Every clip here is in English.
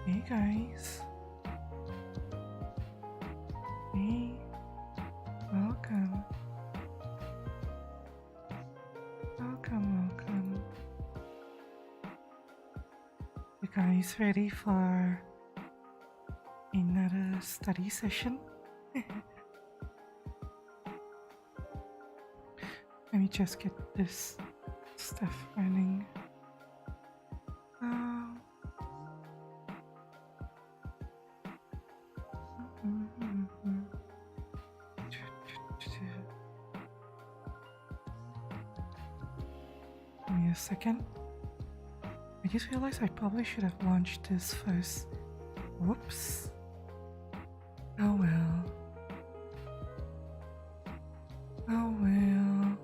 Hey guys. Hey, welcome. Welcome. You guys ready for another study session? Let me just get this stuff running. Um, Give me a second. I just realized I probably should have launched this first. Whoops. Oh well. Oh well.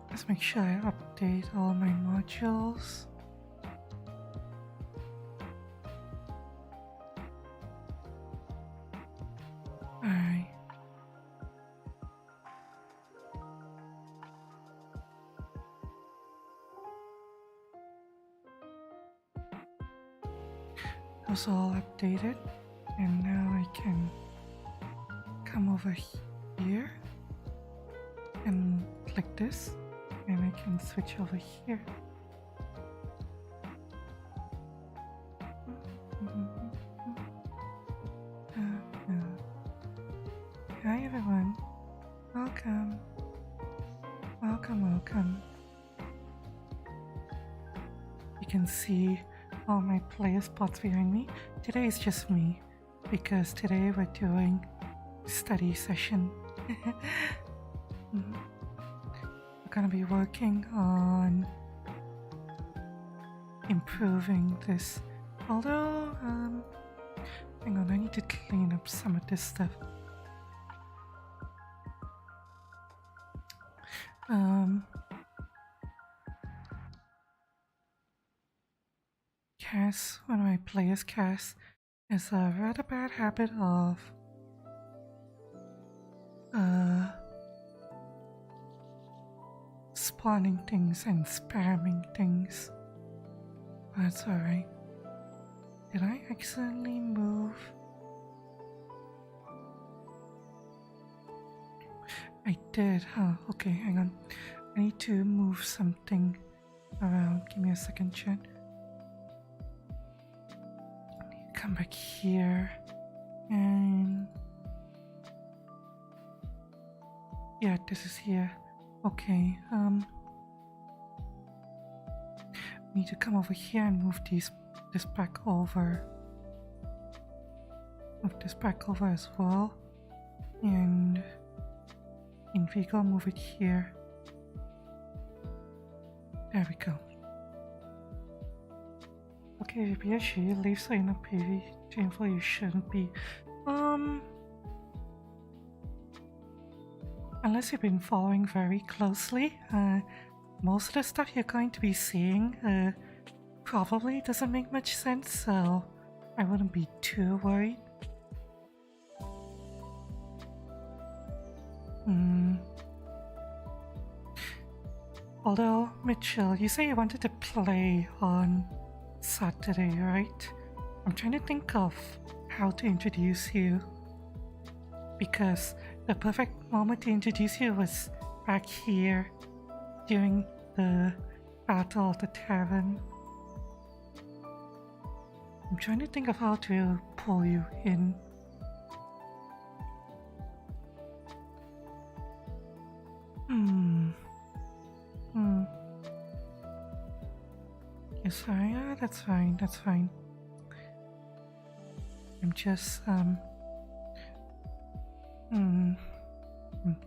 Let's make sure I update all my modules. Alright. Those are all updated, and now I can come over here and click this, and I can switch over here. Hi everyone, welcome, welcome, welcome. You can see all my player spots behind me. Today is just me, because today we're doing study session. We're gonna be working on improving this. Although, hang on, I need to clean up some of this stuff. One of my players, Cass, has a rather bad habit of spawning things and spamming things. That's alright. Did I accidentally move? I did, huh? Okay, hang on. I need to move something around. Give me a second, chat. Come back here and yeah, this is here. Okay, need to come over here and move this back over. Move this back over as well, and in Vigo move it here. There we go. Okay, she leaves her in a PV. Shameful, you shouldn't be. Unless you've been following very closely, most of the stuff you're going to be seeing probably doesn't make much sense, so I wouldn't be too worried. Although, Mitchell, you say you wanted to play on Saturday, right? I'm trying to think of how to introduce you, because the perfect moment to introduce you was back here during the Battle of the Tavern. I'm trying to think of how to pull you in. Yes, yeah, that's fine, that's fine. I'm just, I'm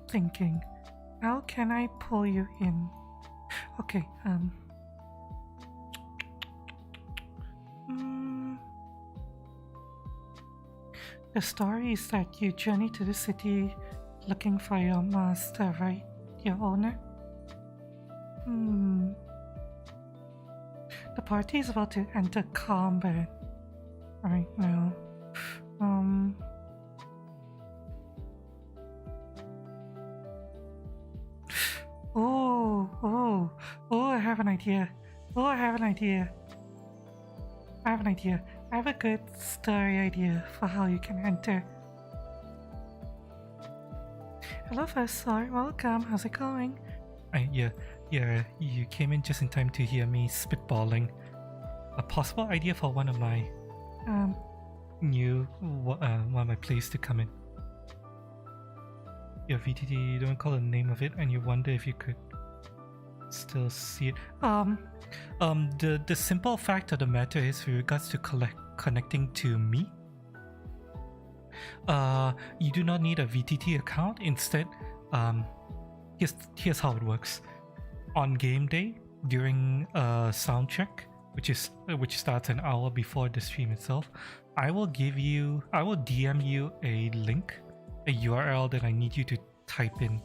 thinking, how can I pull you in? Okay, the story is that you journey to the city looking for your master, right? Your owner? The party is about to enter combat right now. Oh, I have an idea. I have a good story idea for how you can enter. Hello, First Star. Welcome. How's it going? Yeah, you came in just in time to hear me spitballing a possible idea for one of my one of my plays to come in. Your VTT, you don't call the name of it, and you wonder if you could Still see it. The simple fact of the matter is, with regards to connecting to me, you do not need a VTT account. Instead, here's how it works. On game day, during sound check, which starts an hour before the stream itself, I will DM you a link, a URL that I need you to type in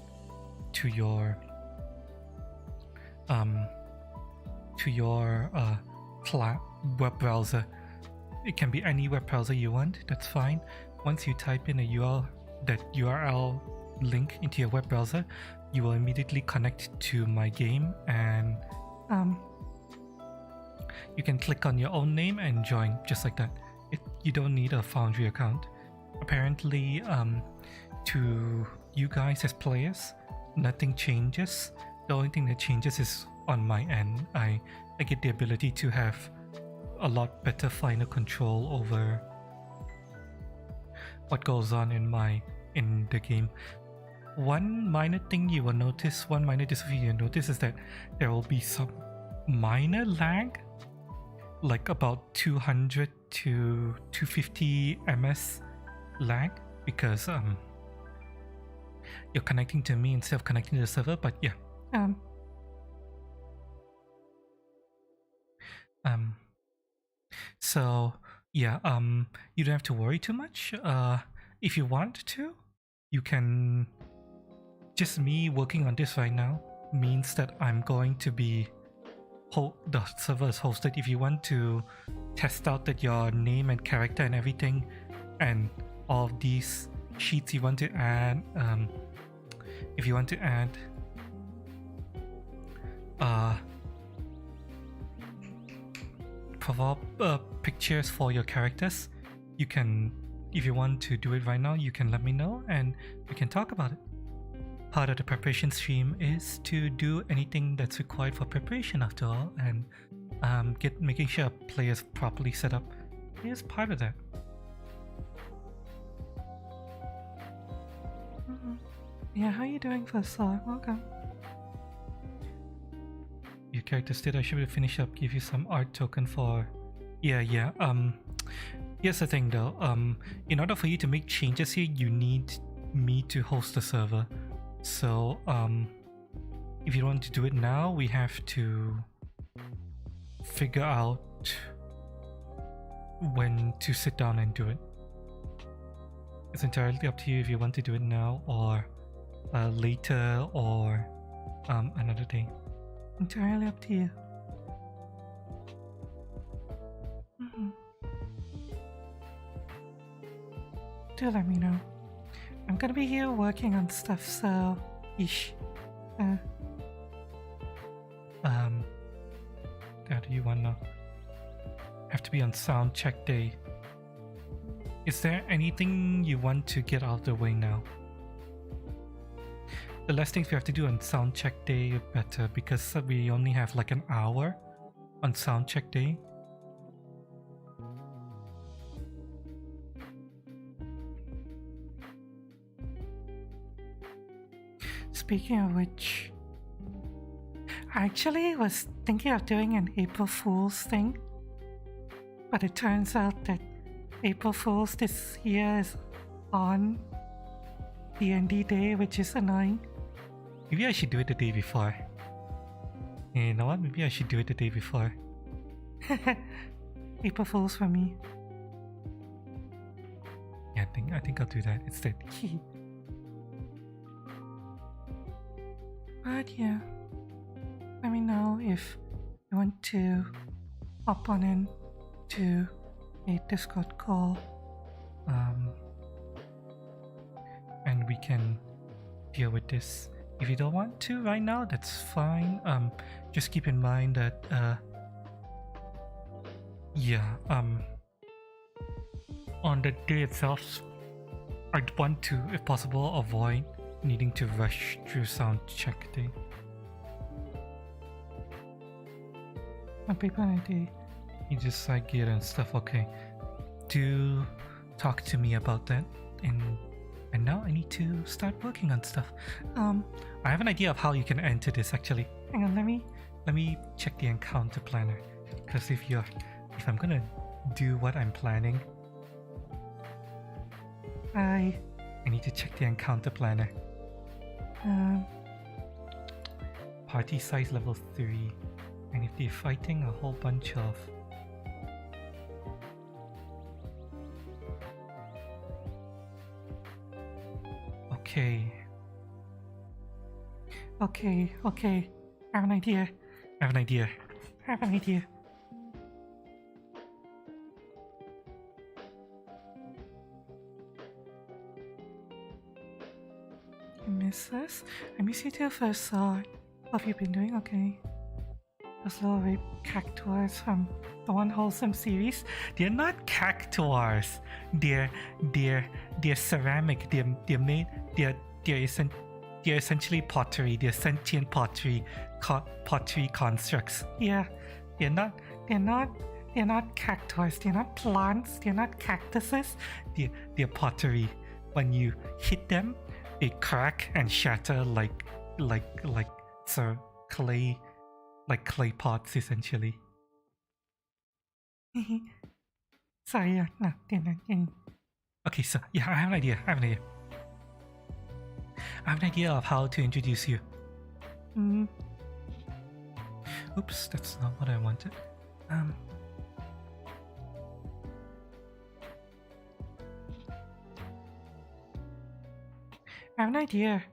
to your web browser. It can be any web browser you want, that's fine. Once you type in that URL link into your web browser, you will immediately connect to my game, and you can click on your own name and join just like that. You don't need a Foundry account. Apparently, to you guys as players, nothing changes. The only thing that changes is on my end. I get the ability to have a lot better final control over what goes on in the game. One minor thing you will notice, one minor disadvantage you'll notice, is that there will be some minor lag, like about 200 to 250 ms lag, because you're connecting to me instead of connecting to the server. But yeah, so yeah, you don't have to worry too much. If you want to, you can. Just me working on this right now means that I'm going to be the server is hosted. If you want to test out that your name and character and everything and all of these sheets you want to add, if you want to add pictures for your characters, you can, if you want to do it right now, you can let me know and we can talk about it. Part of the preparation stream is to do anything that's required for preparation, after all, and making sure players properly set up is part of that. Yeah, how are you doing, first? Welcome. Your character state, I should be finish up, give you some art token for... Yeah. Here's the thing though, in order for you to make changes here, you need me to host the server. So, if you want to do it now, we have to figure out when to sit down and do it. It's entirely up to you if you want to do it now or later or another day. Entirely up to you. Do let me know. I'm gonna be here working on stuff, so ish. How do you wanna have to be on sound check day? Is there anything you want to get out of the way now? The less things we have to do on sound check day, better, because we only have like an hour on sound check day. Speaking of which, I actually was thinking of doing an April Fool's thing, but it turns out that April Fool's this year is on D&D Day, which is annoying. Maybe I should do it the day before. You know what? Maybe I should do it the day before. April Fool's for me. Yeah, I think I'll do that instead. But yeah, let me know if you want to hop on in to a Discord call, and we can deal with this. If you don't want to right now, that's fine. Just keep in mind that on the day itself, I'd want to, if possible, avoid needing to rush through sound check day. On paper ID, you just like gear and stuff. Okay, do talk to me about that in And now I need to start working on stuff. I have an idea of how you can enter this actually. Hang on, let me check the encounter planner. Because if I'm gonna do what I'm planning, I need to check the encounter planner. Party size level 3. And if they're fighting a whole bunch of Okay. I have an idea. Mrs. I miss you too first saw. How have you been doing? Okay. Those little red cactuars from the One Wholesome series. They're not cactuars. They're ceramic. They're made. They're essentially pottery. They're sentient pottery constructs. Yeah. They're not cactuars. They're not plants. They're not cactuses. They're pottery. When you hit them, they crack and shatter like clay. Like clay pots, essentially. Sorry, yeah, no. Okay, so yeah, I have an idea. I have an idea of how to introduce you. Oops, that's not what I wanted. I have an idea.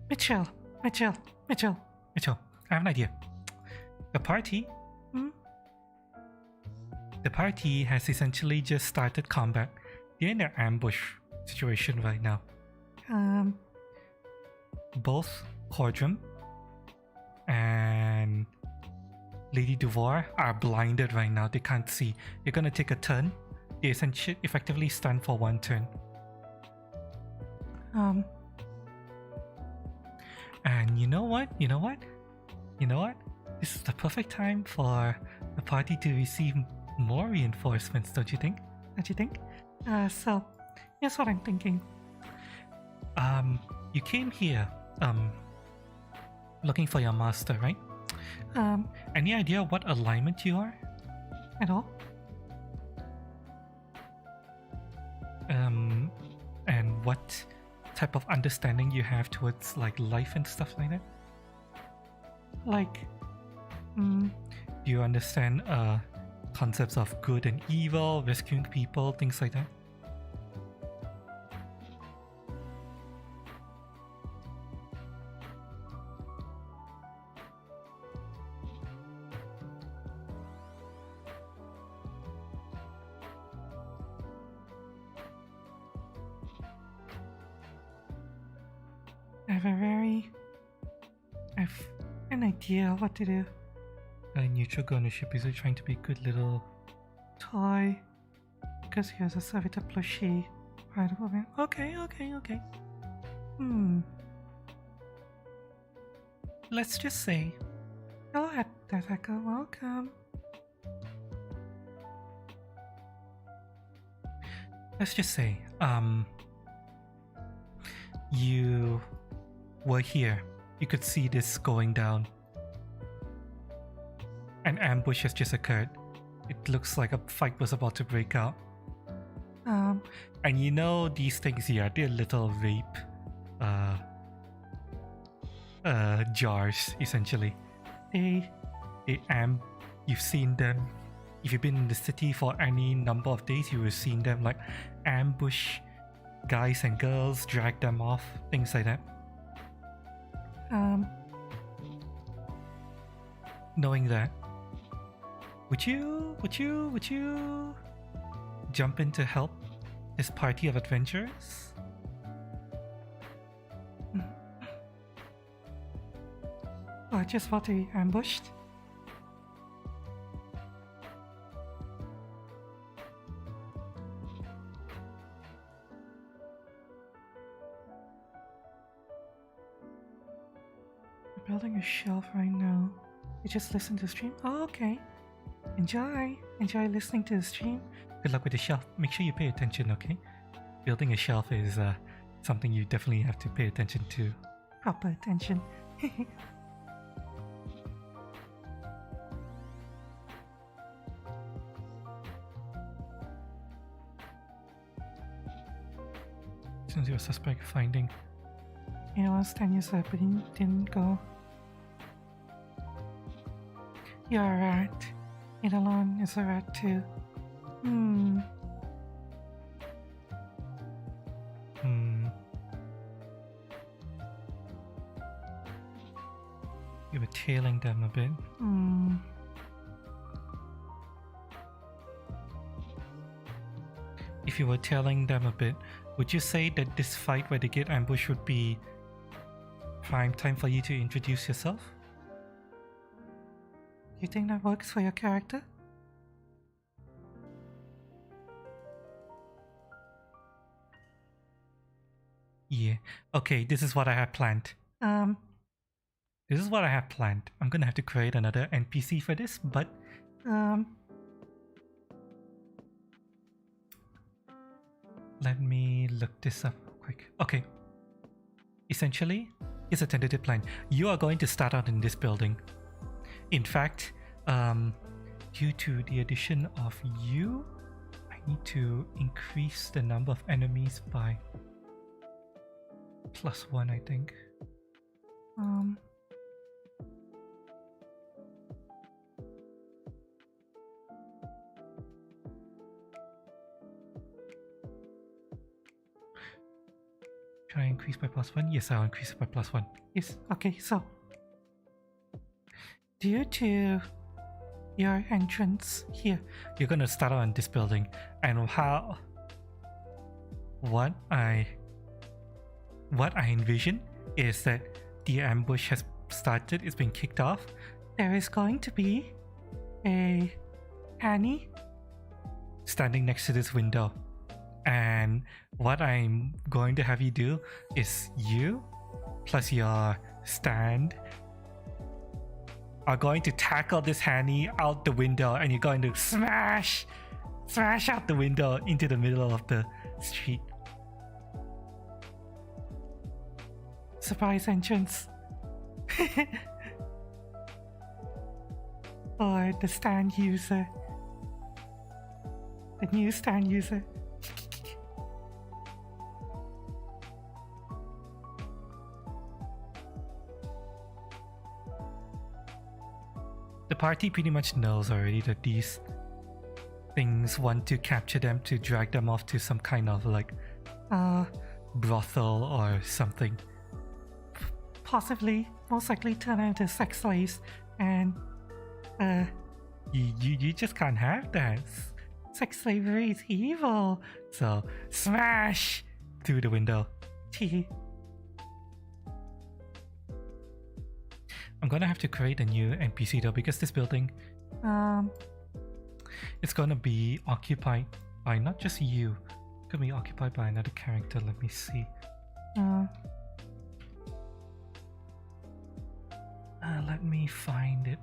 Mitchell, I have an idea. The party has essentially just started combat. They're in an ambush situation right now. Both Cordrum and Lady Duvoir are blinded right now. They can't see. They're gonna take a turn. They essentially effectively stun for one turn. And you know what? This is the perfect time for the party to receive more reinforcements, don't you think? So here's what I'm thinking. You came here, looking for your master, right? Any idea what alignment you are? At all? And what type of understanding you have towards like life and stuff like that? Like, do you understand concepts of good and evil, rescuing people, things like that? I have an idea of what to do. Neutral ownership is trying to be a good little toy. Because he has a servitor plushie. Right, okay. Let's just say, hello, Ataka, welcome. Let's just say, you were here. You could see this going down. An ambush has just occurred. It looks like a fight was about to break out. And you know these things here, they're little vape jars, essentially. You've seen them. If you've been in the city for any number of days, you will have seen them like ambush guys and girls, drag them off, things like that. Knowing that, would you jump in to help this party of adventurers? Oh, just about to be ambushed? We're building a shelf right now. You just listen to stream? Oh, okay. Enjoy listening to the stream. Good luck with the shelf. Make sure you pay attention, okay? Building a shelf is something you definitely have to pay attention to. Proper attention. Since you're suspect finding. Yeah, last time you said, but it didn't go. You're a rat. Idalon is a rat too. You were tailing them a bit. If you were tailing them a bit, would you say that this fight where they get ambushed would be prime time for you to introduce yourself? You think that works for your character? Yeah. Okay, this is what I have planned. This is what I have planned. I'm gonna have to create another NPC for this, but let me look this up quick. Okay. Essentially, it's a tentative plan. You are going to start out in this building. In fact, due to the addition of you, I need to increase the number of enemies by +1, I think. Should I increase by +1? Yes, I'll increase it by +1. Yes, okay, so due to your entrance here, you're gonna start out in this building, and what I envision is that the ambush has started, it's been kicked off. There is going to be a Annie standing next to this window, and what I'm going to have you do is you plus your stand are going to tackle this Hanny out the window, and you're going to smash out the window into the middle of the street. Surprise entrance. Or the stand user. The new stand user. The party pretty much knows already that these things want to capture them to drag them off to some kind of like brothel or something. Possibly, most likely turn out into sex slaves, and you just can't have that. Sex slavery is evil. So smash through the window. I'm gonna have to create a new NPC though, because this building it's gonna be occupied by not just you. It's gonna be occupied by another character. Let me see. Let me find it.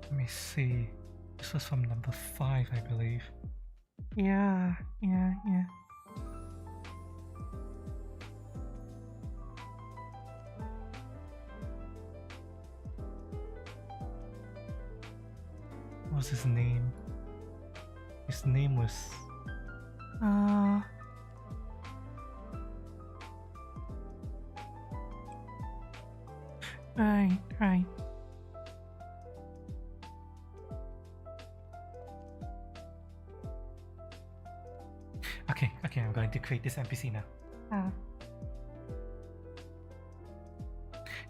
Let me see. This was from number 5, I believe. Yeah. What was his name? His name was... Right. Okay, I'm going to create this NPC now.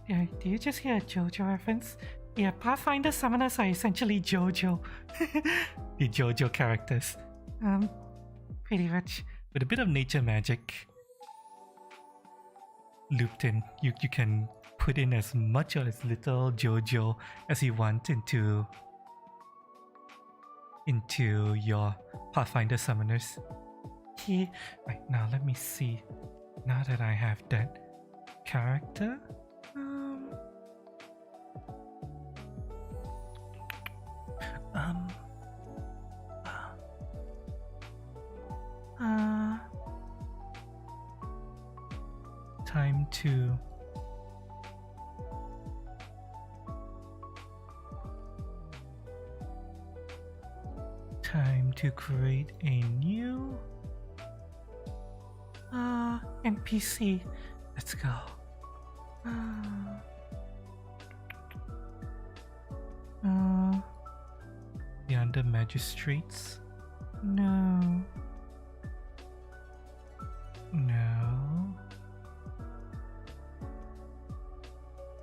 Yeah, do you just hear a JoJo reference? Yeah, Pathfinder summoners are essentially JoJo. The JoJo characters. Pretty much. With a bit of nature magic looped in, you can put in as much or as little JoJo as you want into into your Pathfinder summoners. Right now, let me see. Now that I have that character, time to create a new NPC. Let's go. The under magistrates. No.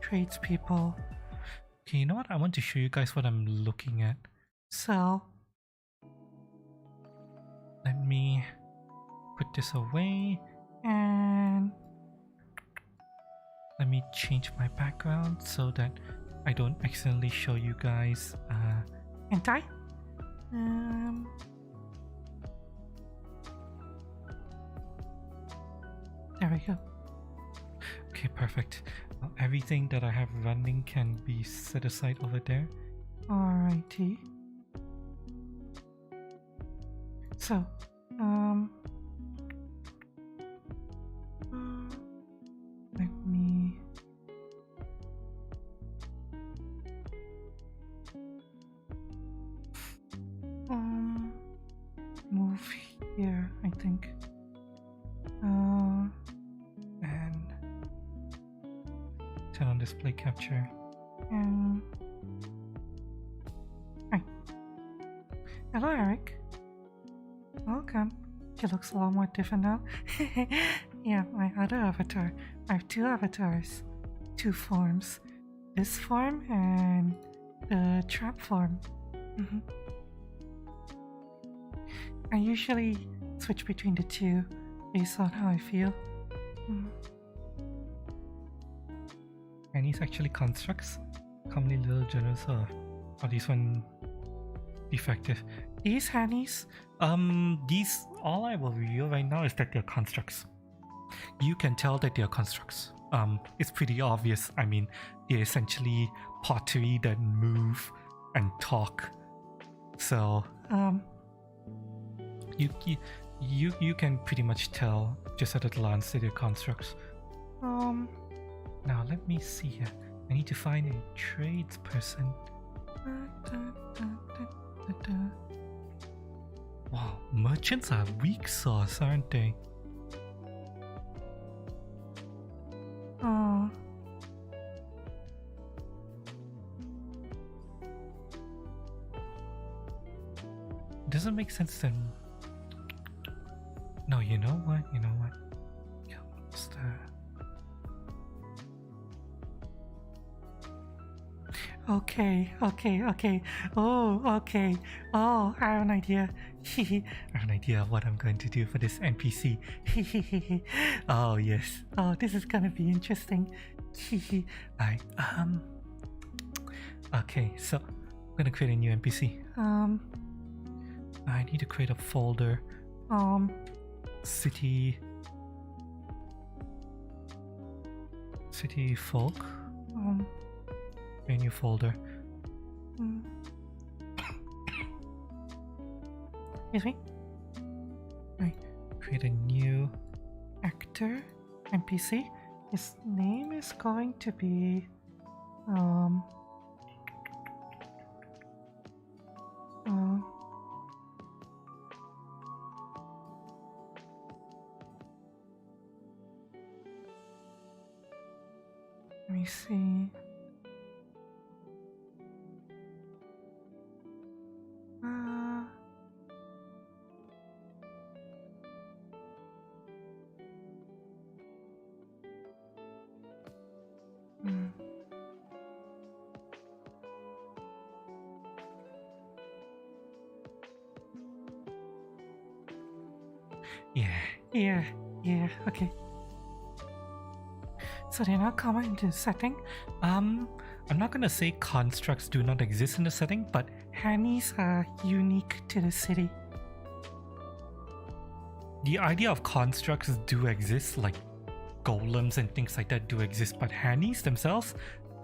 Tradespeople. Okay, you know what? I want to show you guys what I'm looking at. So let me put this away and let me change my background so that I don't accidentally show you guys hentai. There we go. Okay, perfect. Well, everything that I have running can be set aside over there. Alrighty. So, let me move here, I think. And turn on display capture. And hi. Hello, Eric. Welcome. She looks a lot more different now. Yeah, my other avatar. I have two avatars. Two forms. This form and the trap form. I usually switch between the two based on how I feel. And these actually constructs. Comely little generals are these one defective. These hannies, these, all I will reveal right now is that they're constructs. You can tell that they're constructs. It's pretty obvious. I mean, they're essentially pottery that move and talk. So, you can pretty much tell just at a glance that they're constructs. Now let me see here. I need to find a tradesperson. Wow, merchants are weak sauce, aren't they? Oh. Doesn't make sense then. No, you know what? Yeah, what's that? Okay. Oh, okay. Oh, I have an idea. I have an idea of what I'm going to do for this NPC. Oh, yes. Oh, this is gonna be interesting. Alright, okay, so I'm gonna create a new NPC. I need to create a folder. City folk. A new folder. Excuse me. Right. Create a new actor NPC. His name is going to be let me see. Yeah, okay. So then I'll come into setting. I'm not gonna say constructs do not exist in the setting, but Hannies are unique to the city. The idea of constructs do exist, like golems and things like that do exist, but Hannies themselves,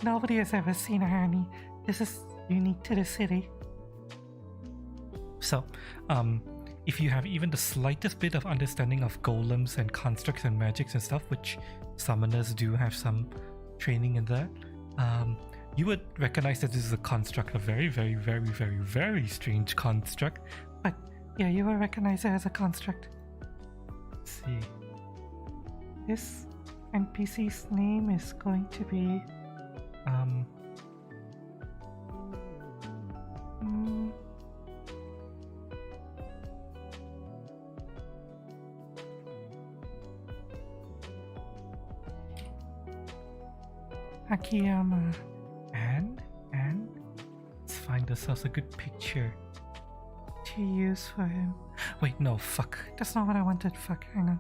nobody has ever seen a Hanny. This is unique to the city. So, if you have even the slightest bit of understanding of golems and constructs and magics and stuff, which summoners do have some training in that, you would recognize that this is a construct, a very, very, very, very, very strange construct. But yeah, you will recognize it as a construct. Let's see. This NPC's name is going to be Akiyama. And let's find ourselves a good picture to use for him. Wait, no, fuck. That's not what I wanted. Fuck, hang on.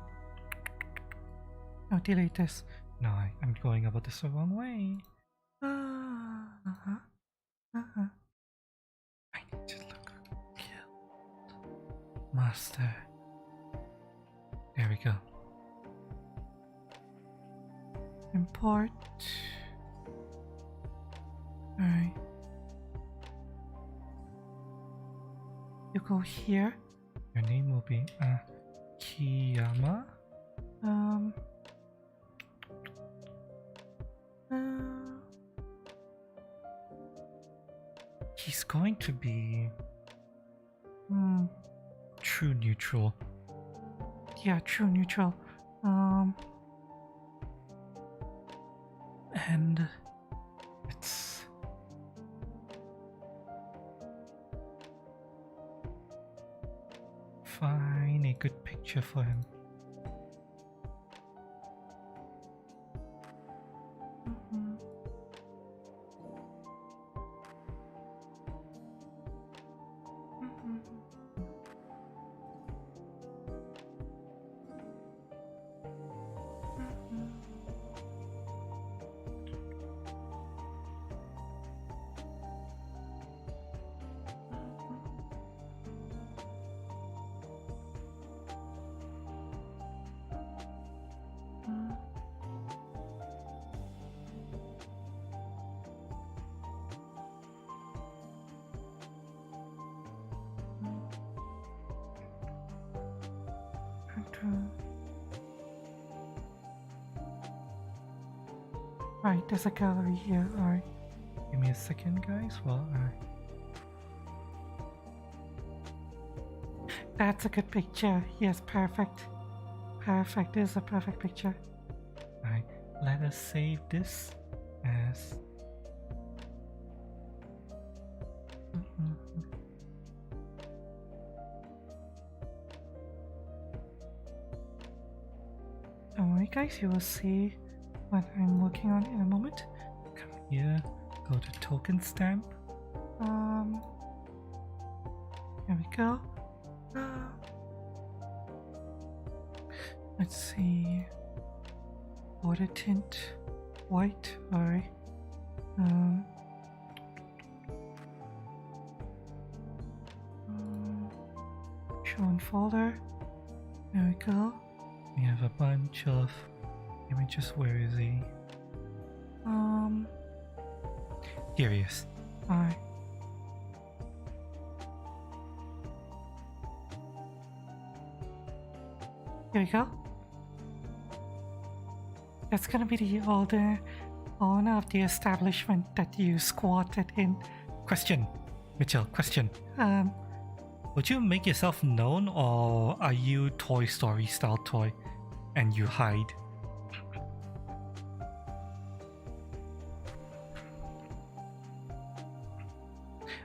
No, delete this. No, I'm going about this the wrong way. I need to look. Guild. Master. There we go. Import. Alright. You go here. Your name will be Kiyama. He's going to be true neutral. Yeah, true neutral. And let's find a good picture for him. Right, there's a gallery here. Alright. Give me a second, guys. Well, that's a good picture. Yes, perfect. Perfect. This is a perfect picture. Alright, let us save this as don't worry, guys, you will see what I'm working on in a moment. Come here, go to token stamp. There we go. Let's see. Water tint, white. Alright. Show and folder. There we go. We have a bunch of images. Where is he? Here he is. Alright. Here we go. That's gonna be the owner of the establishment that you squatted in. Question, Mitchell, question. Would you make yourself known, or are you Toy Story style toy and you hide?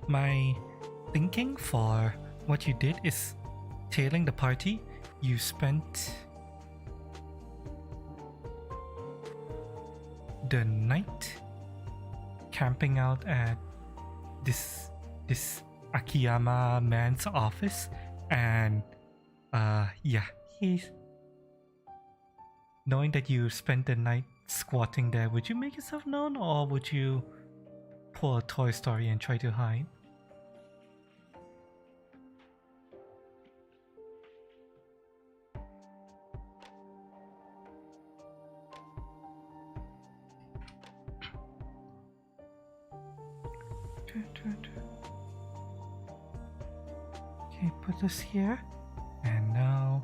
My thinking for what you did is tailing the party. You spent the night camping out at this Akiyama man's office, and yeah, he's knowing that you spent the night squatting there. Would you make yourself known, or would you pull a Toy Story and try to hide. Okay, put this here. And now,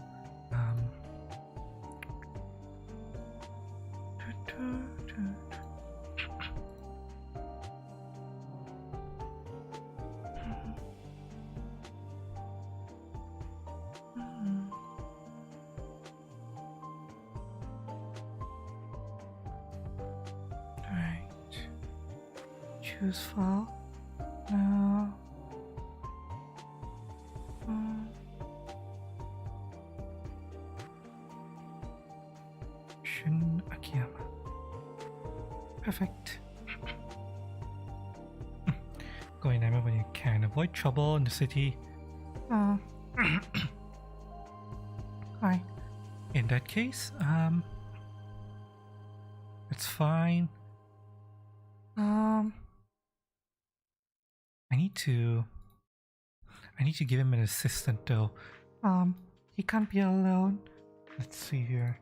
alright. Choose file. Now. Shun Akiyama. Perfect. Going there when you can. Avoid trouble in the city. Hi. In that case, it's fine. I need to give him an assistant though. He can't be alone. Let's see here.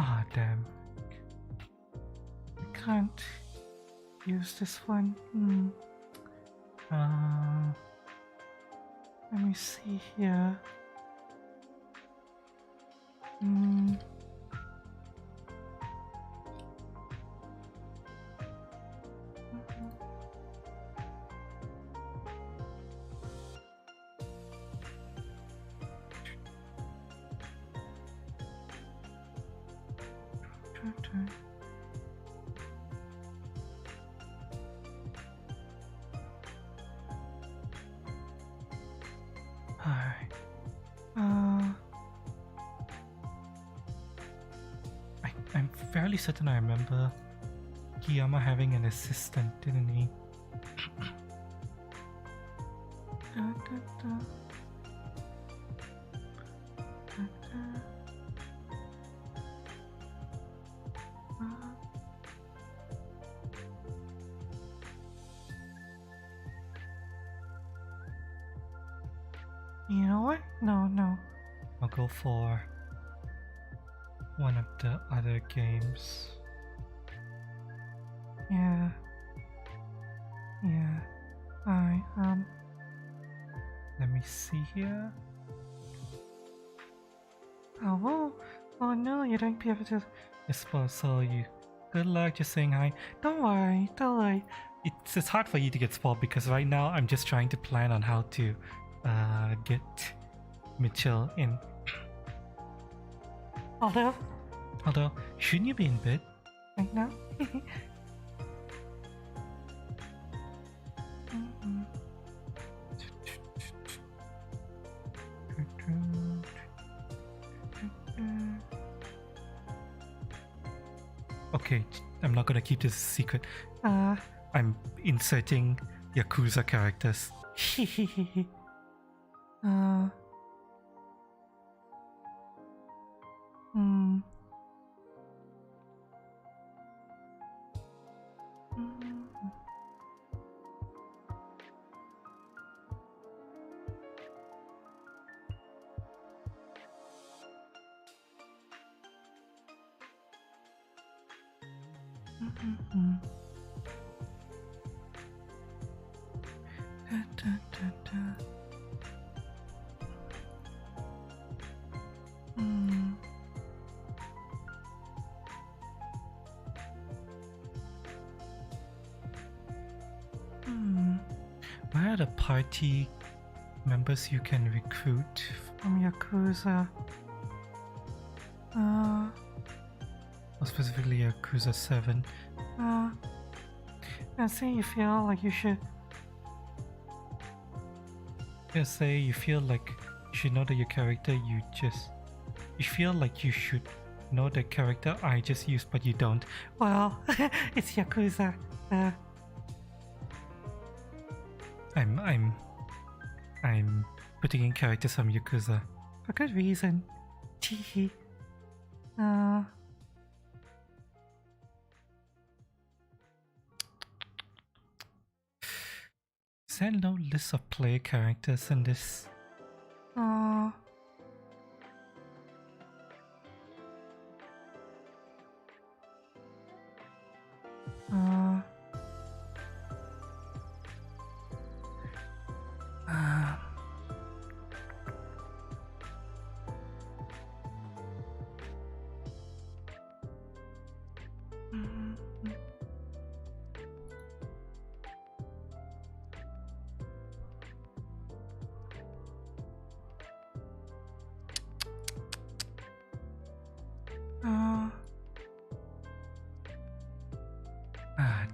Ah, damn. I can't use this one. Let me see here. I'm fairly certain I remember Kiyama having an assistant, didn't he? You know what? No. I'll go for one of the other games. Yeah. Alright, let me see here. Oh no, you don't be able to dispose, so you good luck, just saying hi. Don't worry. It's hard for you to get spoiled because right now I'm just trying to plan on how to get Mitchell in. Although, shouldn't you be in bed right now? Okay, I'm not gonna keep this a secret. I'm inserting Yakuza characters. the party members you can recruit from Yakuza? Or specifically Yakuza 7. Let's say you feel like you should. Let's say you feel like you should know that your character you feel like you should know the character I just used, but you don't. Well, it's Yakuza. I'm putting in characters from Yakuza. For good reason. Teehee. Is there no list of player characters in this?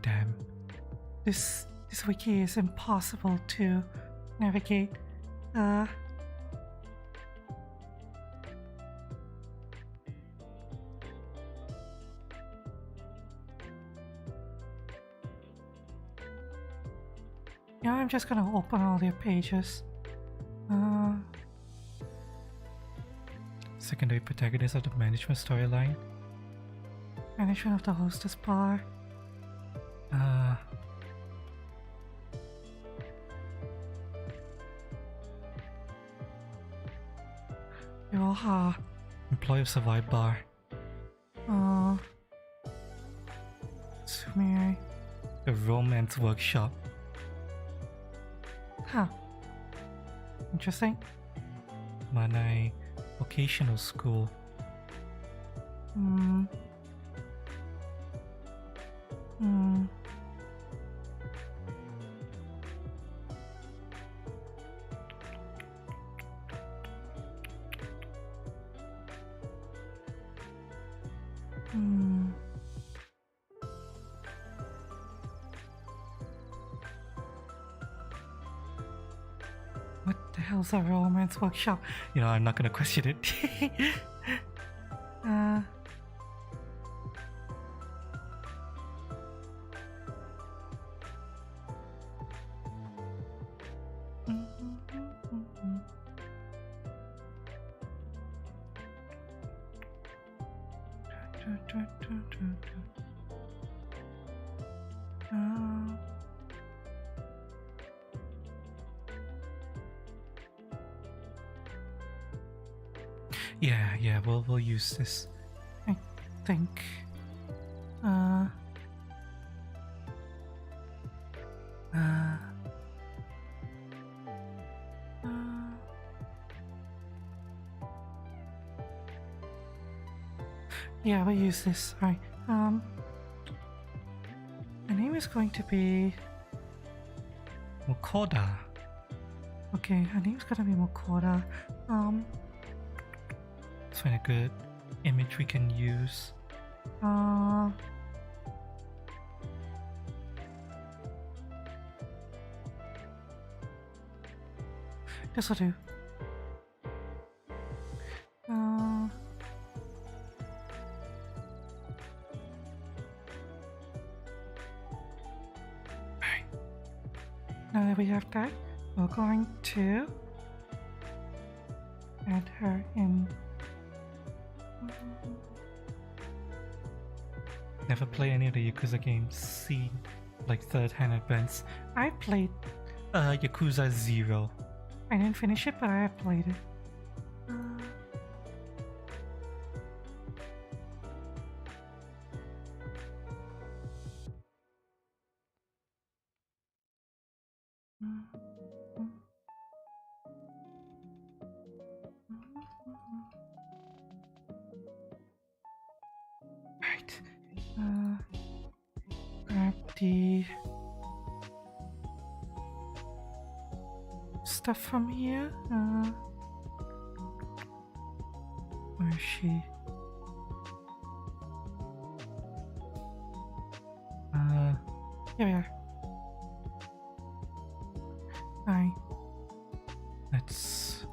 Damn. This wiki is impossible to navigate. Yeah, I'm just gonna open all their pages. Secondary protagonist of the management storyline. Management of the hostess bar. Yoha. Employee of Survive Bar. Sumire. The Romance Workshop. Huh. Interesting. Manai Vocational School. What the hell's a romance workshop? You know, I'm not gonna question it. Yeah, we'll use this. I think. Yeah, we'll use this. Alright. My name is going to be Mukoda. Okay, her name's gonna be Mukoda. Let's find a good image we can use. This'll do. Now that we have that, we're going to add her in. Never play any of the Yakuza games. See, like third-hand events. I played. Yakuza 0. I didn't finish it, but I have played it. Right. Grab the stuff from here. Where is she? Here we are. Alright. Let's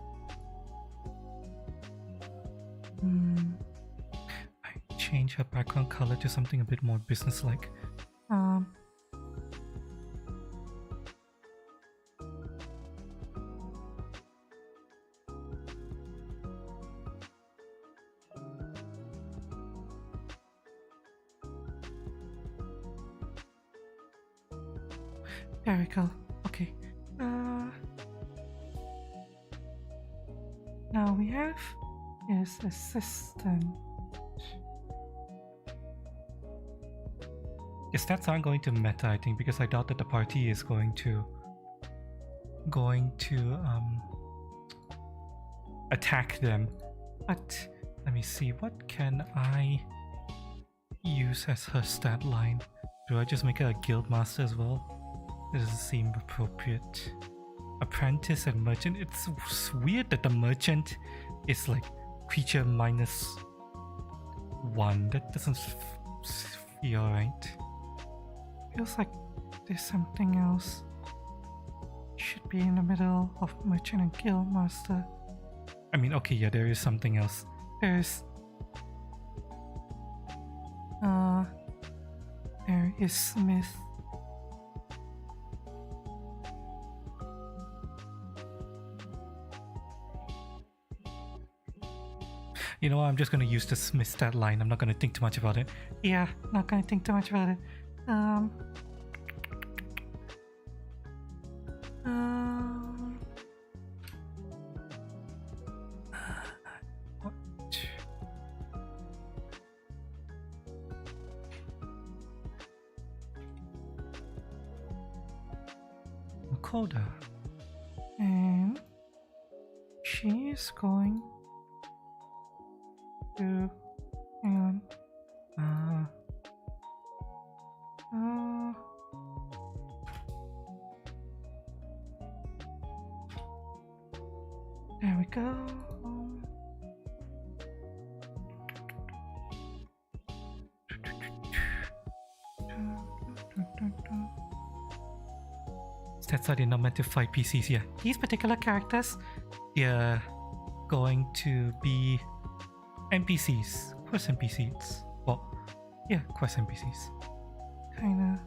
I change her background color to something a bit more business-like. There we go. Okay. Now we have his assistant. Yes, that's not going to meta, I think, because I doubt that the party is going to attack them. But let me see, what can I use as her stat line? Do I just make her a guild master as well? It doesn't seem appropriate. Apprentice and merchant. It's weird that the merchant is like creature -1. That doesn't feel right. Feels like there's something else. Should be in the middle of merchant and guild master. I mean, okay, yeah, there is something else. There is Smith. You know what, I'm just gonna use the Smith stat line. I'm not gonna think too much about it. Yeah, not gonna think too much about it. What? Makoda. And she is going to hang on. There we go. Stats are not meant to fight PCs, yeah. These particular characters, Yeah, going to be NPCs. Quest NPCs. Well, yeah, quest NPCs. kinda.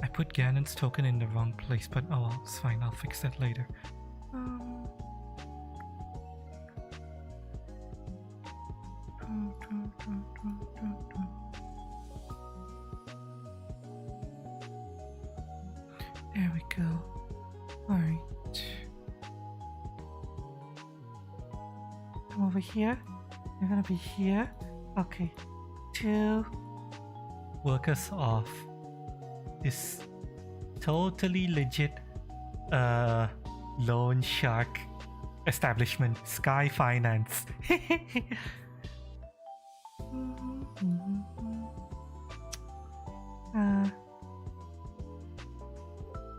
I put Ganon's token in the wrong place, but oh well, it's fine, I'll fix that later. There we go. Alright. Come over here. You're gonna be here. Okay. 2. Work us off this totally legit loan shark establishment, Sky Finance.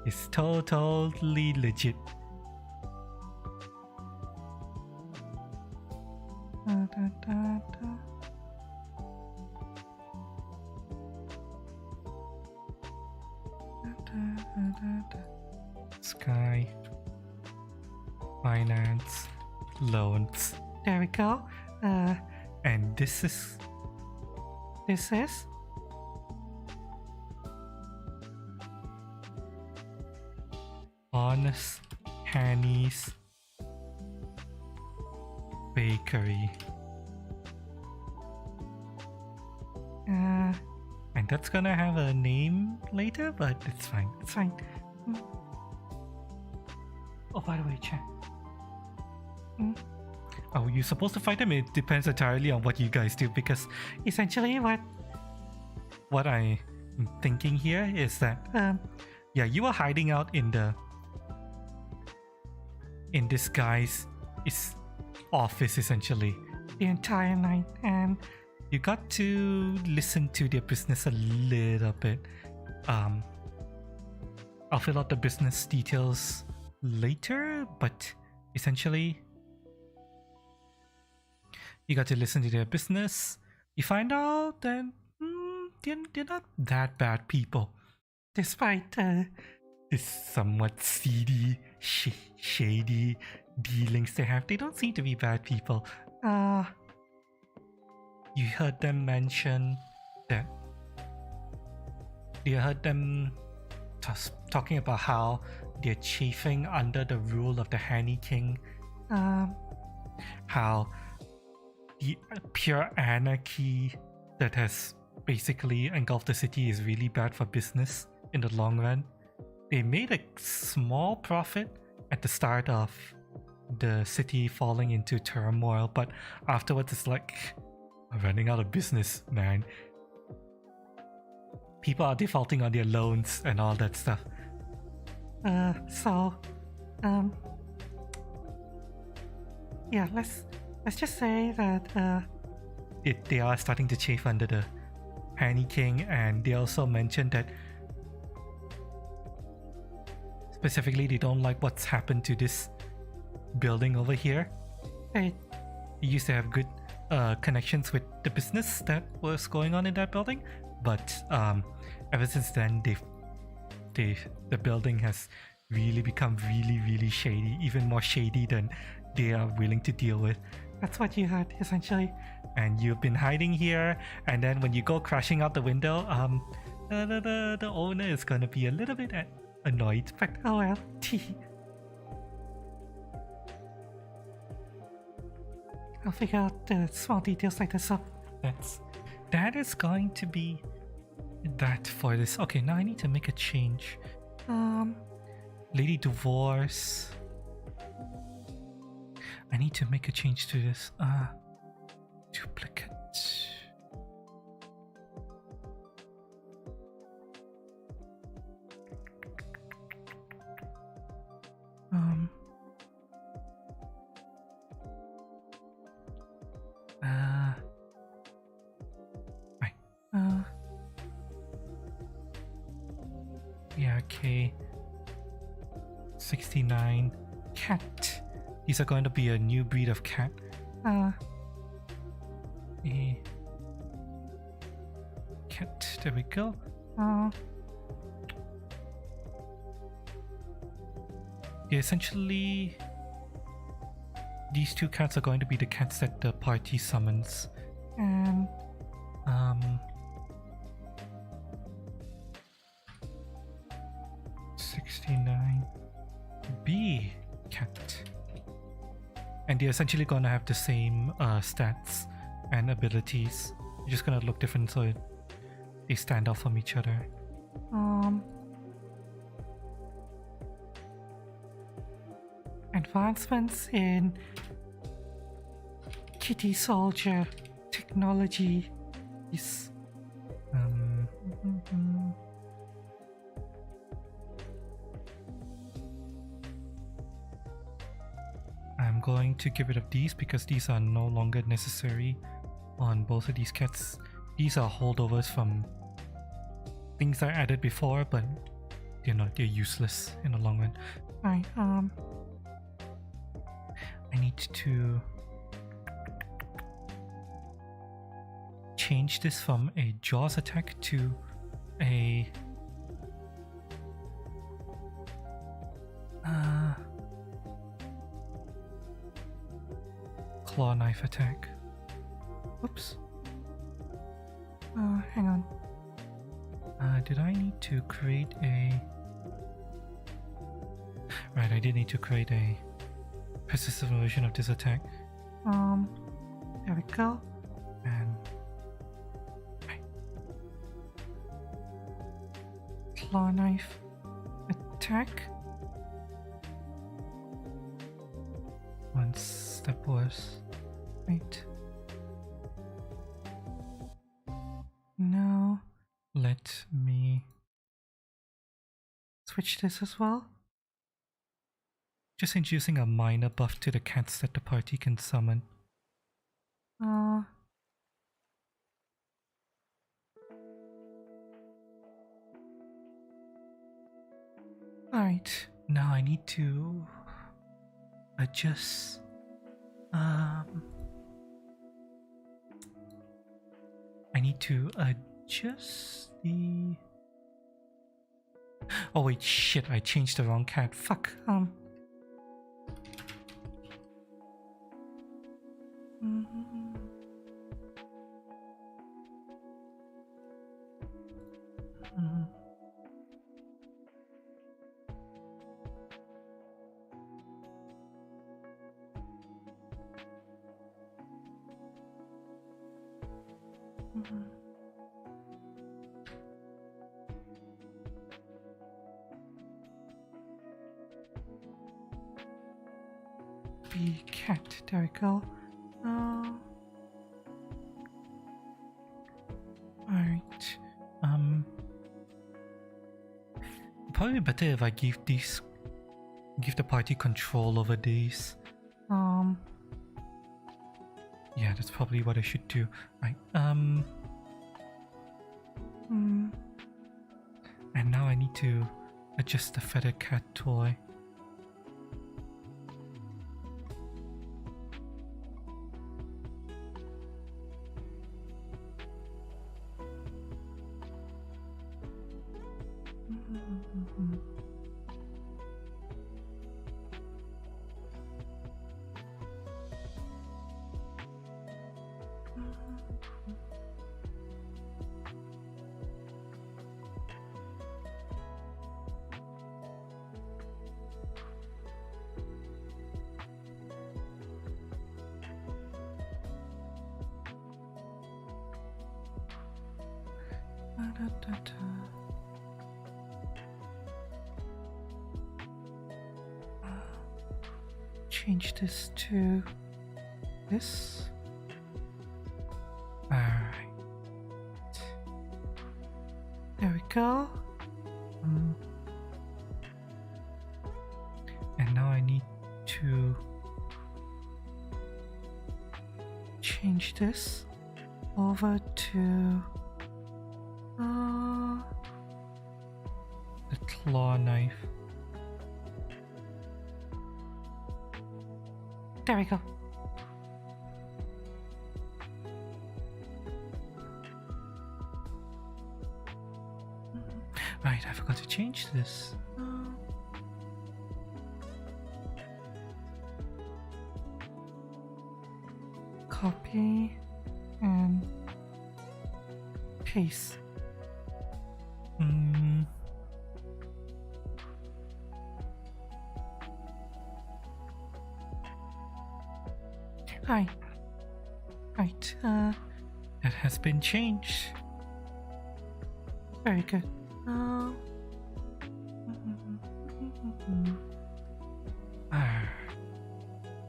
It's totally legit. Sky Finance loans. There we go. And this is Honest Hanny's Bakery. And that's gonna have a name later, but it's fine. It's fine. Oh, by the way, chat. Oh, you're supposed to fight them? It depends entirely on what you guys do, because Essentially, what I'm thinking here is that yeah, you are hiding out in this guy's office essentially the entire night, and you got to listen to their business a little bit. Um, I'll fill out the business details later, but essentially, you got to listen to their business. You find out that they're not that bad people, despite this somewhat seedy, shady dealings they have. They don't seem to be bad people. You heard them mention that. You heard them talking about how they're chafing under the rule of the Honey King. How the pure anarchy that has basically engulfed the city is really bad for business in the long run. They made a small profit at the start of the city falling into turmoil, but afterwards it's like running out of business, man. People are defaulting on their loans and all that stuff. Yeah, let's just say that they are starting to chafe under the Honey King, and they also mentioned that specifically they don't like what's happened to this building over here. They used to have good connections with the business that was going on in that building, but ever since then the building has really become really shady, even more shady than they are willing to deal with. That's what you heard, essentially. And you've been hiding here, and then when you go crashing out the window, the owner is gonna be a little bit annoyed, but oh well. I'll figure out the small details like this, so that is going to be that for this. Okay, now I need to make a change. Lady Divorce. I need to make a change to this. Duplicate. Right. Yeah, okay. 69. Cat. These are going to be a new breed of cat. Cat, there we go. Yeah, essentially, these two cats are going to be the cats that the party summons. And 69 B cat. And they're essentially gonna have the same stats and abilities. They're just gonna look different so they stand out from each other. Advancements in kitty soldier technology is I'm going to get rid of these because these are no longer necessary on both of these cats. These are holdovers from things I added before, but they're useless in the long run. Alright, I need to change this from a Jaws attack to a claw knife attack. Whoops. Hang on. Did I need to create a... Right, I did need to create a persistent version of this attack. There we go. And... Right. Claw knife attack. One step worse. Right. Now, let me switch this as well. Just introducing a minor buff to the cats that the party can summon. Right, now I need to adjust. I need to adjust the. Oh wait, shit! I changed the wrong cat. Fuck. B cat. There we go. Alright. Probably better if I give the party control over these. Yeah, that's probably what I should do. Right. And now I need to adjust the feather cat toy. Change this to this. Alright. There we go. And now I need to change this over to the claw knife. There we go. Right, I forgot to change this. Copy and paste. Hi. Right, that has been changed. Very good.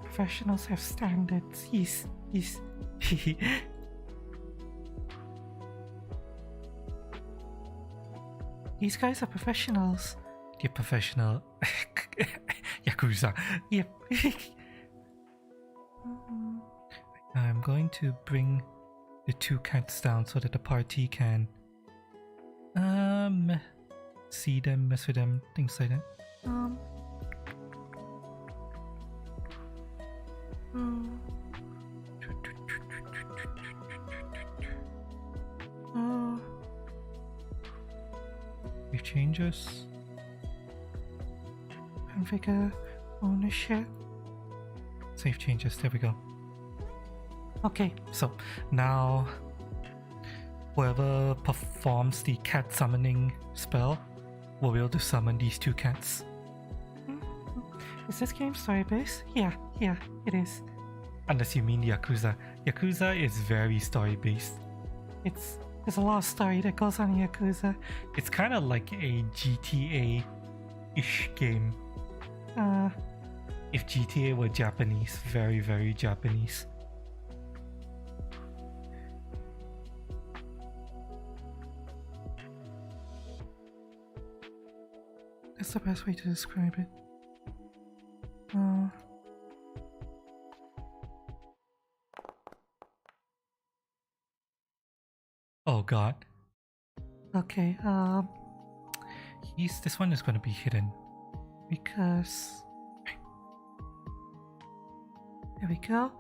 Professionals have standards. Yes. These guys are professionals. They're professional. Yakuza. Yep. I'm going to bring the two cats down so that the party can see them, mess with them, things like that. Save changes. Configure ownership. Save changes. There we go. Okay, so now whoever performs the cat summoning spell will be able to summon these two cats. Is this game story based? Yeah, it is. Unless you mean Yakuza. Yakuza is very story based. There's a lot of story that goes on in Yakuza. It's kind of like a GTA-ish game. If GTA were Japanese, very, very Japanese. That's the best way to describe it. Oh god. Okay, this one is going to be hidden. because there we go.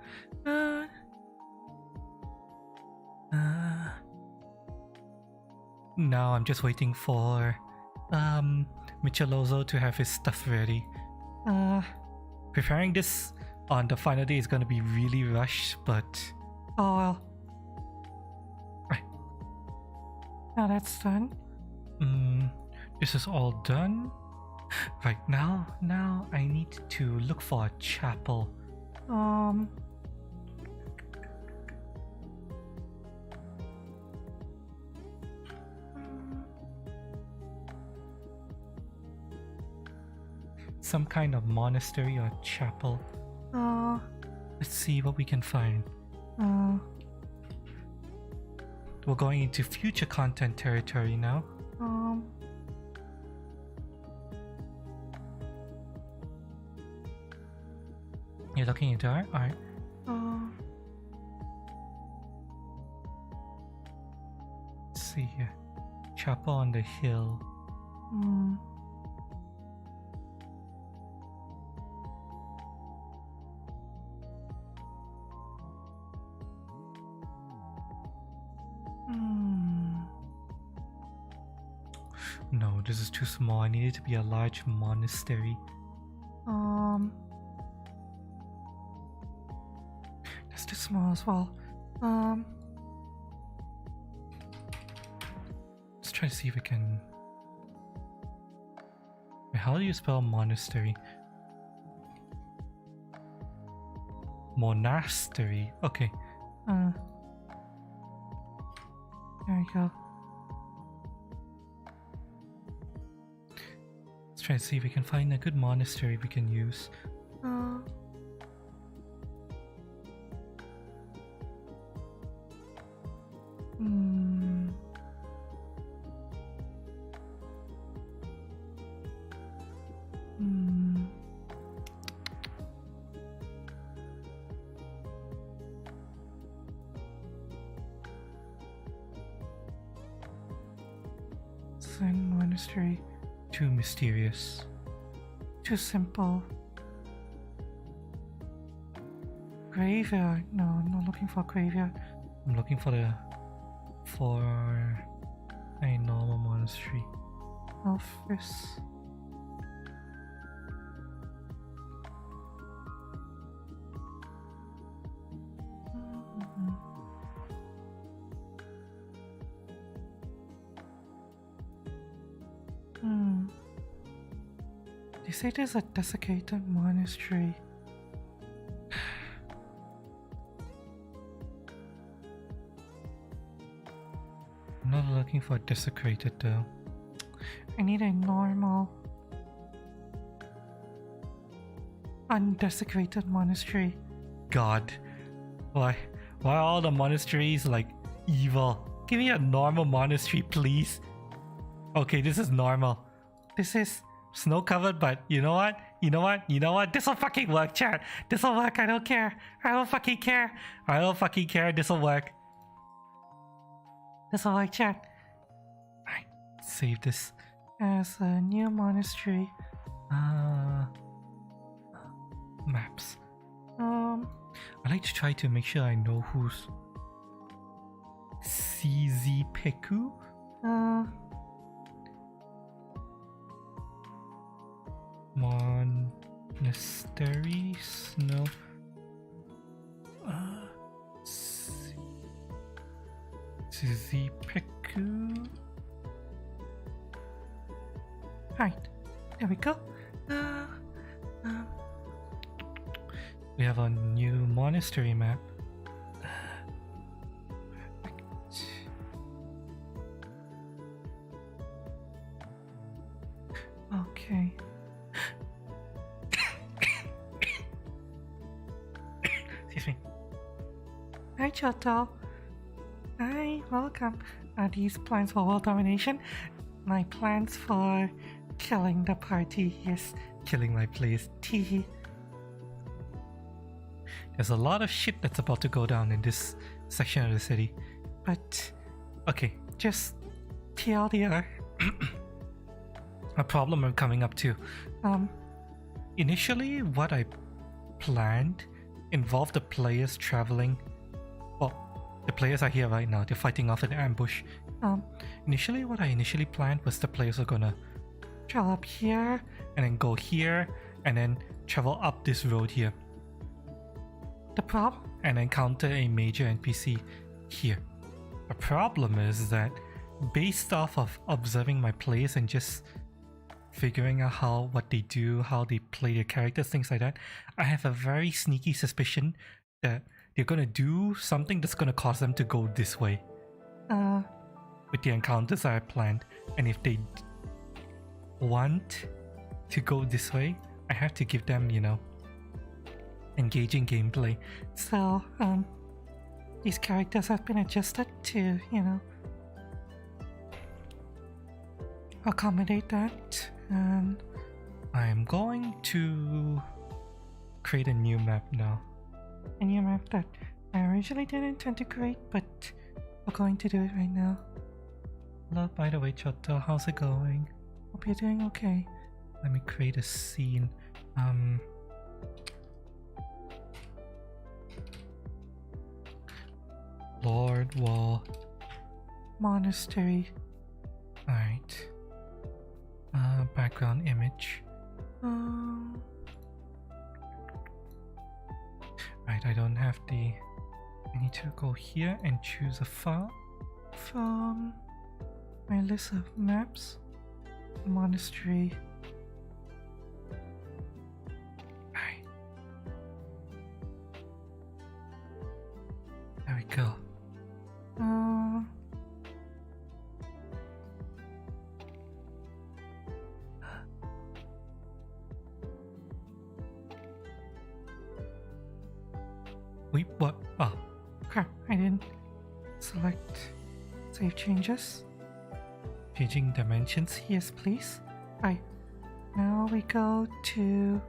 Now I'm just waiting for Michelozo to have his stuff ready. Preparing this on the final day is gonna be really rushed, but oh well. Right. Now that's done. This is all done. Right now I need to look for a chapel. Some kind of monastery or chapel. Let's see what we can find. We're going into future content territory now. You're looking into art? Alright. Let's see here. Chapel on the hill. No, this is too small. I need it to be a large monastery. That's too small as well. Let's try to see if we can... Wait, how do you spell monastery? Monastery. Okay. There we go. Let's try to see if we can find a good monastery we can use. Zen monastery. Too mysterious. Too simple. Graveyard. No, I'm not looking for graveyard. I'm looking for a normal monastery. Office. They say there's a desiccated monastery. I'm not looking for desecrated though. I need a normal, undesecrated monastery. God, why are all the monasteries like evil? Give me a normal monastery, please. Okay, this is normal. This is Snow covered, but you know what? You know what? This'll fucking work, chat. This'll work. I don't care. I don't fucking care. This'll work. This'll work, chat. Alright, save this. As a new monastery. Maps. I like to try to make sure I know who's CZ Peku. Monasteries? No. CZ Peku. Right. There we go. We have a new monastery map. Okay. Excuse me. Hi, Choto. Hi, welcome. Are these plans for world domination? My plans for killing the party, yes. Killing my place. Teehee. There's a lot of shit that's about to go down in this section of the city. But Okay, just TLDR. a problem I'm coming up to. initially what I planned involved the players traveling. Well, the players are here right now. They're fighting off an ambush. Initially, what I initially planned was the players are gonna travel up here and then go here and then travel up this road here. The problem, and encounter a major NPC here. The problem is that based off of observing my players and just figuring out what they do, how they play their characters, things like that, I have a very sneaky suspicion that they're gonna do something that's gonna cause them to go this way. With the encounters I planned, and if they want to go this way, I have to give them, you know, engaging gameplay. So, these characters have been adjusted to, you know, accommodate that, and I am going to create a new map now. A new map that I originally didn't intend to create, but we're going to do it right now. Hello, by the way, Chotto, how's it going? Hope you're doing okay. Let me create a scene. Lord Wall Monastery. Alright. Background image. Right, I don't have the... I need to go here and choose a file from my list of maps. Monastery. Right. There we go. Wait, what? Oh, crap, I didn't select save changes. Changing dimensions, yes please. Right, now we go to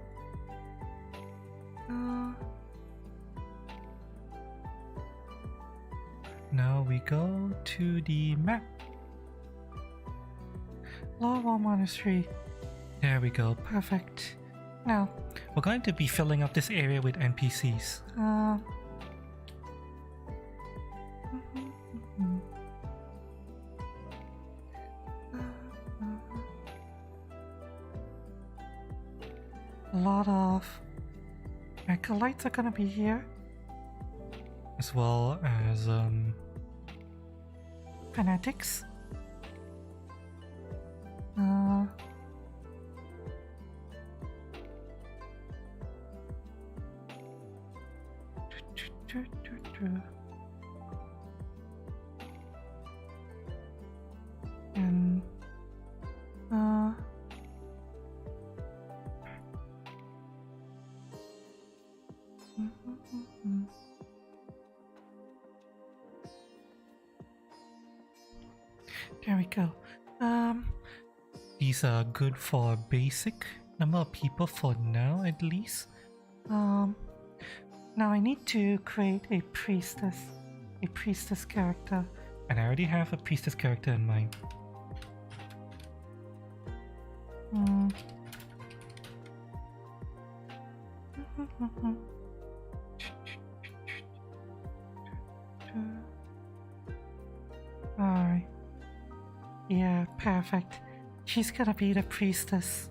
now we go to the map. Lava Monastery. There we go, perfect. Now, we're going to be filling up this area with NPCs. A lot of acolytes are gonna be here, as well as fanatics. And there we go. These are good for a basic number of people for now, at least. Now I need to create a priestess character, and I already have a priestess character in mind. Alright. Yeah, perfect. She's gonna be the priestess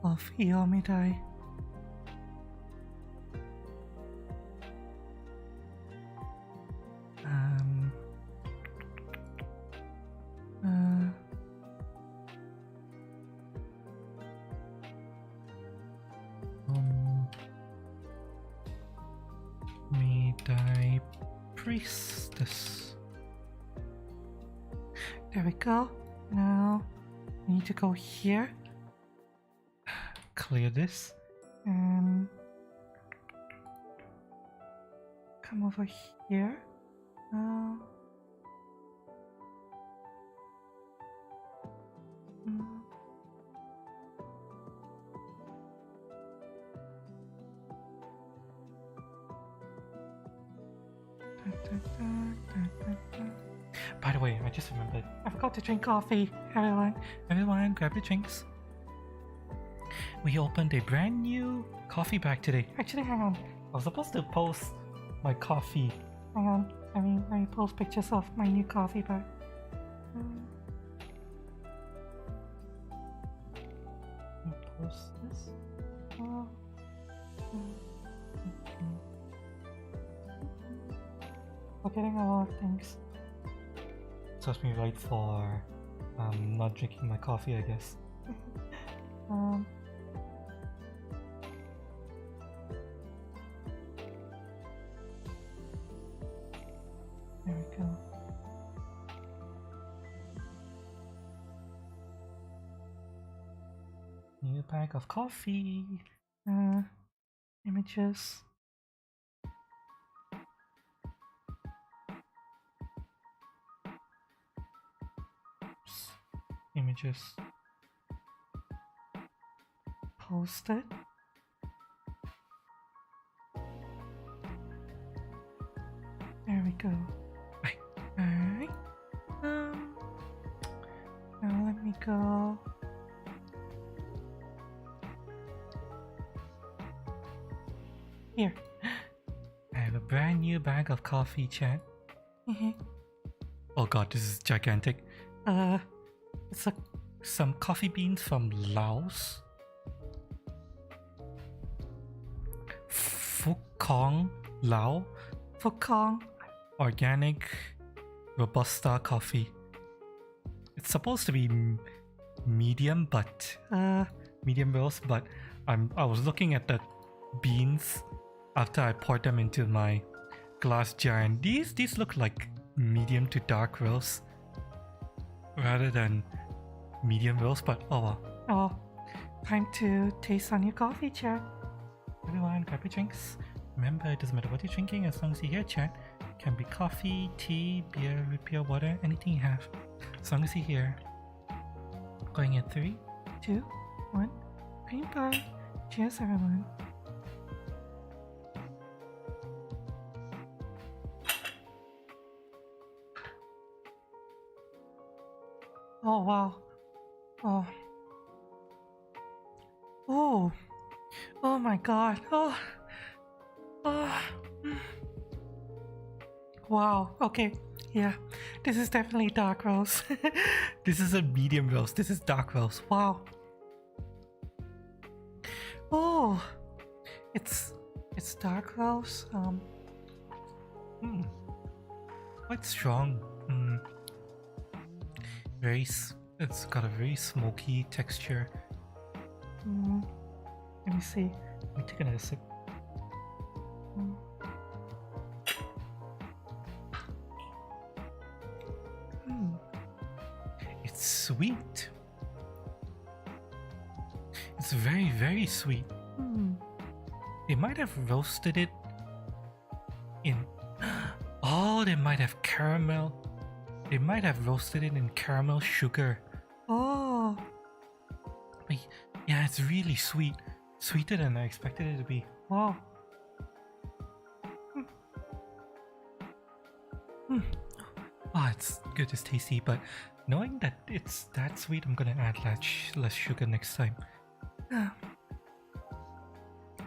of Iomidai. Midai priestess. There we go. Now we need to go here, clear this, and come over here. By the way, I just remembered. I forgot to drink coffee. Everyone, grab your drinks. We opened a brand new coffee bag today. Actually, hang on. I was supposed to post my coffee. Hang on. Let me post pictures of my new coffee bag. Let me post this. Forgetting a lot of things. Serves me right for not drinking my coffee, I guess. There we go. New bag of coffee. Images. Images. Posted. There we go. Alright. Now let me go. Here. I have a brand new bag of coffee, chat. Oh god, this is gigantic. It's some coffee beans from Laos. Phu Kong Lao. Phu Kong. Organic Robusta coffee. It's supposed to be medium, but medium roast. But I was looking at the beans after I poured them into my glass jar, and these look like medium to dark roast rather than medium roast. But oh well. Oh, time to taste on your coffee, chat. Everyone, grab your drinks. Remember, it doesn't matter what you're drinking as long as you hear chat. It can be coffee, tea, beer, root beer, water, anything you have. As long as you hear. Going in 3, 2, 1. Green pie. Cheers, everyone. Oh wow. Oh. Oh. Oh my god. Oh. Oh. Wow. Okay. Yeah. This is definitely dark roast. This is a medium roast. This is dark roast. Wow. Oh. It's dark roast. Quite strong. It's got a very smoky texture. Let me see. Let me take another sip. It's sweet. It's very, very sweet. They might have roasted it in... Oh, they might have caramel. They might have roasted it in caramel sugar. Oh. But yeah, it's really sweet. Sweeter than I expected it to be. Wow. Oh, it's good, it's tasty, but knowing that it's that sweet, I'm gonna add less sugar next time.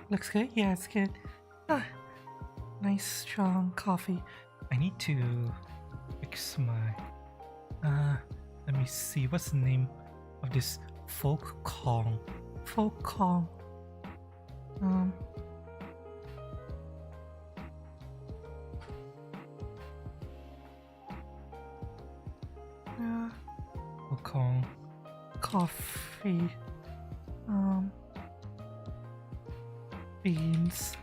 Looks good? Yeah, it's good. Nice strong coffee. I need to fix my... let me see, what's the name of this Phu Kong? Phu Kong. Phu Kong Coffee. Beans.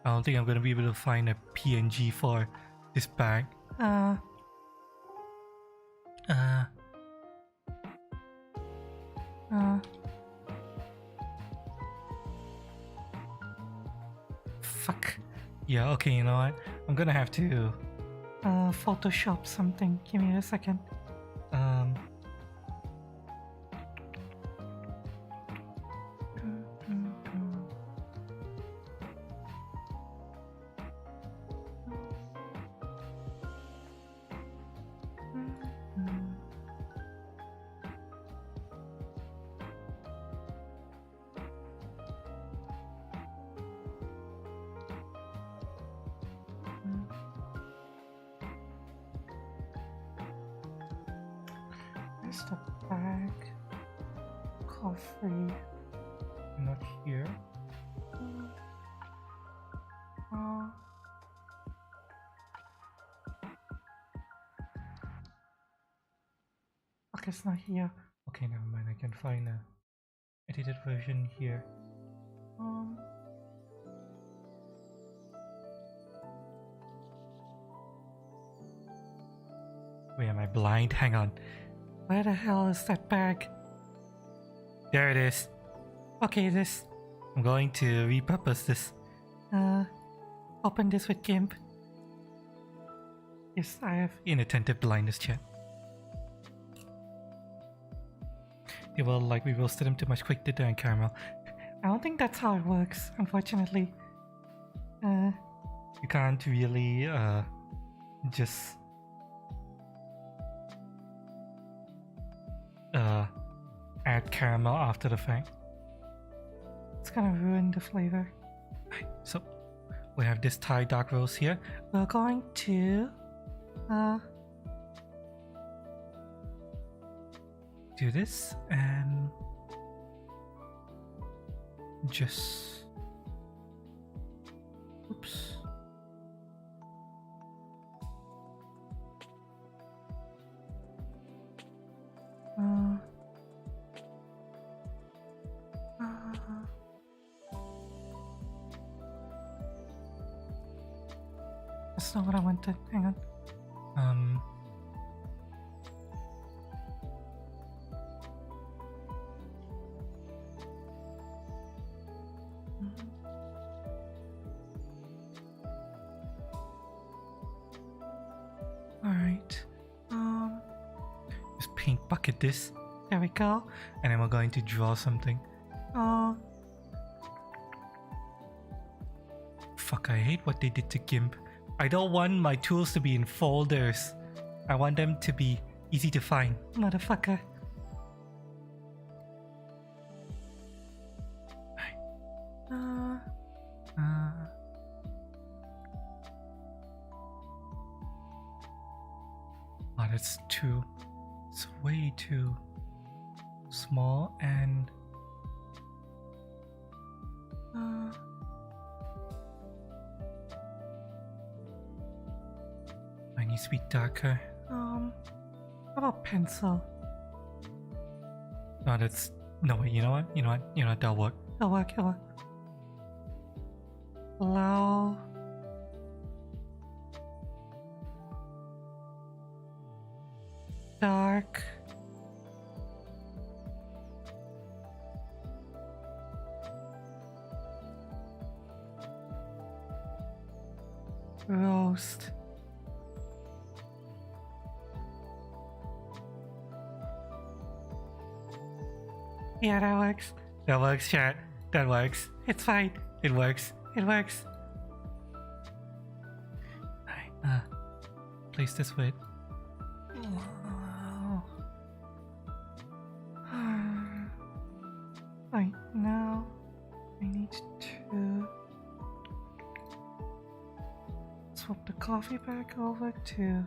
I don't think I'm gonna be able to find a PNG for this bag. Fuck. Yeah, okay, you know what? I'm gonna have to... Photoshop something. Give me a second. Where's the bag? Coffee. Not here. Uh, okay, it's not here. Okay, never mind. I can find a edited version here. Um, Wait, am I blind? Hang on. where the hell is that bag? There it is. Okay, this. I'm going to repurpose this. Open this with GIMP. Yes, I have. Inattentive blindness chat. Yeah, well, like we roasted him too much quick, did there, Caramel? I don't think that's how it works, unfortunately. You can't really, just... add caramel after the fact. It's gonna ruin the flavor. Right, so, we have this Thai dark roast here. We're going to Do this and just oops. That's not what I wanted. Hang on. Alright. Just paint bucket this. There we go. And then we're going to draw something. Fuck, I hate what they did to GIMP. I don't want my tools to be in folders. I want them to be easy to find. Motherfucker. Oh, that's too... It's way too small and... I need to be darker. How about pencil? No, that's... No, wait, you know what? You know what? You know what? That'll work. It'll work, it'll work. Low. Dark. Roast. Yeah, that works. That works, chat. That works. It's fine. It works. It works. Alright, place this with... Right now, I need to swap the coffee back over to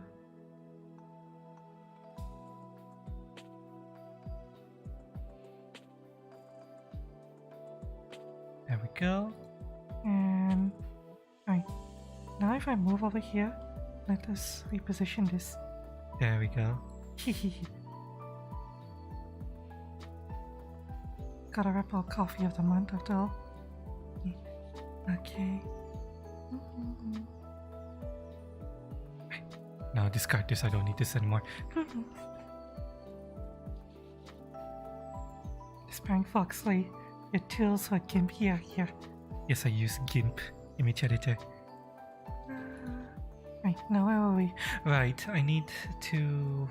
There we go. and right now if I move over here, let us reposition this. There we go. Gotta wrap our coffee of the month after all. Okay. Now discard this, I don't need this anymore. Sprang Foxley, your tools for GIMP here. Yes, I use GIMP, image editor. Right, now where are we? Right, I need to...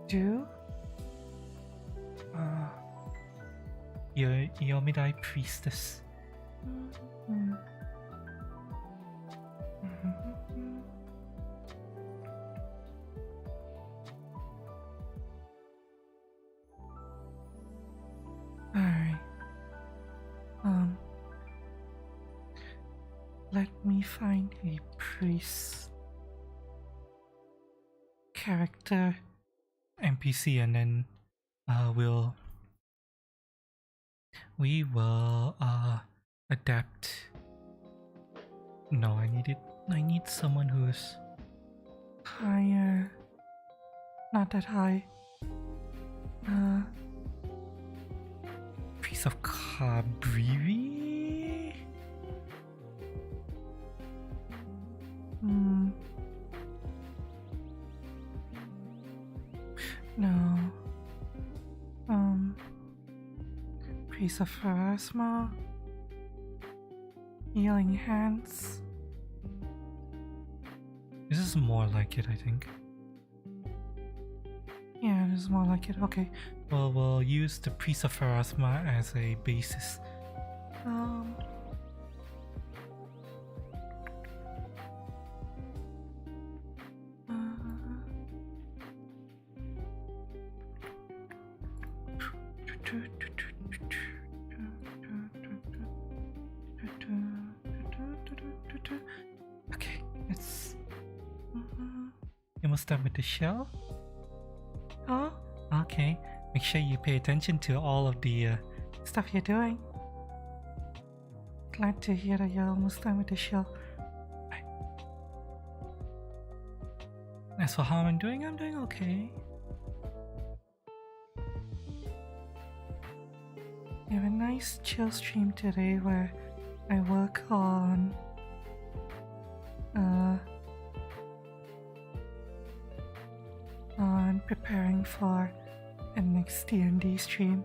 Do? Yomidai Priestess. Alright. Let me find a priest character NPC, and then we will adapt. No, I need someone who's higher. Not that high. piece of Cabriri. No. Piece of Pharasma. Healing hands. This is more like it, I think. Yeah, this is more like it. Okay. Well, we'll use the Priest of Pharasma as a basis. Okay, it's Almost done with the shell. oh, Okay, make sure you pay attention to all of the stuff you're doing. Glad to hear that you're almost done with the show. As for how I'm doing okay. We have a nice chill stream today where I work on preparing for the next D&D stream.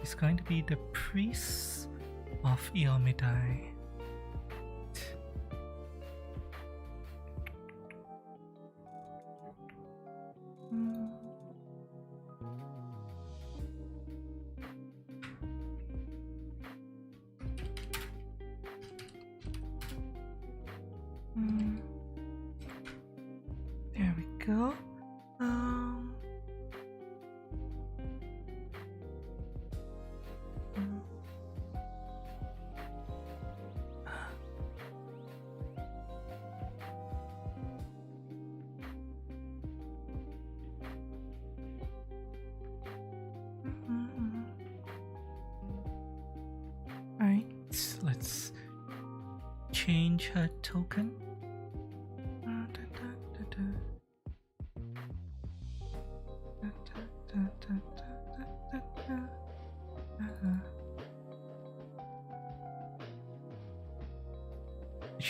It's going to be the Priest of Iomidai. There we go. Right. Let's change her token.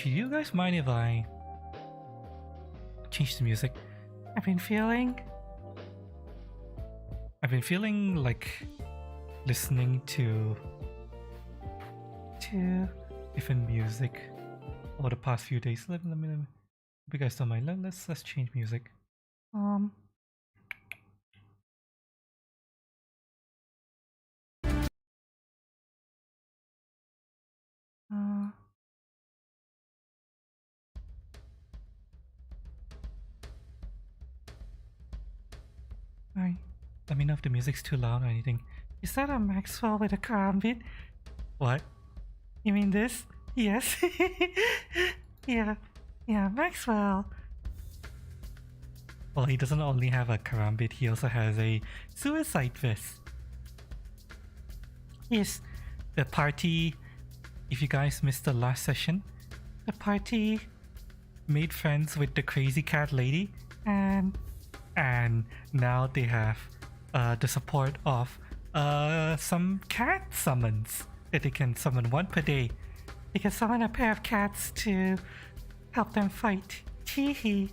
Do you guys mind if I change the music? I've been feeling like listening to different music over the past few days. Let me if you guys don't mind, let's change music. Right. Let me know if the music's too loud or anything. Is that a Maxwell with a karambit? What? You mean this? Yes. Yeah, Maxwell. Well, he doesn't only have a karambit, he also has a suicide vest. Yes, The party, if you guys missed the last session, the party made friends with the crazy cat lady, and now they have the support of some cat summons that they can summon one per day. they can summon a pair of cats to help them fight. Teehee.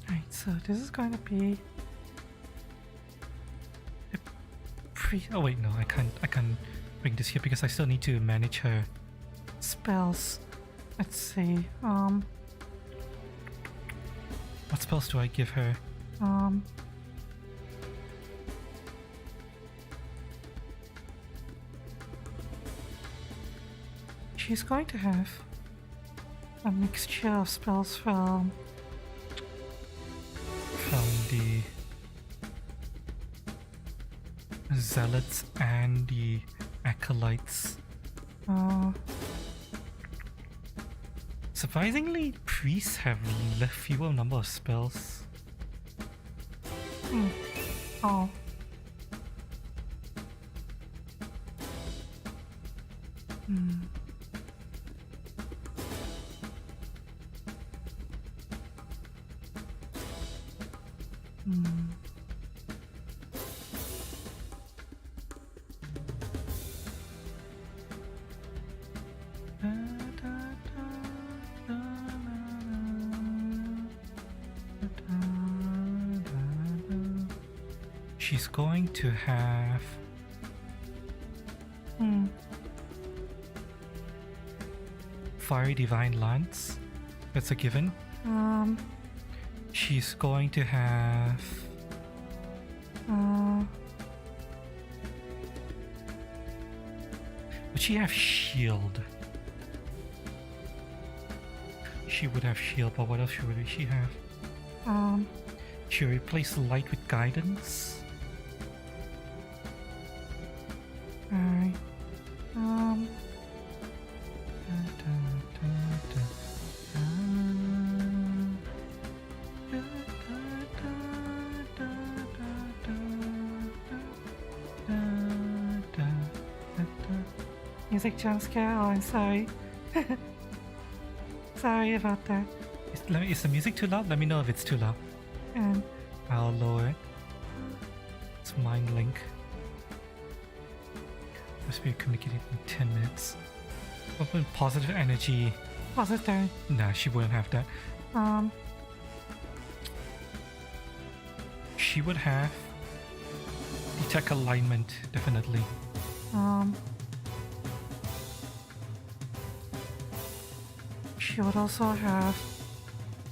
Right, so this is going to be Oh wait, no, I can't bring this here because I still need to manage her. spells. Let's see. What spells do I give her? She's going to have a mixture of spells from zealots and the acolytes. Surprisingly, priests have fewer number of spells. Oh. She's going to have Fiery Divine Lance. That's a given. She's going to have would she have shield? She would have shield, but what else would she have? She replaced light with guidance. Alright. Music jump scare. Oh, I'm sorry. Sorry about that. Is the music too loud? Let me know if it's too loud. And I'll lower it. It's Mind Link. Must be communicated in 10 minutes. Open positive energy. positive. Nah, she wouldn't have that. She would have detect alignment, definitely. She would also have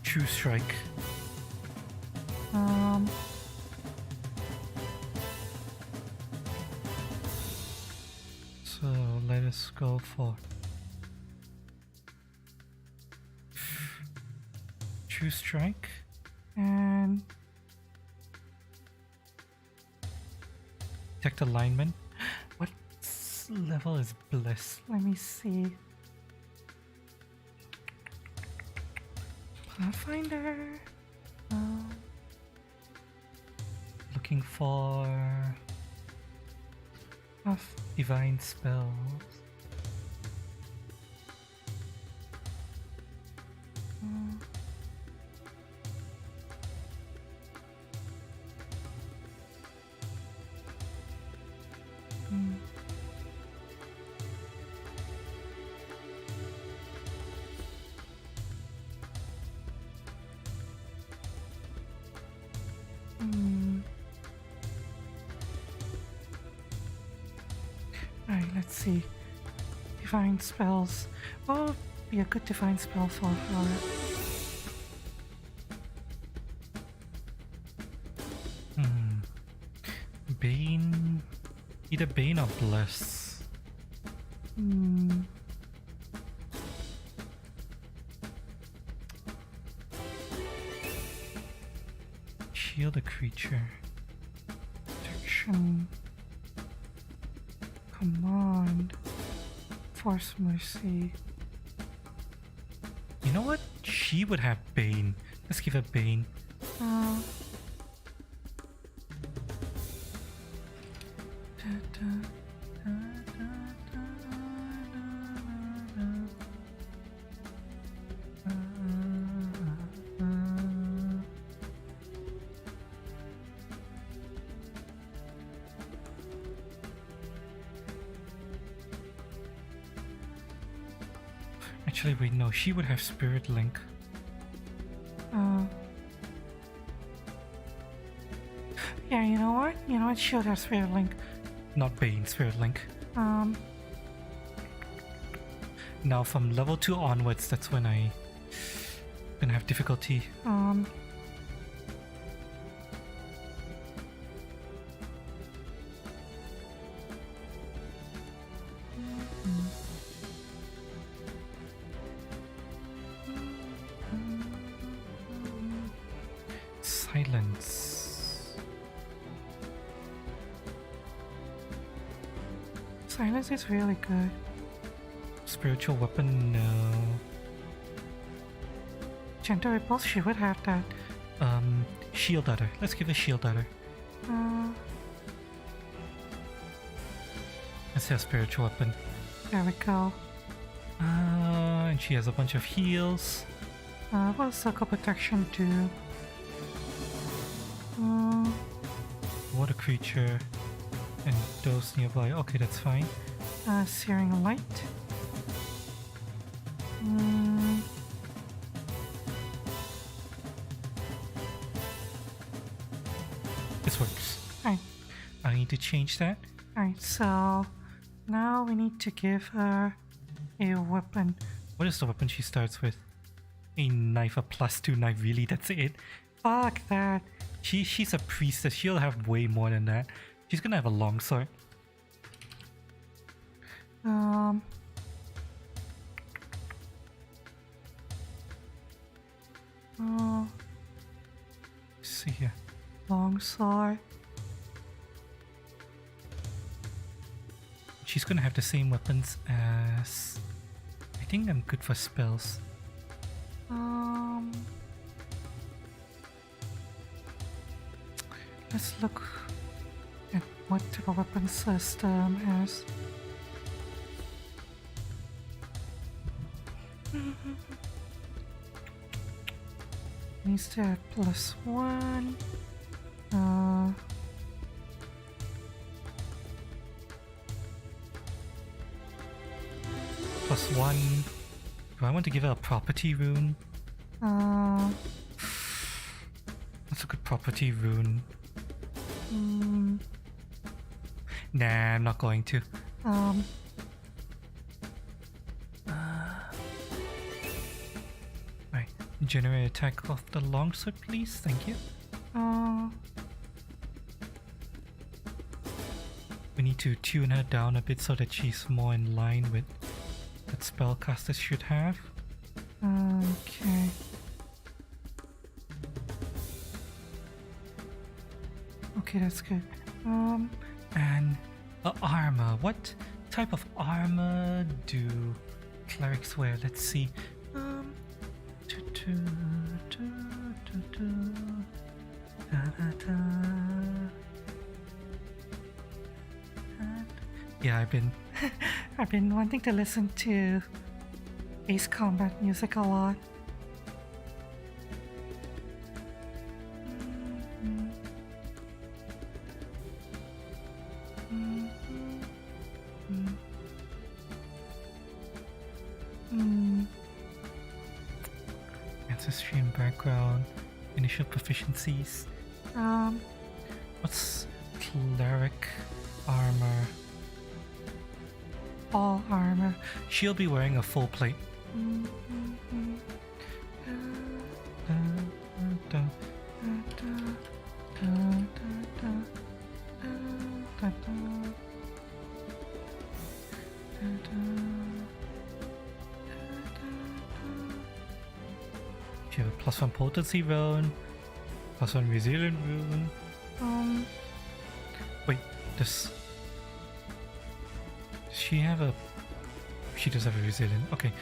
True Strike. So let us go for True Strike and detect alignment. What level is Bliss? let me see. Pathfinder. Looking for divine spells. Alright, let's see. Divine spells. What would be a good divine spell for her? Bane. Either Bane or Bliss. Shield a creature. Protection. Command. Force mercy. You know what? She would have Bane. Let's give her Bane. Actually, wait, no, she would have Spirit Link. Yeah, you know what? You know what? She'll have Spirit Link. Not Bane, Spirit Link. Now from level 2 onwards, that's when I gonna have difficulty. Silence. Silence is really good. Spiritual weapon, no. Gentle repulse, she would have that. Shield at her. Let's give a shield at her. Let's say a spiritual weapon. There we go. And she has a bunch of heals. What does circle protection do? Water creature and those nearby. Okay, that's fine. Searing light. This works. Alright. I need to change that. Alright, so now we need to give her a weapon. What is the weapon she starts with? A knife, a +2 knife. Really, that's it? Fuck that. She's a priestess. She'll have way more than that. She's gonna have a longsword. Let's see here. Longsword. She's gonna have the same weapons as... I think I'm good for spells. Let's look at what type of weapon system has. Needs to have +1. +1. Do I want to give her a property rune? That's a good property rune. Nah, I'm not going to. Right. Generate attack of the longsword, please. Thank you. We need to tune her down a bit so that she's more in line with what spellcasters should have. Okay. Okay, that's good. And armor. What type of armor do clerics wear? Let's see. Yeah, I've been wanting to listen to Ace Combat music a lot. Ancestry and background, initial proficiencies. What's cleric armor? All armor. She'll be wearing a full plate. She have a +1 potency rune, +1 resilient rune. Wait, does she have a... She does have a resilient, okay.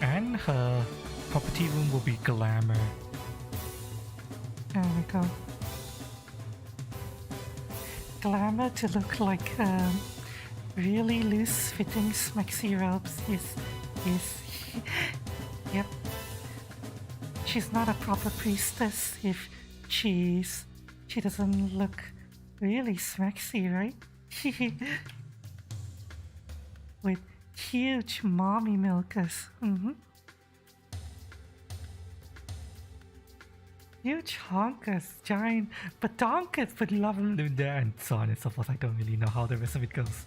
And her property rune will be glamour. There we go. Glamour to look like really loose fitting smexy robes is yep. She's not a proper priestess if she doesn't look really smexy, right? With huge mommy milkers. Huge honkers, giant badonkers, but love them there, and so on and so forth. I don't really know how the rest of it goes.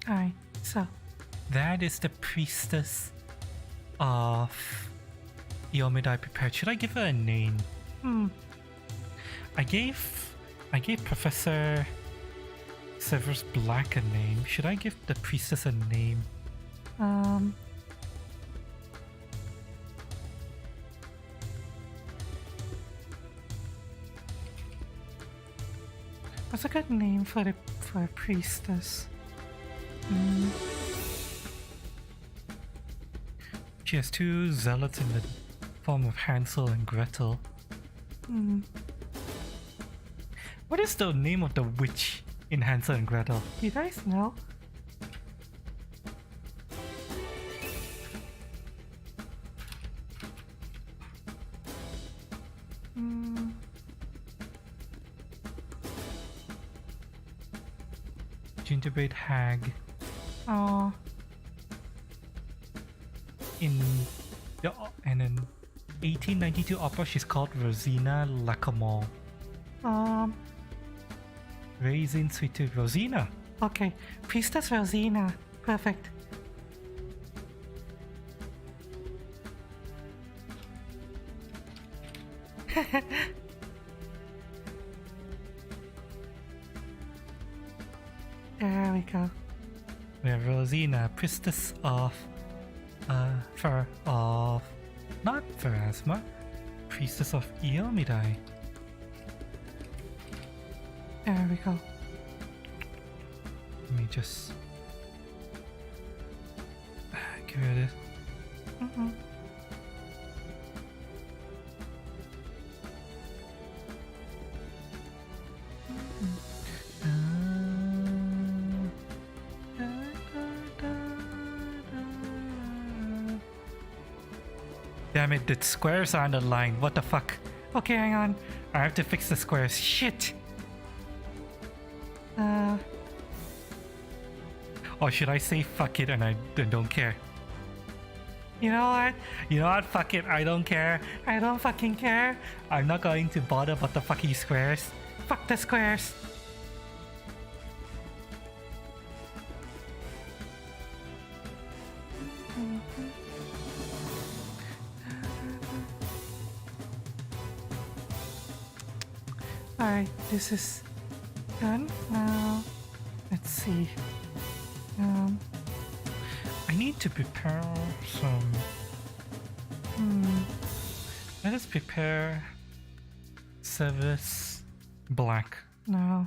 Alright, so that is the priestess of Iomidai prepared. Should I give her a name? I gave Professor Severus Black a name. Should I give the priestess a name? Um, what's a good name for a priestess? Mm, She has two zealots in the form of Hansel and Gretel. mm, What is the name of the witch in Hansel and Gretel? you guys know? Mm, Gingerbread hag. oh, In the and in 1892 opera, she's called Rosina Lacamore. Raisin sweet tooth Rosina. okay. Priestess Rosina. Perfect. There we go. We have Rosina, priestess of not Pharasma, priestess of Eomidai. There we go. Let me just get rid of this. Mm-mm. Damn it, the squares are underlined. What the fuck? Okay, hang on. I have to fix the squares. Shit! Or should I say fuck it and I don't care? You know what? You know what? Fuck it, I don't care. I don't fucking care. I'm not going to bother about the fucking squares. Fuck the squares. Alright, this is done. Now, let's see. I need to prepare some. Let us prepare service black. No.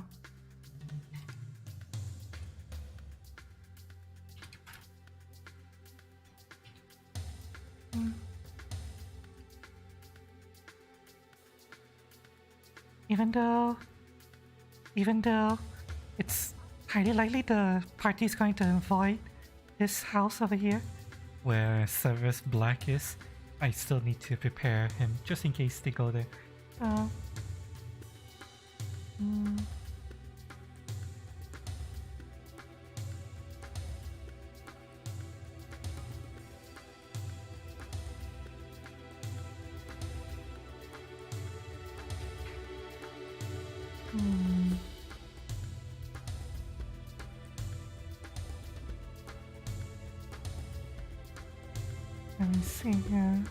Even though it's highly likely the party is going to avoid this house over here. Where service black is, I still need to prepare him just in case they go there. Uh, mm, hmm. Let me see here.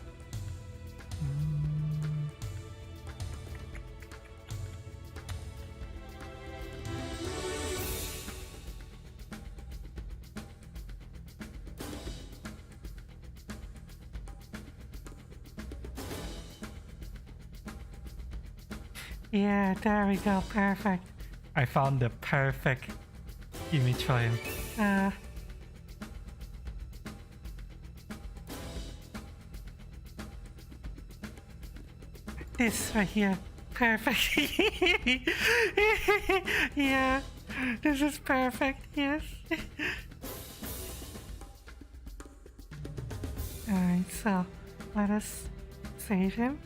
Yeah, there we go. Perfect. I found the perfect image for him. This right here. Perfect. Yeah, this is perfect. Yes. Alright, so let us save him.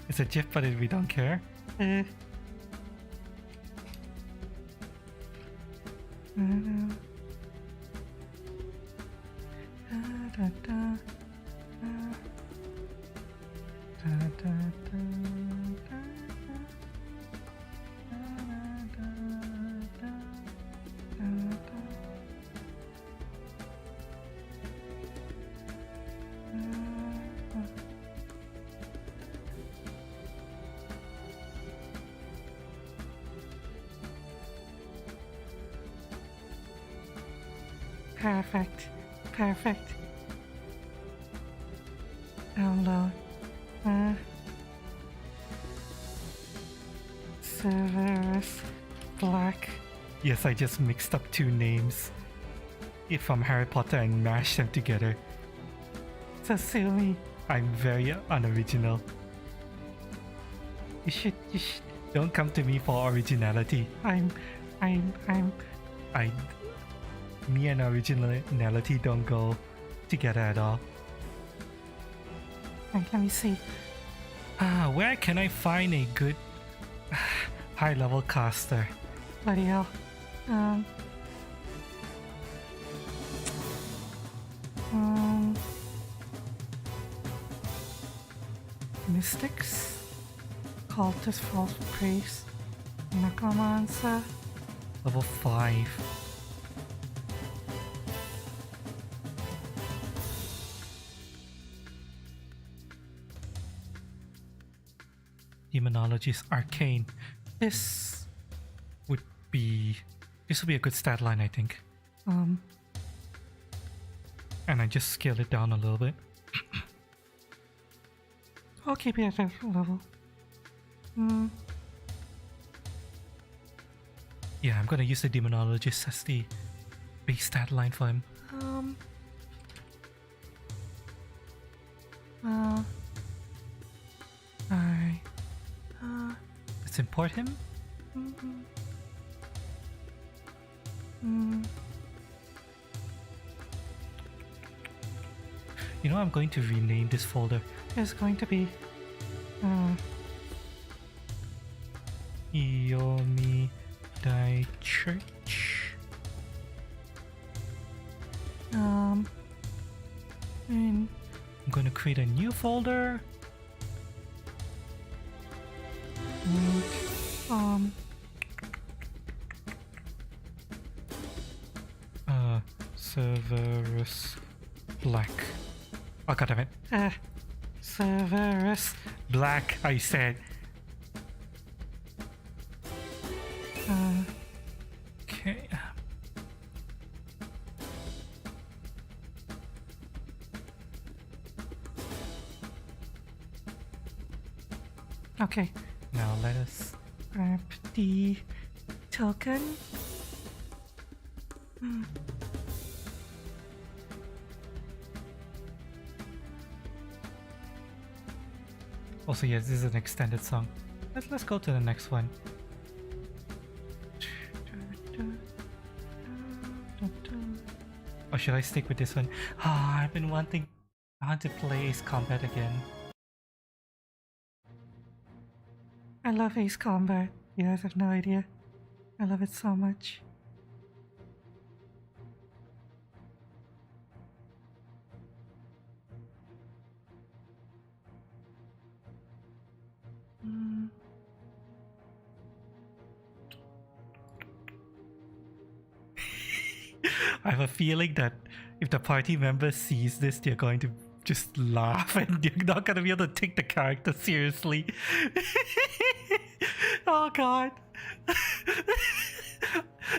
It's a GIF, but we don't care. Uh, da, da, Perfect. Perfect. Download. Severus Black. Yes, I just mixed up two names from Harry Potter and mashed them together. So silly. I'm very unoriginal. You should. Don't come to me for originality. Me and originality don't go together at all. Let me see. Where can I find a good high-level caster? Bloody hell. Mystics, Cultist, False Priest, Necromancer. Level 5. Demonologist, Arcane. This would be a good stat line, I think. And I just scaled it down a little bit. I'll keep it at that level. Yeah, I'm gonna use the Demonologist as the base stat line for him. Let's import him. You know, I'm going to rename this folder. It's going to be Yomi Dai Church. and I'm going to create a new folder. Severus Black. Oh god damn it. Severus Black, I said. Okay. Okay. Now let us Grab the token. Also, yes, this is an extended song. Let's go to the next one. Or should I stick with this one? I've been wanting. I want to play Ace Combat again. I love Ace Combat. You guys have no idea. I love it so much. I have a feeling that if the party member sees this, they're going to just laugh and you're not going to be able to take the character seriously. Oh god.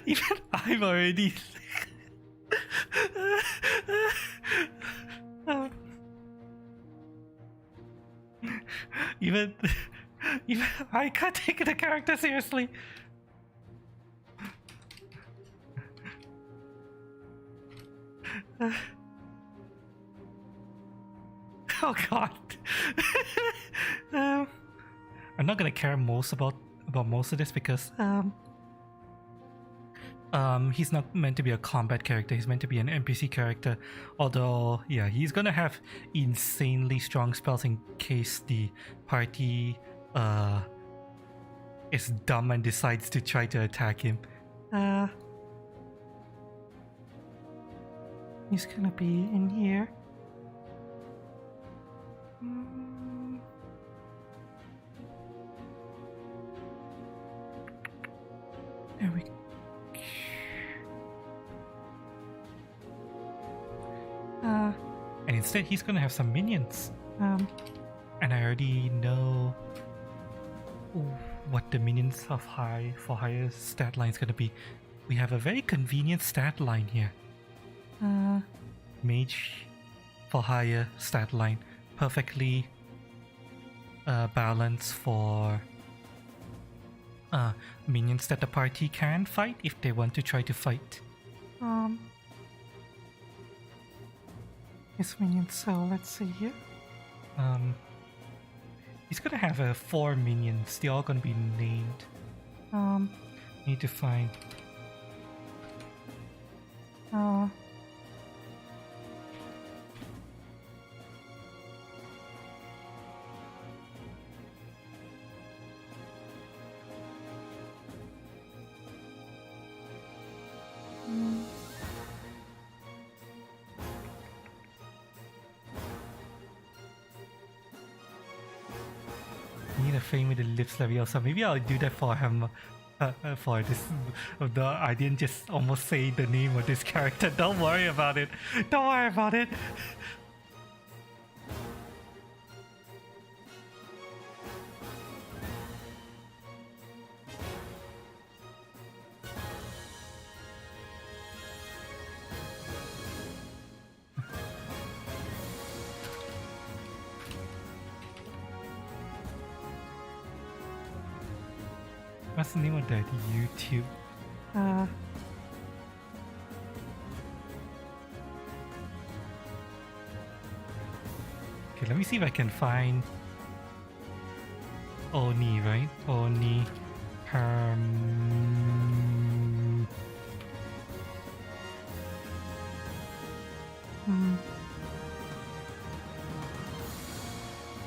Even I'm already... even I can't take the character seriously. Oh god. I'm not gonna care most about most of this because he's not meant to be a combat character, he's meant to be an NPC character. Although, yeah, he's gonna have insanely strong spells in case the party is dumb and decides to try to attack him. He's gonna be in here. There we go. And instead he's gonna have some minions. And I already know what the minions of higher stat line is gonna be. We have a very convenient stat line here. mage for higher stat line, perfectly balanced for minions that the party can fight if they want to try to fight. His minions, so let's see here. He's gonna have 4 minions. They're all gonna be named. Need to find. Need a frame with the lips leviosa. Maybe I'll do that for him. For this, I didn't just almost say the name of this character. Don't worry about it. Don't worry about it. What's the name of that YouTube? Okay, let me see if I can find Oni, right? Oni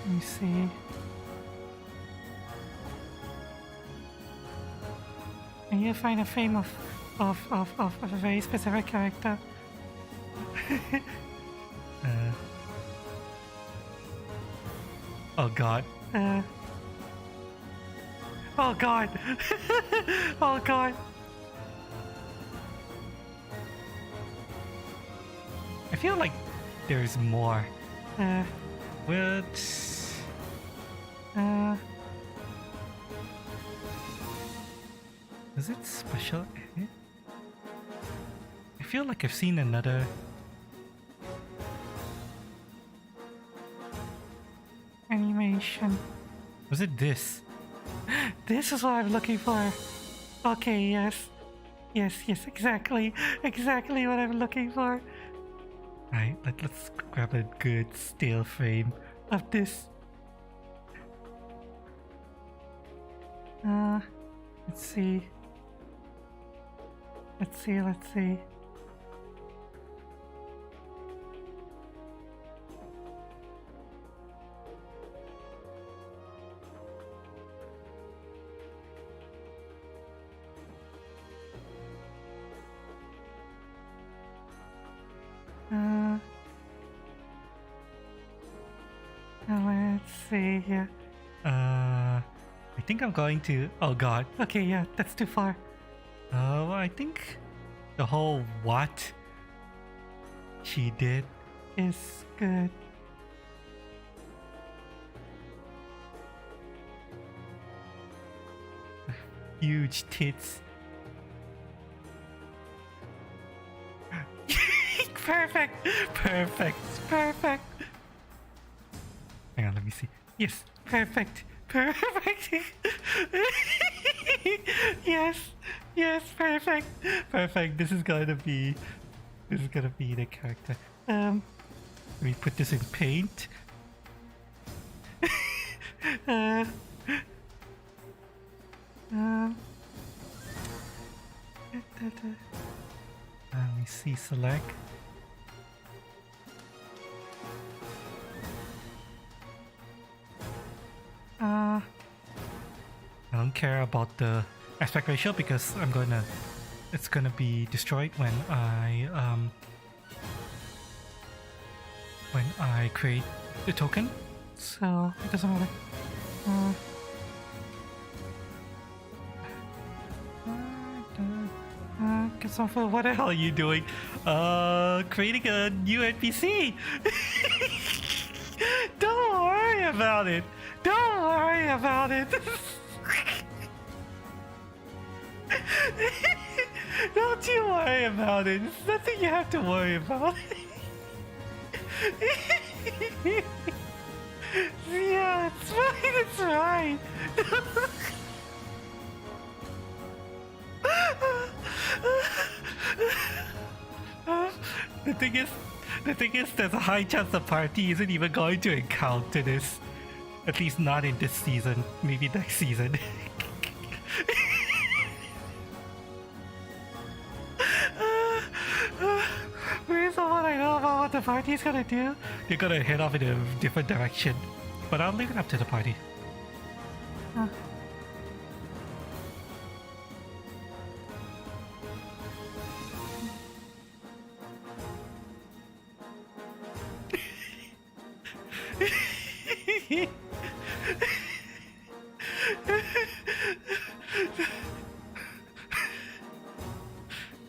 Let me see. And you find a frame of a very specific character. Oh god. Oh god. Oh god. I feel like there's more. What? Is it special edit? I feel like I've seen another. Animation. Was it this? This is what I'm looking for. Okay, yes. Yes, exactly. Exactly what I'm looking for. Alright, let's grab a good stale frame of this. Let's see. Let's see. Let's see here. I think I'm going to. Oh god. Okay, yeah, that's too far. I think the whole what she did is good. Huge tits. Perfect. Hang on, let me see. Yes, perfect. Yes, perfect. This is gonna be the character. Let me put this in paint. Let me see, select. I don't care about the aspect ratio because it's gonna be destroyed when I create the token. So it doesn't matter. What the hell are you doing? Creating a new NPC. Don't worry about it. Don't you worry about it. It's nothing you have to worry about. Yeah, it's fine, it's fine. the thing is, the thing is, there's a high chance the party isn't even going to encounter this. At least not in this season. Maybe next season. Based on what I know about what the party's gonna do, they're gonna head off in a different direction. But I'll leave it up to the party. Uh.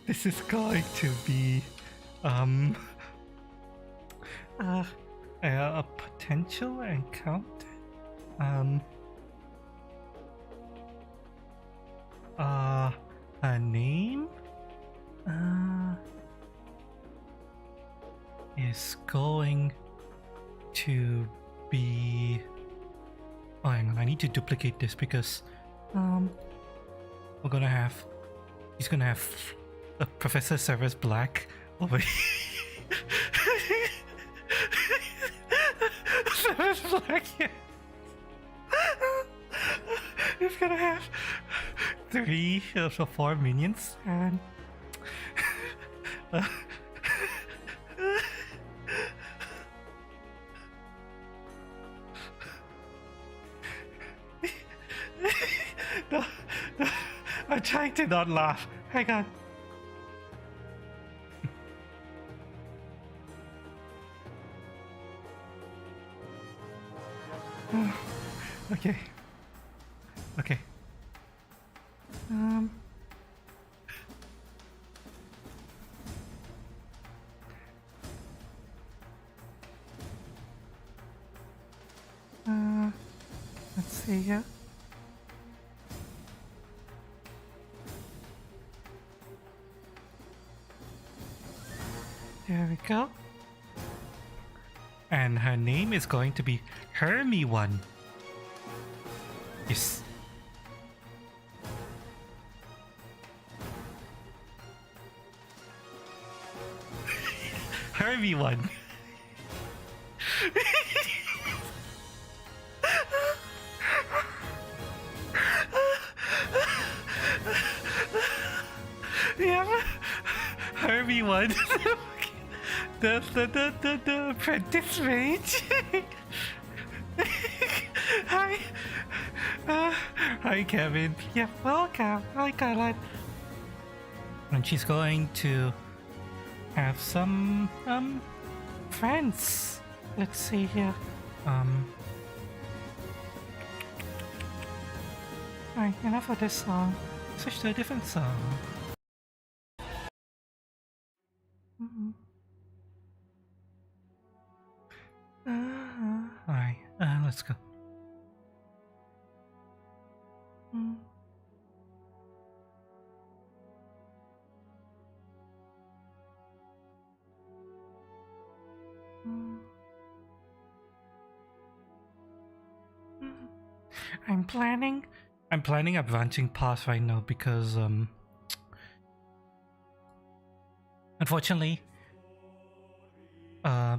This is going to be a potential encounter. A name is going to be. Oh, hang on, I need to duplicate this because we're gonna have. He's gonna have Professor Severus Black over here. Severus Black, yeah. He's gonna have 3 or 4 minions and no, no, I'm trying to not laugh. Hang on. Okay. Okay. Let's see here. There we go. And her name is going to be Hermie1. Yes. Hermie1. Yeah, Hermie1. The apprentice mage. Hi. Hi, Kevin. Yeah, welcome. Hi, Carla. And she's going to have some friends. Let's see here. Alright, enough of this song. Switch to a different song. Alright, let's go. I'm planning a branching path right now because unfortunately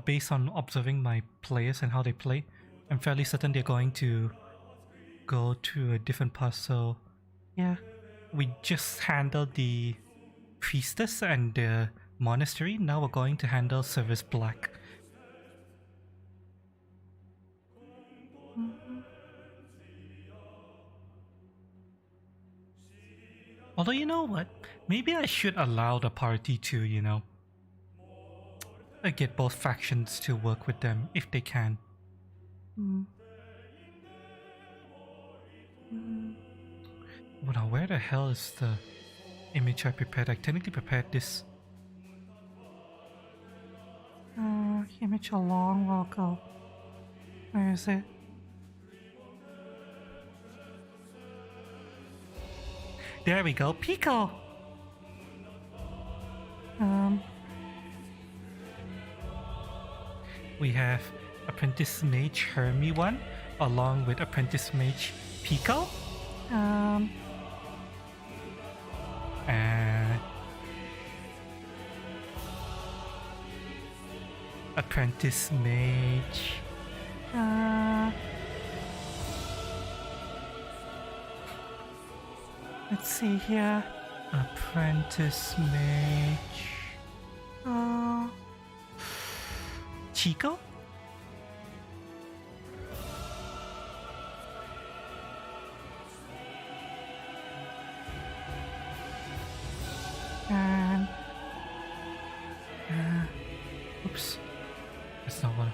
based on observing my players and how they play, I'm fairly certain they're going to go to a different path. So yeah, we just handled the priestess and the monastery. Now we're going to handle Service Black. Although, you know what? Maybe I should allow the party to, you know, get both factions to work with them if they can. Well, now where the hell is the image I prepared? I technically prepared this image a long while ago. Where is it? There we go, Pico! we have Apprentice Mage Hermie 1 along with Apprentice Mage Pico. And Apprentice Mage. Let's see here. Apprentice Mage. Chico? And Oops. That's not one.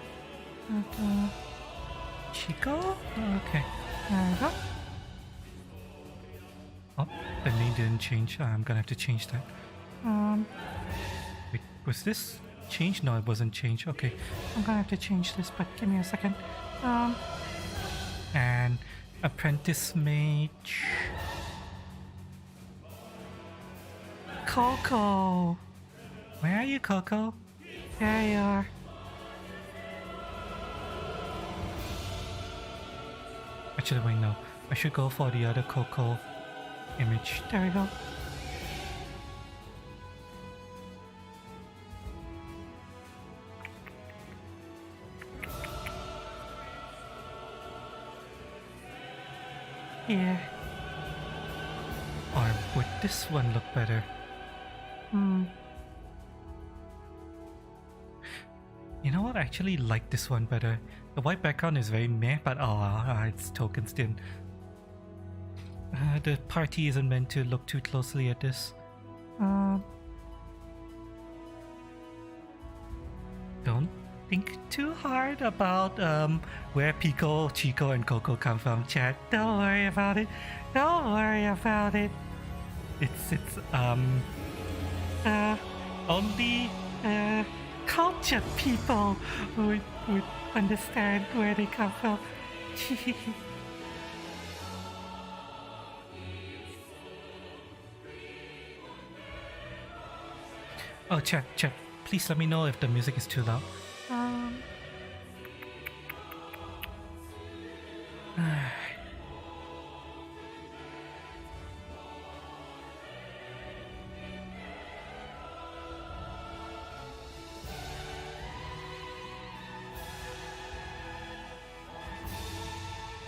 Chico? Okay. there we go. Oh, the name didn't change. I'm gonna have to change that. Wait, was this changed? No, it wasn't changed. Okay. I'm gonna have to change this, but give me a second. And Apprentice Mage. Coco. Where are you, Coco? There you are. Actually, wait, no. I should go for the other Coco image. There we go. Yeah. Or would this one look better? You know what? I actually like this one better. The white background is very meh, but it's token still. The party isn't meant to look too closely at this. Don't think too hard about where Pico, Chico, and Coco come from, chat. Don't worry about it. Don't worry about it. It's only Cultured people would understand where they come from. Oh, chat, please let me know if the music is too loud.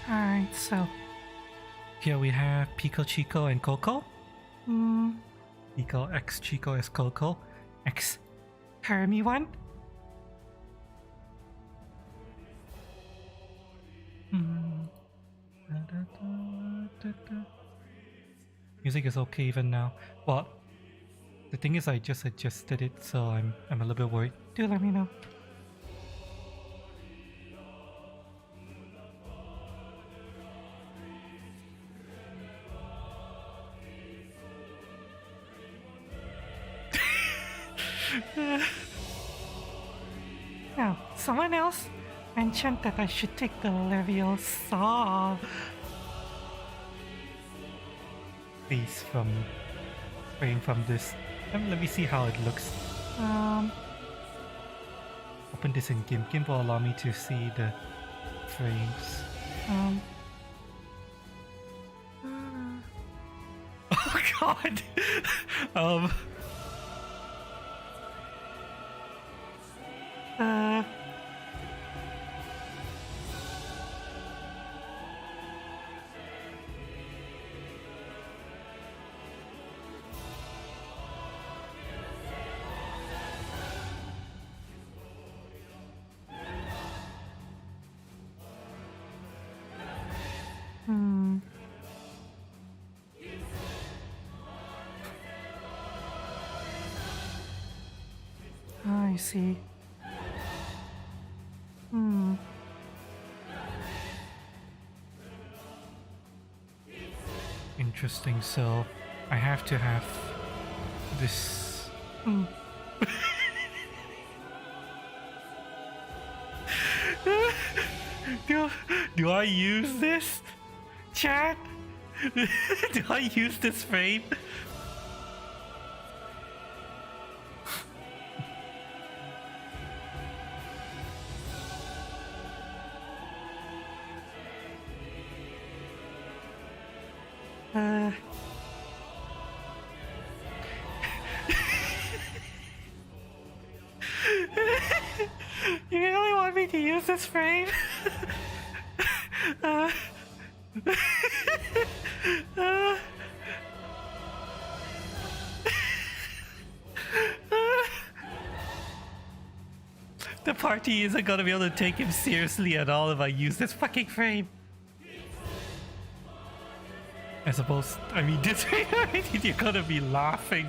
Alright, so. Here we have Pico, Chico, and Coco. Pico X Chico as Coco. X Hermie one. Music is okay even now. Well, the thing is I just adjusted it, so I'm a little bit worried. Do let me know. Now, someone else mentioned that I should take the Leviosa. Please, frame from this. Let me see how it looks. Open this in GIMP. GIMP will allow me to see the frames. Oh god! I see. Interesting, so I have to have this. Do I use this? Chat? Do I use this frame? Uh. You really want me to use this frame? uh. uh. The party isn't gonna be able to take him seriously at all if I use this fucking frame. I suppose, I mean, this way, you're gonna be laughing.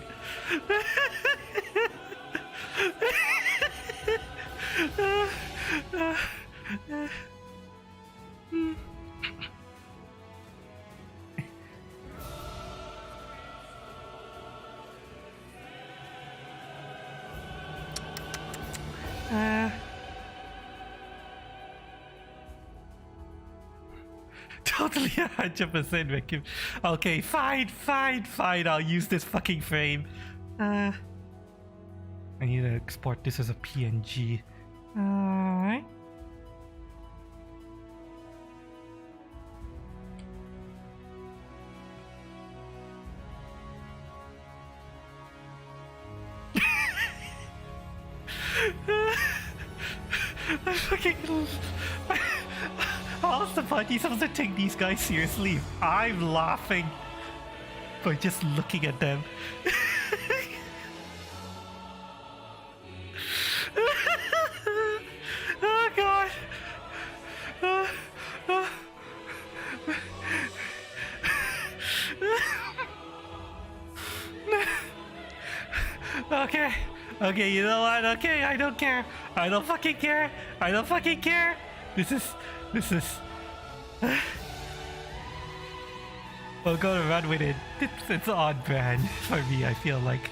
Totally 100% make him. Okay, fine, I'll use this fucking frame. I need to export this as a PNG. Alright. I fucking. How's the party supposed to take these guys seriously? I'm laughing for just looking at them. Oh god. Okay, you know what? Okay, I don't care. I don't fucking care. This is we're gonna run with it. It's on brand for me, I feel like.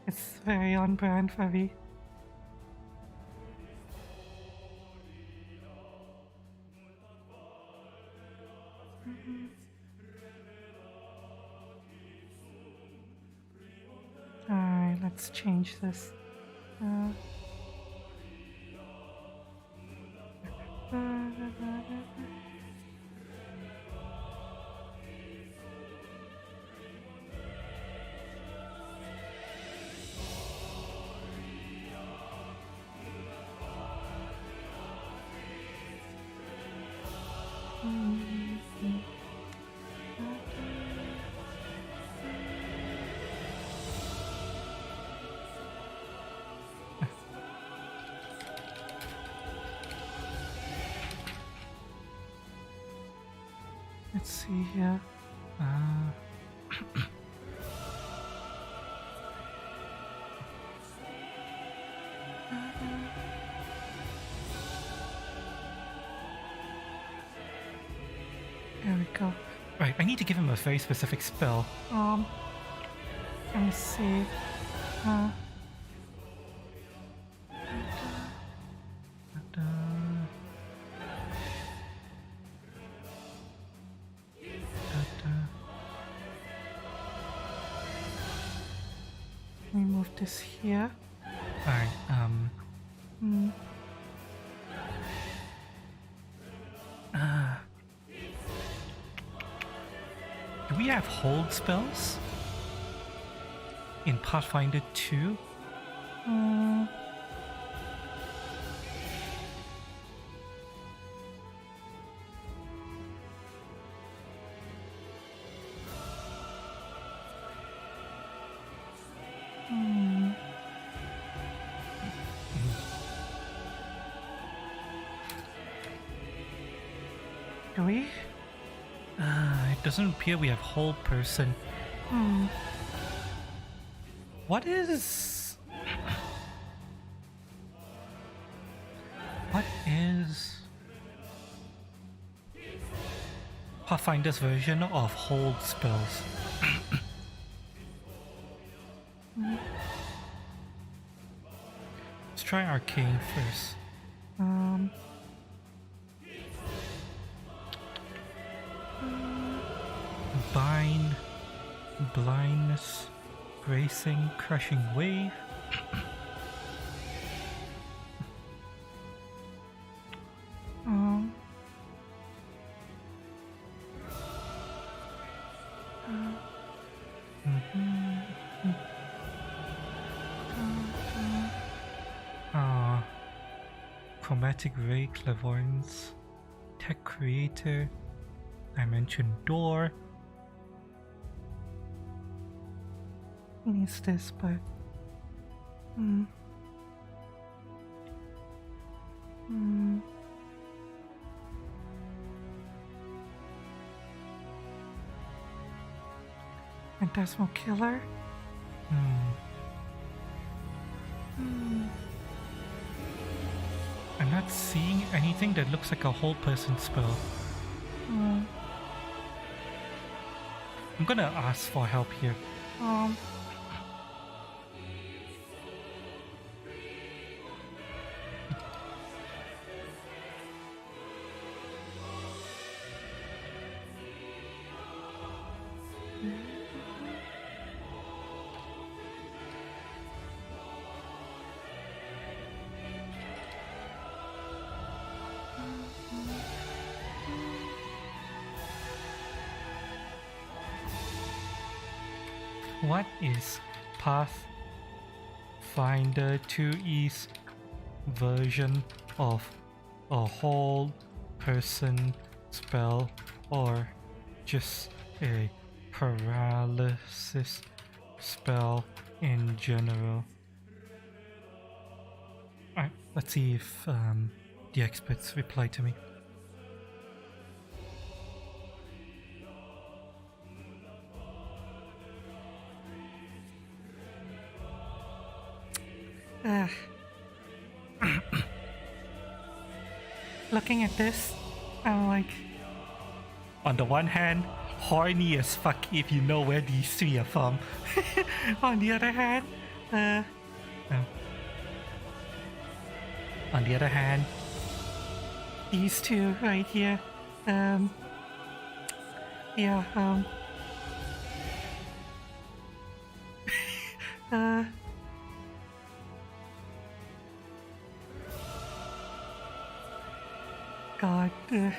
It's very on brand for me. Alright, let's change this. Let's see here. There we go. Right, I need to give him a very specific spell. Let me see. Let me move this here. Alright, do we have hold spells in Pathfinder 2? Do we? It doesn't appear we have whole person. What is Pathfinder's version of hold spells? Let's try arcane first. Bind, blindness, bracing, crushing wave. Chromatic Ray, Clairvoyance, Tech Creator, Dimension Door. He needs this, but... Hmm. Hmm. Phantasmal Killer? Hmm. I'm not seeing anything that looks like a whole person spell. Hmm. I'm gonna ask for help here. What is Pathfinder 2E's version of a whole person spell, or just a paralysis spell in general? Alright, let's see if the experts reply to me. Looking at this, I'm like... On the one hand, horny as fuck if you know where these three are from. On the other hand, on the other hand, these two right here, yeah, God, okay,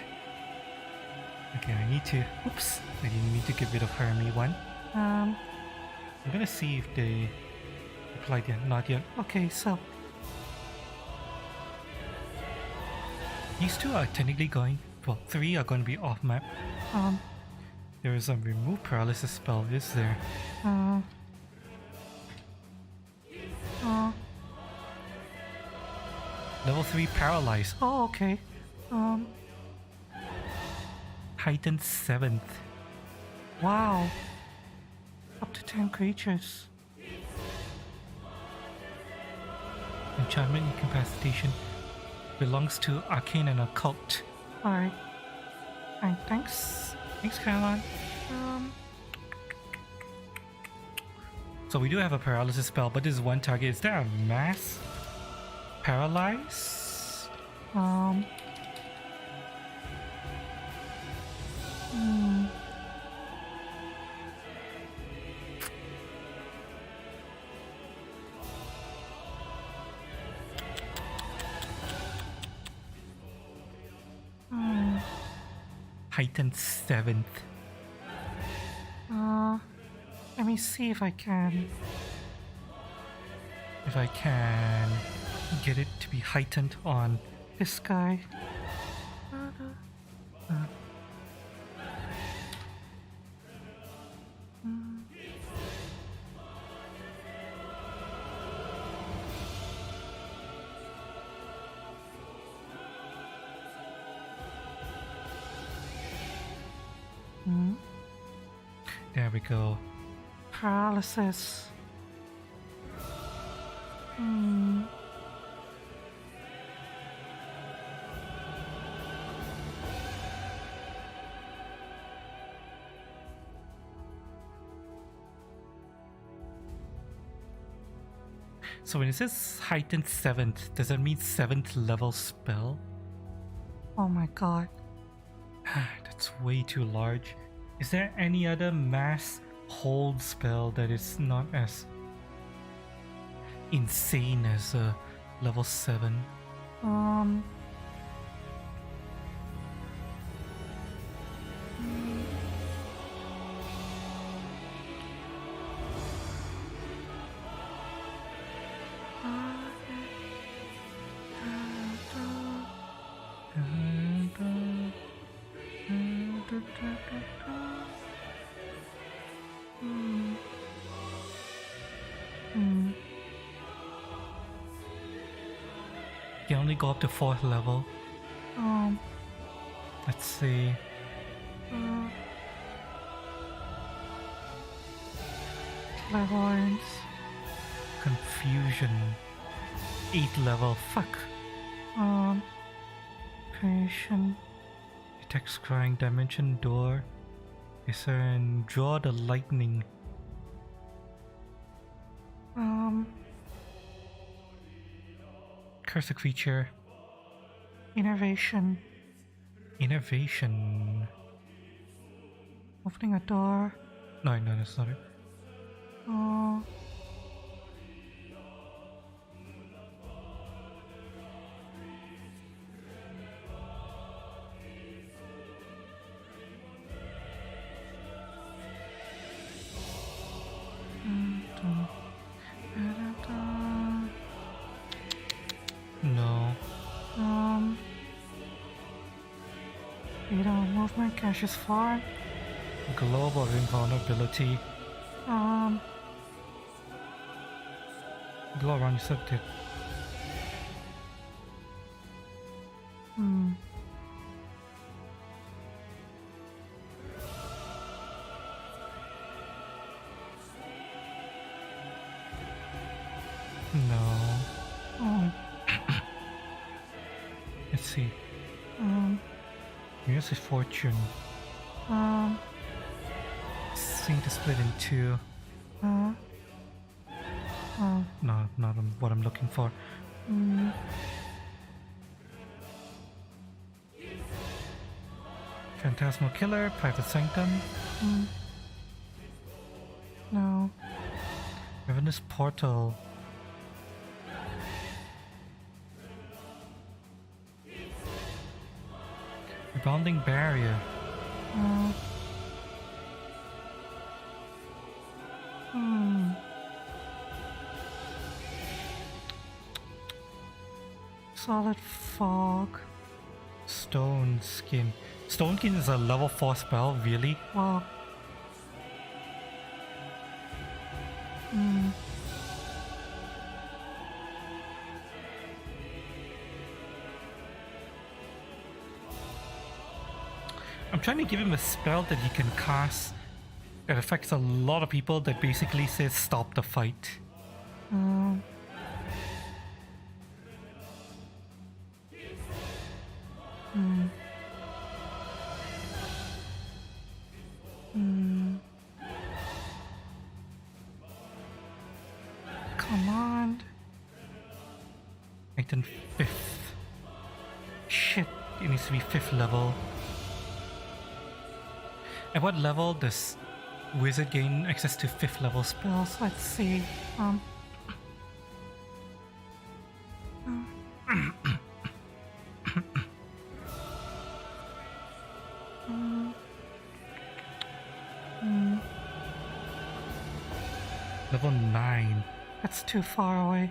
I need to, oops, I didn't mean to get rid of her and me one. I'm gonna see if they replied yet, not yet. okay, so, These two are technically going, well, three are going to be off map. There is a remove paralysis spell, is there? Level 3 paralyze. oh, okay, Heightened 7th. wow, up to 10 creatures, Enchantment incapacitation. Belongs to arcane and occult. alright, thanks, Caroline. So we do have a paralysis spell, but this is one target. Is there a mass paralyze? Heightened 7th. let me see if I can, If I can get it to be heightened on. this guy, There we go. paralysis, So when it says heightened 7th, does that mean 7th level spell? oh my god, That's way too large. Is there any other mass hold spell that is not as insane as a level 7? can only go up to 4th level. Um, Let's see. uh, clairvoyance. Confusion. 8th level. Fuck. Um, creation. Detect scrying. Dimension door. Discern. Draw the lightning. Curse a creature. Innervation. Innervation. Opening a door. No, that's not it. Uh, No. Movement caches far. Globe of invulnerability. Glow around yourself, dude. No. Oh, Let's see. Here's his fortune. Seem to split in two. No, not what I'm looking for. Phantasmal Killer, Private Sanctum. no. Ravenous Portal. Rebounding Barrier. Solid fog. Stone Skin. Stone Skin is a level 4 spell, really? Wow. I'm trying to give him a spell that he can cast that affects a lot of people that basically says stop the fight. Command. Item 5th. Shit, it needs to be 5th level. At what level does Wizard gain access to 5th level spells? Let's see. Level 9. That's too far away.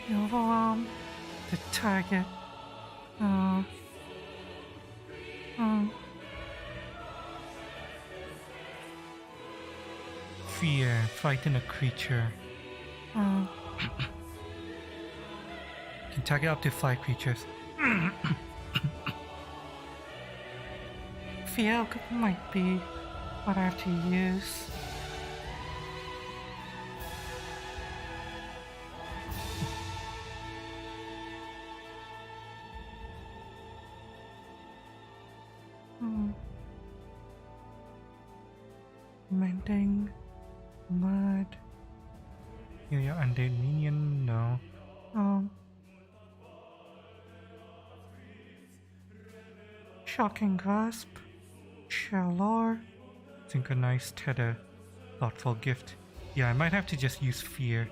You overwhelm the target. Fear. Frighten a creature. Can target up to 5 creatures. Fear might be what I have to use. Mending. Mud. Yeah, undead minion, no. Shocking grasp. Share lore. Synchronized tether. Thoughtful gift. Yeah, I might have to just use fear.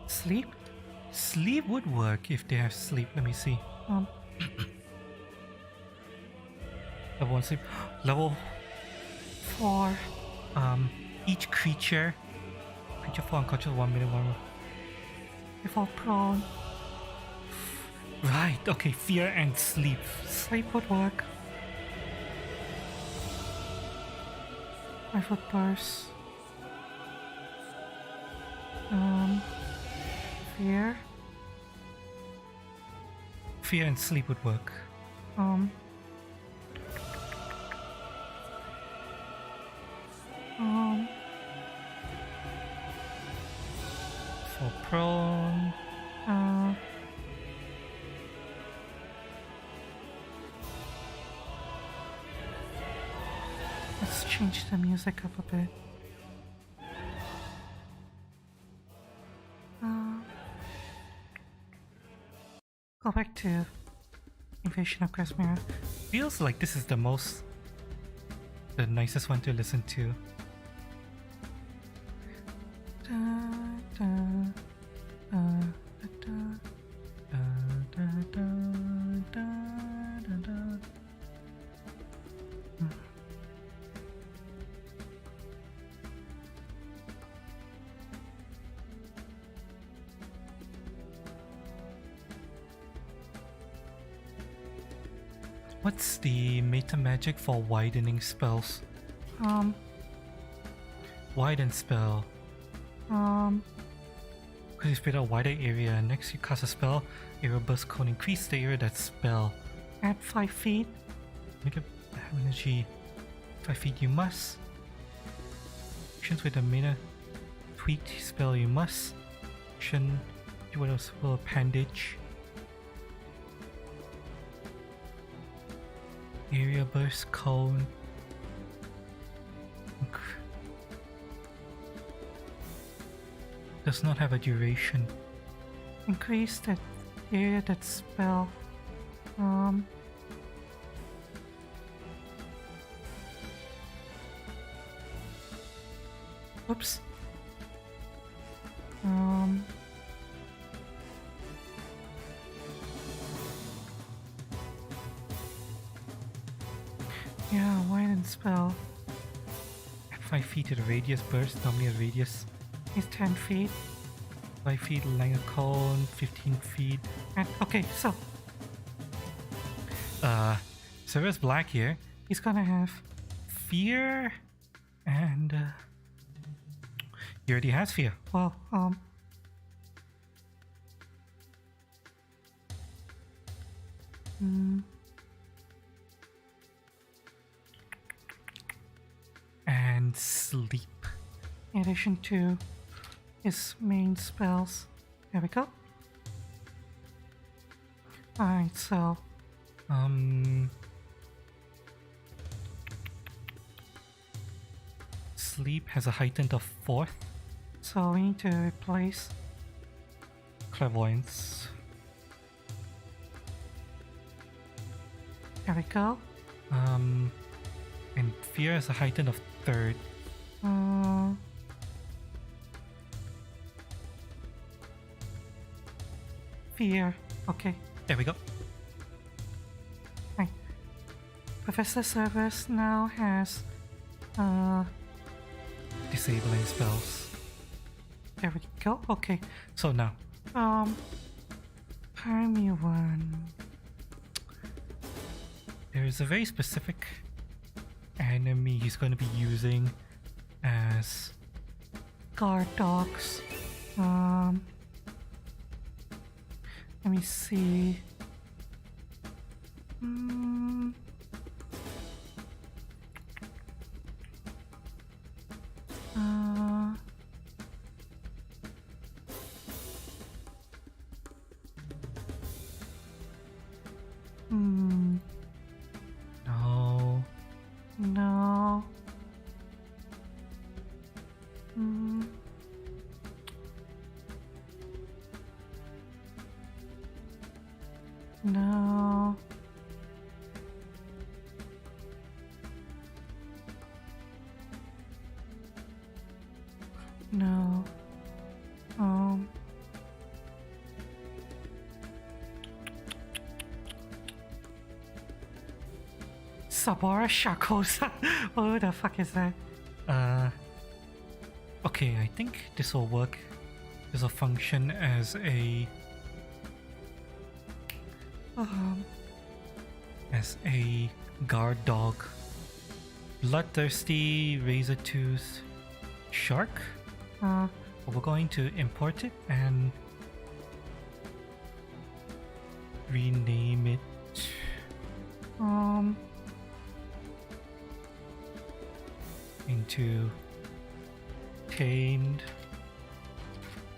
Sleep? Sleep would work if they have sleep. Let me see. Um, Level 1 sleep. Level 4. Each creature. Creature fall unconscious 1 minute, 1 minute. They fall prone. Right, okay, fear and sleep. Sleep would work. 5-foot burst. Fear. Fear and sleep would work. Um, For prone. let's change the music up a bit. Go back to Invasion of Grasmere. Feels like this is the nicest one to listen to. Da, da, da, da, Da, da, da, da, da, da. What's the meta magic for widening spells? Widen spell. Because you spread out a wider area. Next you cast a spell, area burst cone. Increase the area that spell. Add 5 feet. Make it have energy 5 feet. You must. Actions with the meta tweaked spell. You must. Action. Do what else? Well, appendage. Area burst cone. Does not have a duration. Increase the area that spell. Oops. Yeah, widen spell. At 5 feet to the radius burst. Normally a radius is 10 feet. 5 feet length of cone. 15 feet. And okay, so Severus Black here. he's gonna have Fear and he already has fear. well, And sleep. in addition to his main spells. There we go. Alright, so Sleep has a heightened of 4th. so we need to replace Clairvoyance. there we go. And fear has a heightened of 3rd. Fear. Okay. There we go. Right. Professor Service now has Disabling spells. there we go. Okay. So now, Parmy1. there is a very specific enemy he's going to be using as Guard dogs. Let me see. no. No. No. Sabora Shakosa. What the fuck is that? Okay, I think this will work. This will function as a Um, guard dog. Bloodthirsty razor-tooth shark. We're going to import it and rename it. Into tamed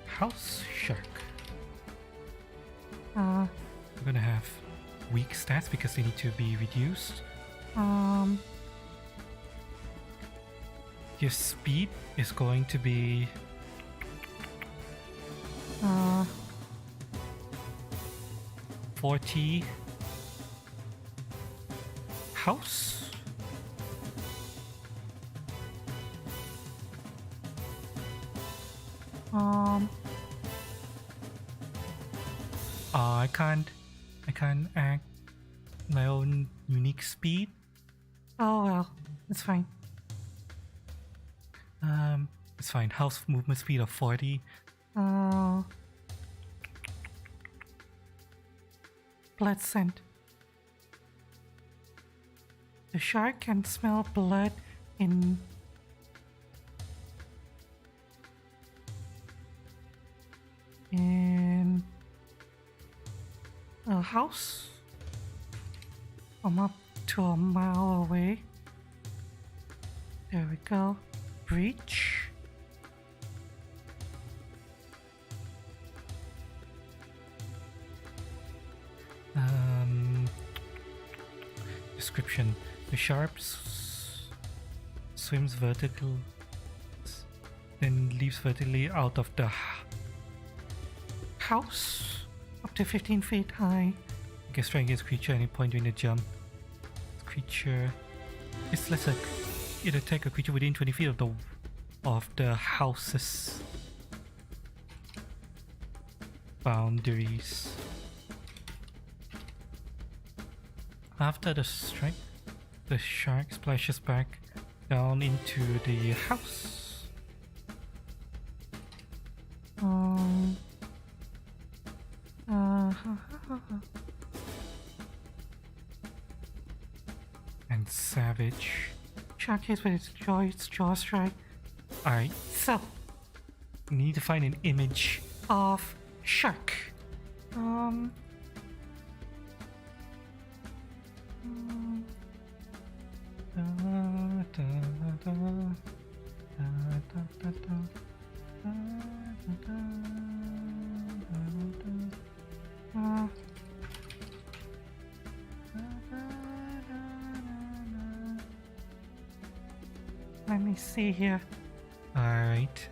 house shark. We're gonna have weak stats because they need to be reduced. Your speed is going to be 40 house. I can't act my own unique speed. Oh well, it's fine. It's fine. House movement speed of 40. Blood scent. The shark can smell blood in a house from up to a mile away. There we go. Breach. Description. The shark swims vertical, then leaps vertically out of the house up to 15 feet high. Gets strike against creature at any point during the jump. Creature. It's less like it attack a creature within 20 feet of the house's boundaries. After the strike, the shark splashes back down into the house. And savage. Shark hits with its jaw strike. Alright, So, we need to find an image. of shark. Let me see here. Alright.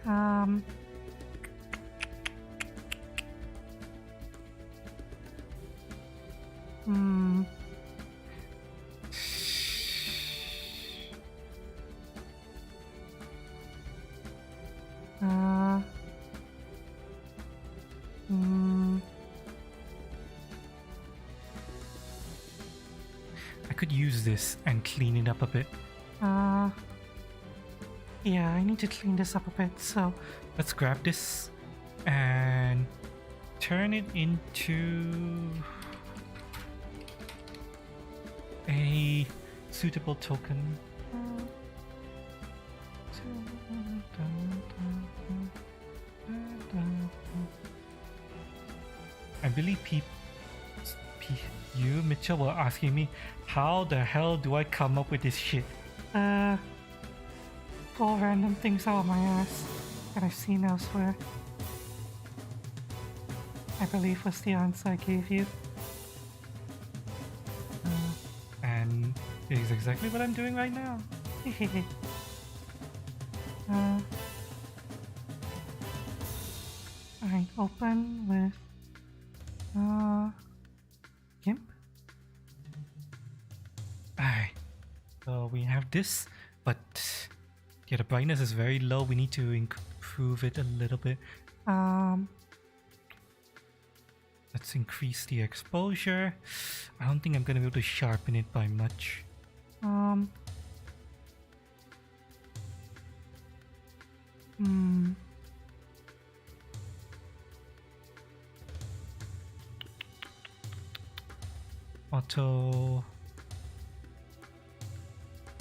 I could use this and clean it up a bit. Yeah, I need to clean this up a bit, so Let's grab this and turn it into a suitable token. I believe you, Mitchell, were asking me, how the hell do I come up with this shit? pull random things out of my ass that I've seen elsewhere. I believe was the answer I gave you. And it is exactly what I'm doing right now. Alright, open with Gimp. Alright, so we have this, but yeah, the brightness is very low. We need to improve it a little bit. Let's increase the exposure. I don't think I'm gonna be able to sharpen it by much. Um. Hmm. Auto.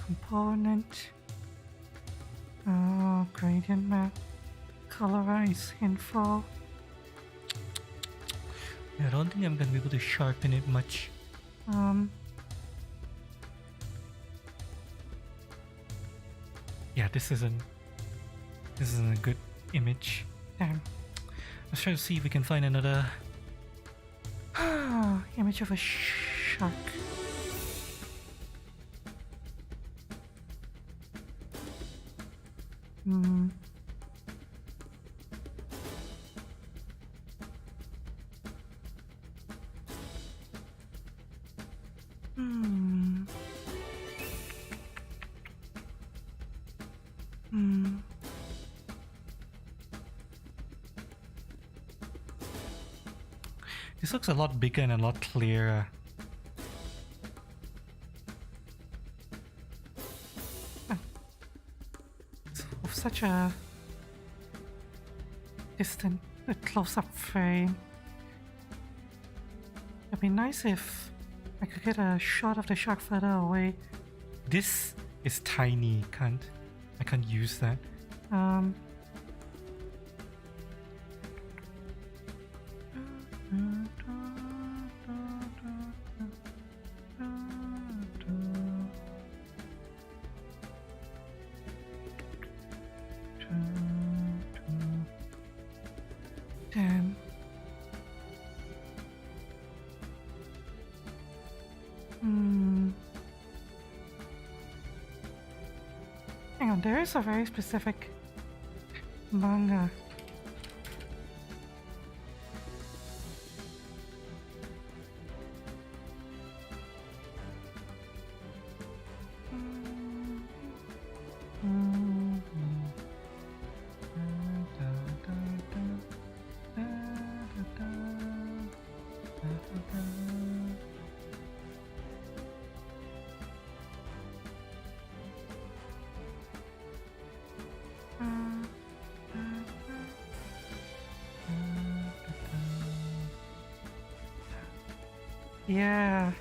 Component. Gradient map. Colorize info. I don't think I'm gonna be able to sharpen it much. Um. Yeah, this isn't a good image. Damn. Let's try to see if we can find another. Image of a shark. Hmm. Hmm. Hmm. This looks a lot bigger and a lot clearer. Of such a distant, a close-up frame. It'd be nice if I could get a shot of the shark further away. This is tiny. I can't use that. Um. Damn. Hang on, there is a very specific manga. Yeah.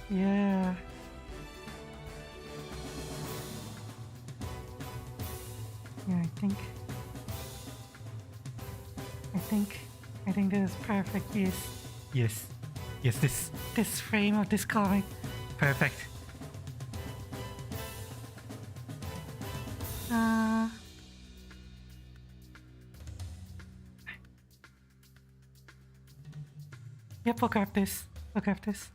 Yeah. Yeah, I think this is perfect. Yes. Yes, This frame of this comic. perfect. Uh. Yep, we'll grab this. We'll grab this.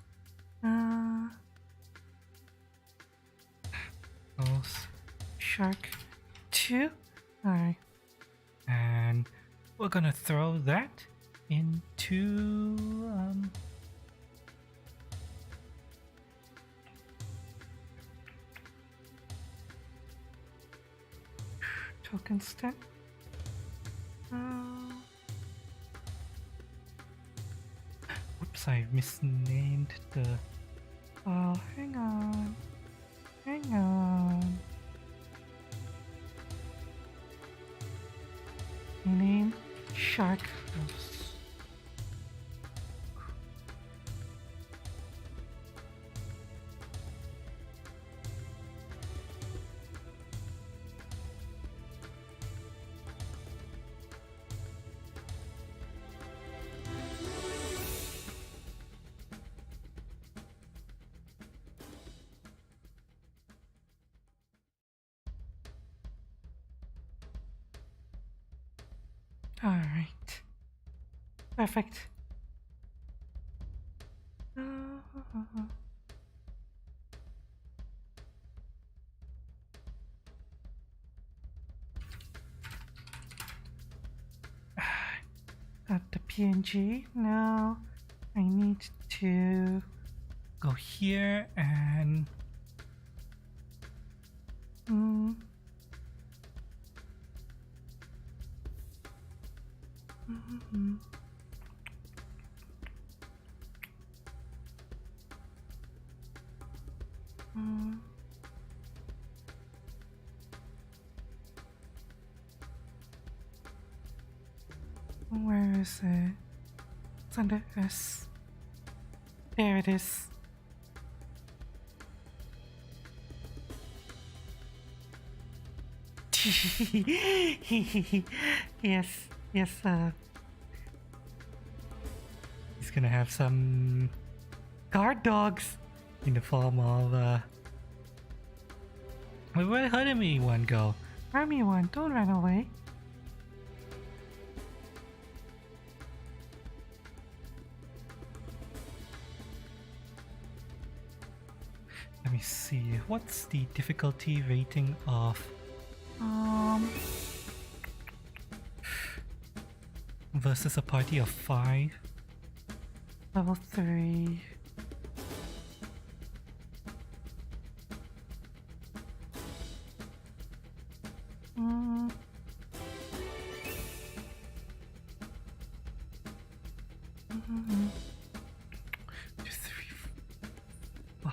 Shark 2. Alright. And we're gonna throw that into Token stamp. Whoops, I misnamed the. Oh, hang on. Hang on. Name Shark. Alright. Perfect. Got the PNG. Now I need to Go here and Mm. Where is it? It's under S. There it is. Yes, yes, He's gonna have some guard dogs in the form of where did me one go? Army one, don't run away. Let me see. What's the difficulty rating of versus a party of 5? Level 3. Mm. Mm-hmm. 2, 3, 5.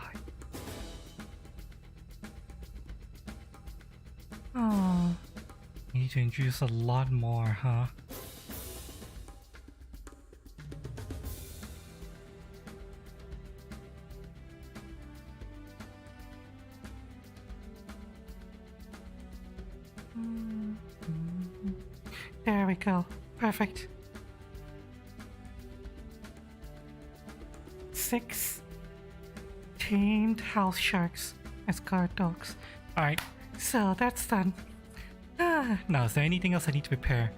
Oh, Need to introduce a lot more, huh? there we go. Perfect. 6 tamed house sharks as guard dogs. Alright, So that's done. now is there anything else I need to prepare?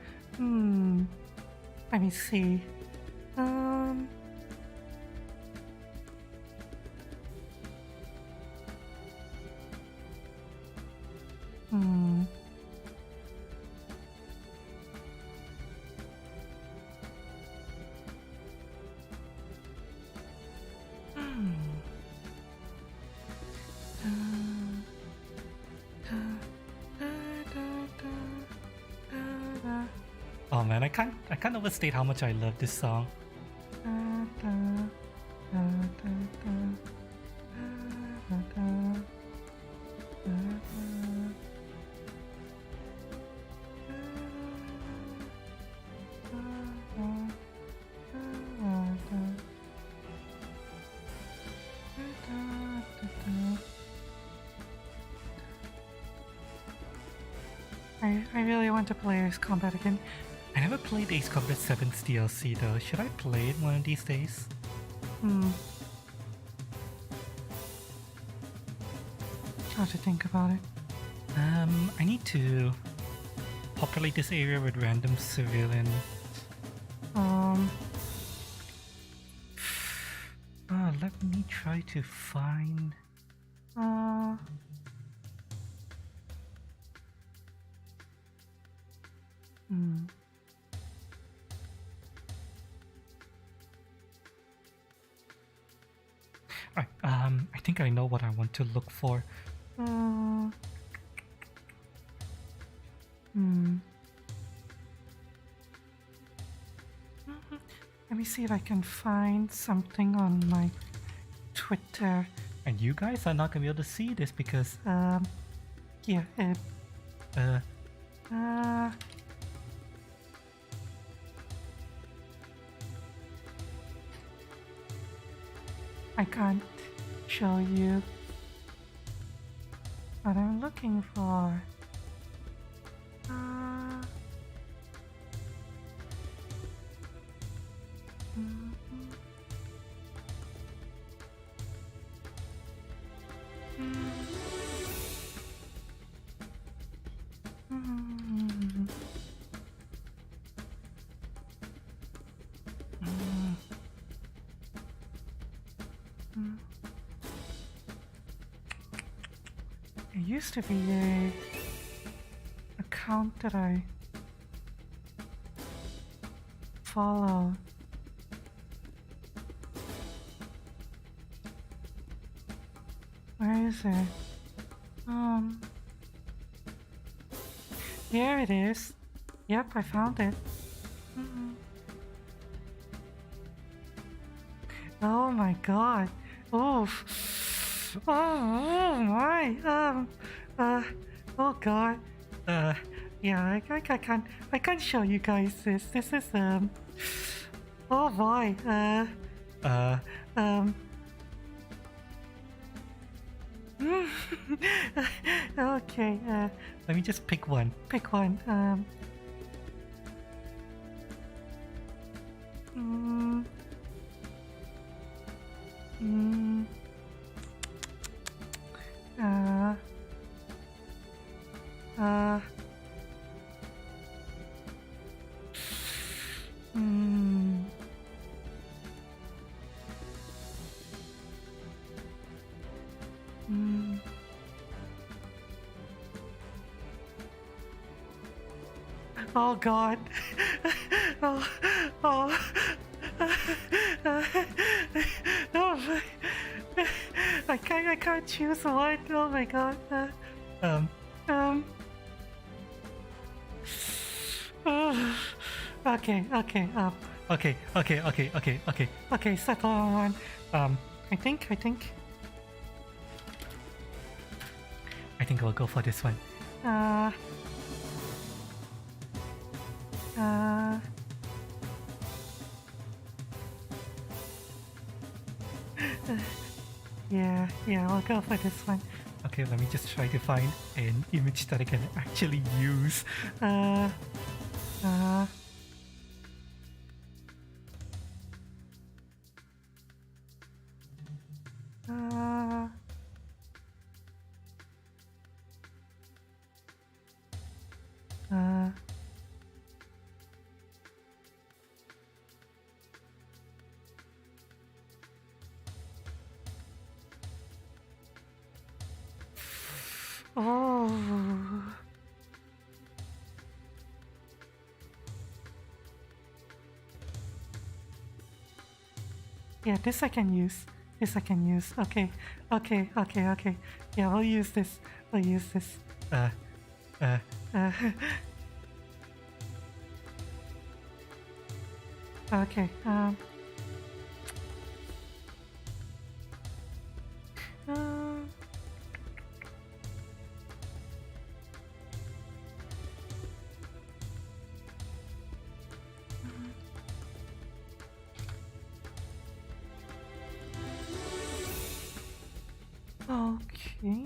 Let me see. Hmm. Oh man, I can't overstate how much I love this song. I really want to play Ace Combat again. I never played Ace Combat 7's DLC though. Should I play it one of these days? I'll have to think about it. I need to populate this area with random civilian. Let me try to find. I think I know what I want to look for. Let me see if I can find something on my Twitter. And you guys are not gonna be able to see this because Yeah, I can't show you what I'm looking for. It used to be a account that I follow. Where is it? Here it is. Yep, I found it. Oh my god. Oof. Oh my. Uh. Oh God. Yeah. I can't show you guys this. This is Oh boy. Uh. Um. Okay. Let me just pick one. Pick one. Mm, mm, uh, uh, mm, mm. Oh God. Oh, oh. Oh my. I can't choose one. Oh my God. Um. Oh. Okay. Okay. Settle on one. I think. I think I'll go for this one. Uh. Yeah, I'll go for this one. Okay, let me just try to find an image that I can actually use. Uh, uh, uh, uh, oh. Yeah, this I can use. Okay. Yeah, I'll use this. Uh, uh, Uh, okay. Um, okay.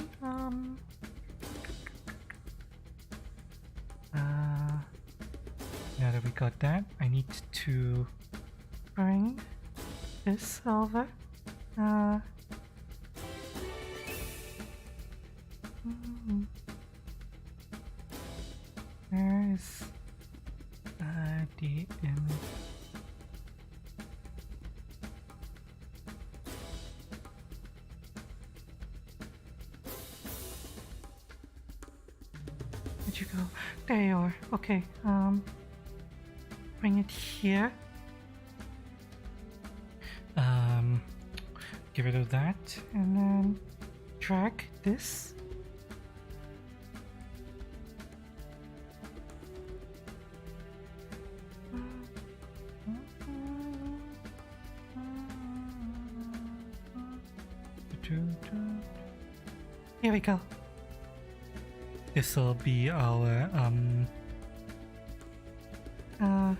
now that we got that, I need to... Bring this over. Mm, Where is the image. Where'd you go? There you are. Okay. Bring it here. Get rid of that. And then drag this. Here we go. This will be our I'll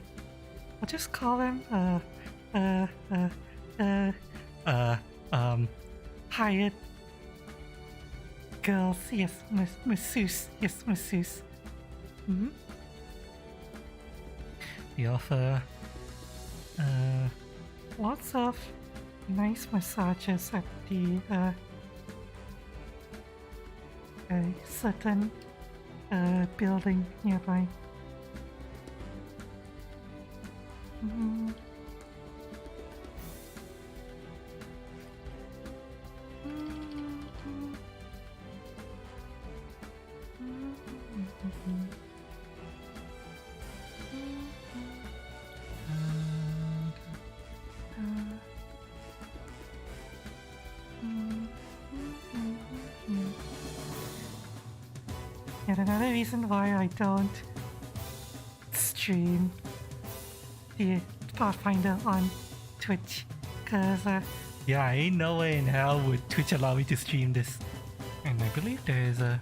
just call him hired girls. Yes, masseuse. Yes, masseuse. Mm-hmm. we offer Lots of nice massages at the a certain building nearby. Mm. Yet another reason why I don't stream the Pathfinder on Twitch, because Yeah, ain't no way in hell would Twitch allow me to stream this. And I believe there's a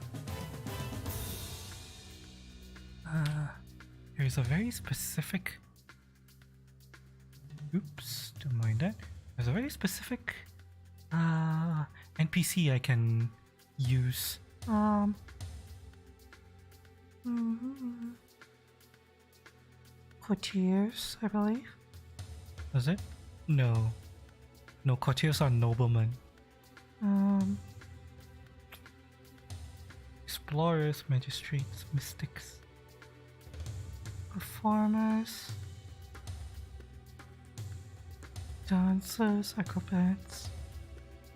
very specific. Oops, don't mind that. There's a very specific NPC I can use. Courtiers, I believe. Was it? No. No, courtiers are noblemen. Explorers, magistrates, mystics. Performers, dancers, acrobats,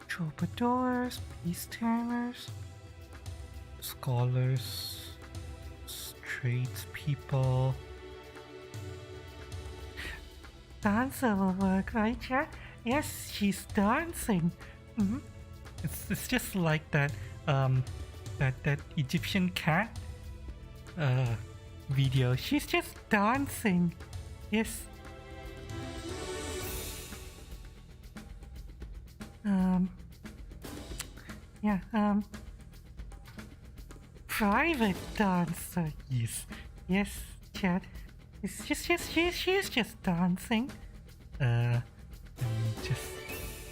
troubadours, peace tamers, Scholars, tradespeople. dancer will work, right, chat? Yes, she's dancing. It's just like that that Egyptian cat video. She's just dancing. Yes. Yeah, private dancer. Yes. Yes, chat. It's she's just dancing. Let me just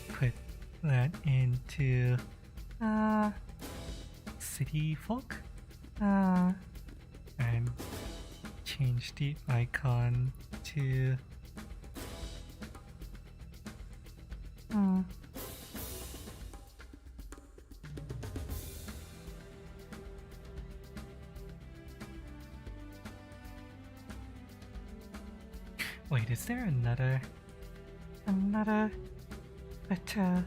put that into city folk and change the icon to wait, is there another better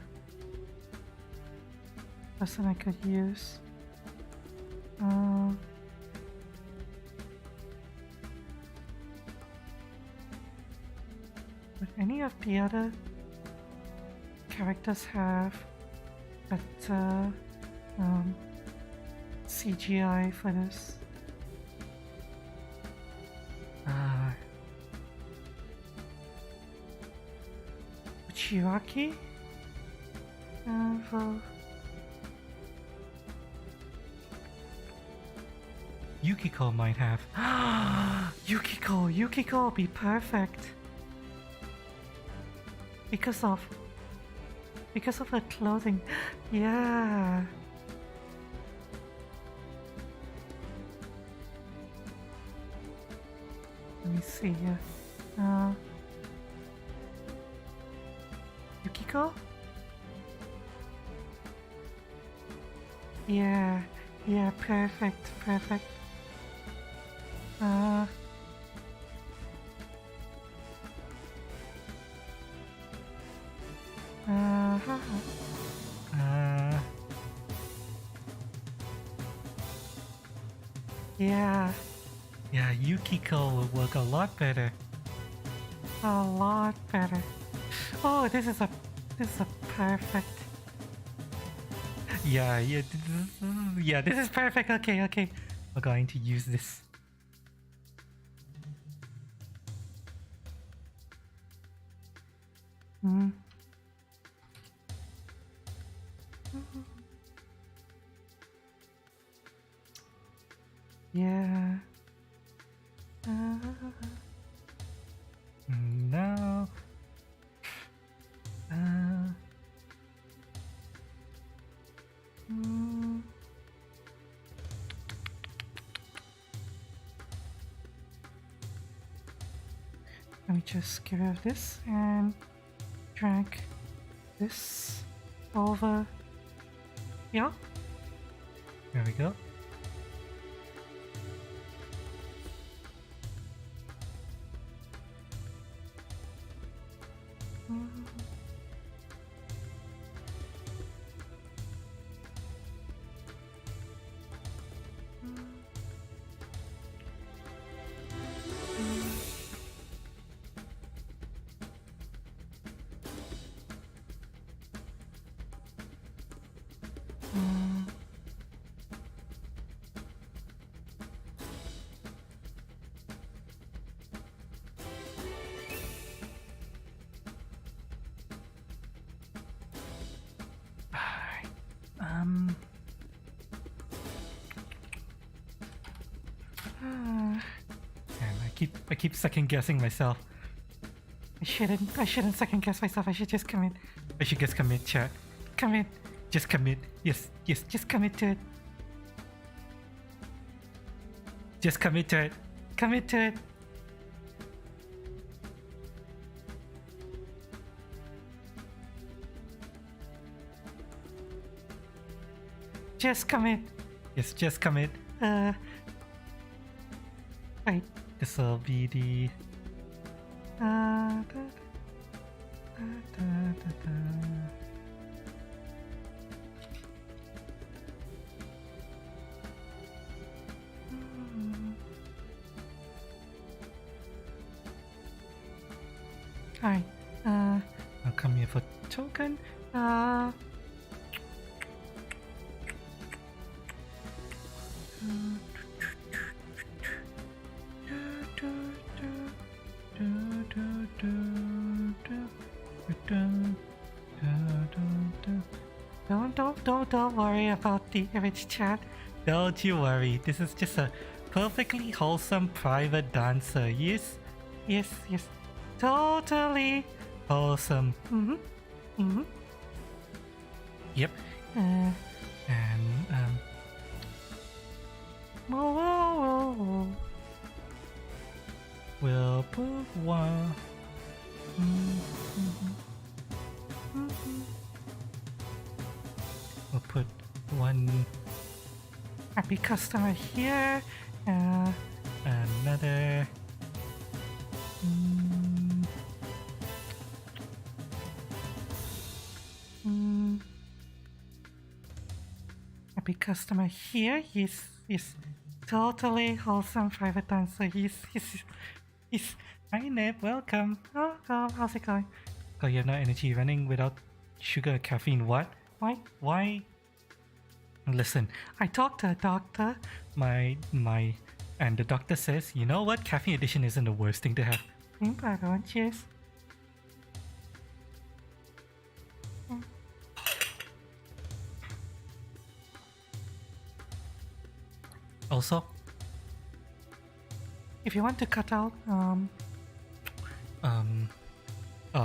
person I could use? Would any of the other characters have better CGI for this? Chiraki? For Yukiko might have. Yukiko will be perfect because of her clothing. Yeah. Let me see here. Yukiko? Yeah, perfect. Yeah, Yukiko will work a lot better. A lot better. Oh, this is a perfect. Yeah, this is perfect. Okay. We're going to use this. Yeah. Now. Let me just get rid of this and drag this over. Yeah. There we go. I keep second guessing myself. I shouldn't second guess myself. I should just commit. I should just commit, chat. Commit. Just commit. Yes. Just commit to it. Just commit to it. Commit to it. Just commit. Yes, just commit. Wait. This'll be the. Alright. I'll come here for token. Don't worry about the image, chat. Don't you worry. This is just a perfectly wholesome private dancer. Yes. Totally. Wholesome. Yep. And Whoa. we'll put one. We'll put one. Happy customer here. Another. Happy customer here. Yes. Totally wholesome private dancer. Yes. Hi Neb, welcome. Oh, how's it going? Oh, you have no energy running without sugar or caffeine. What? Why? Listen, I talked to a doctor. and the doctor says, you know what? Caffeine addiction isn't the worst thing to have. I don't. Cheers. Also, If you want to cut out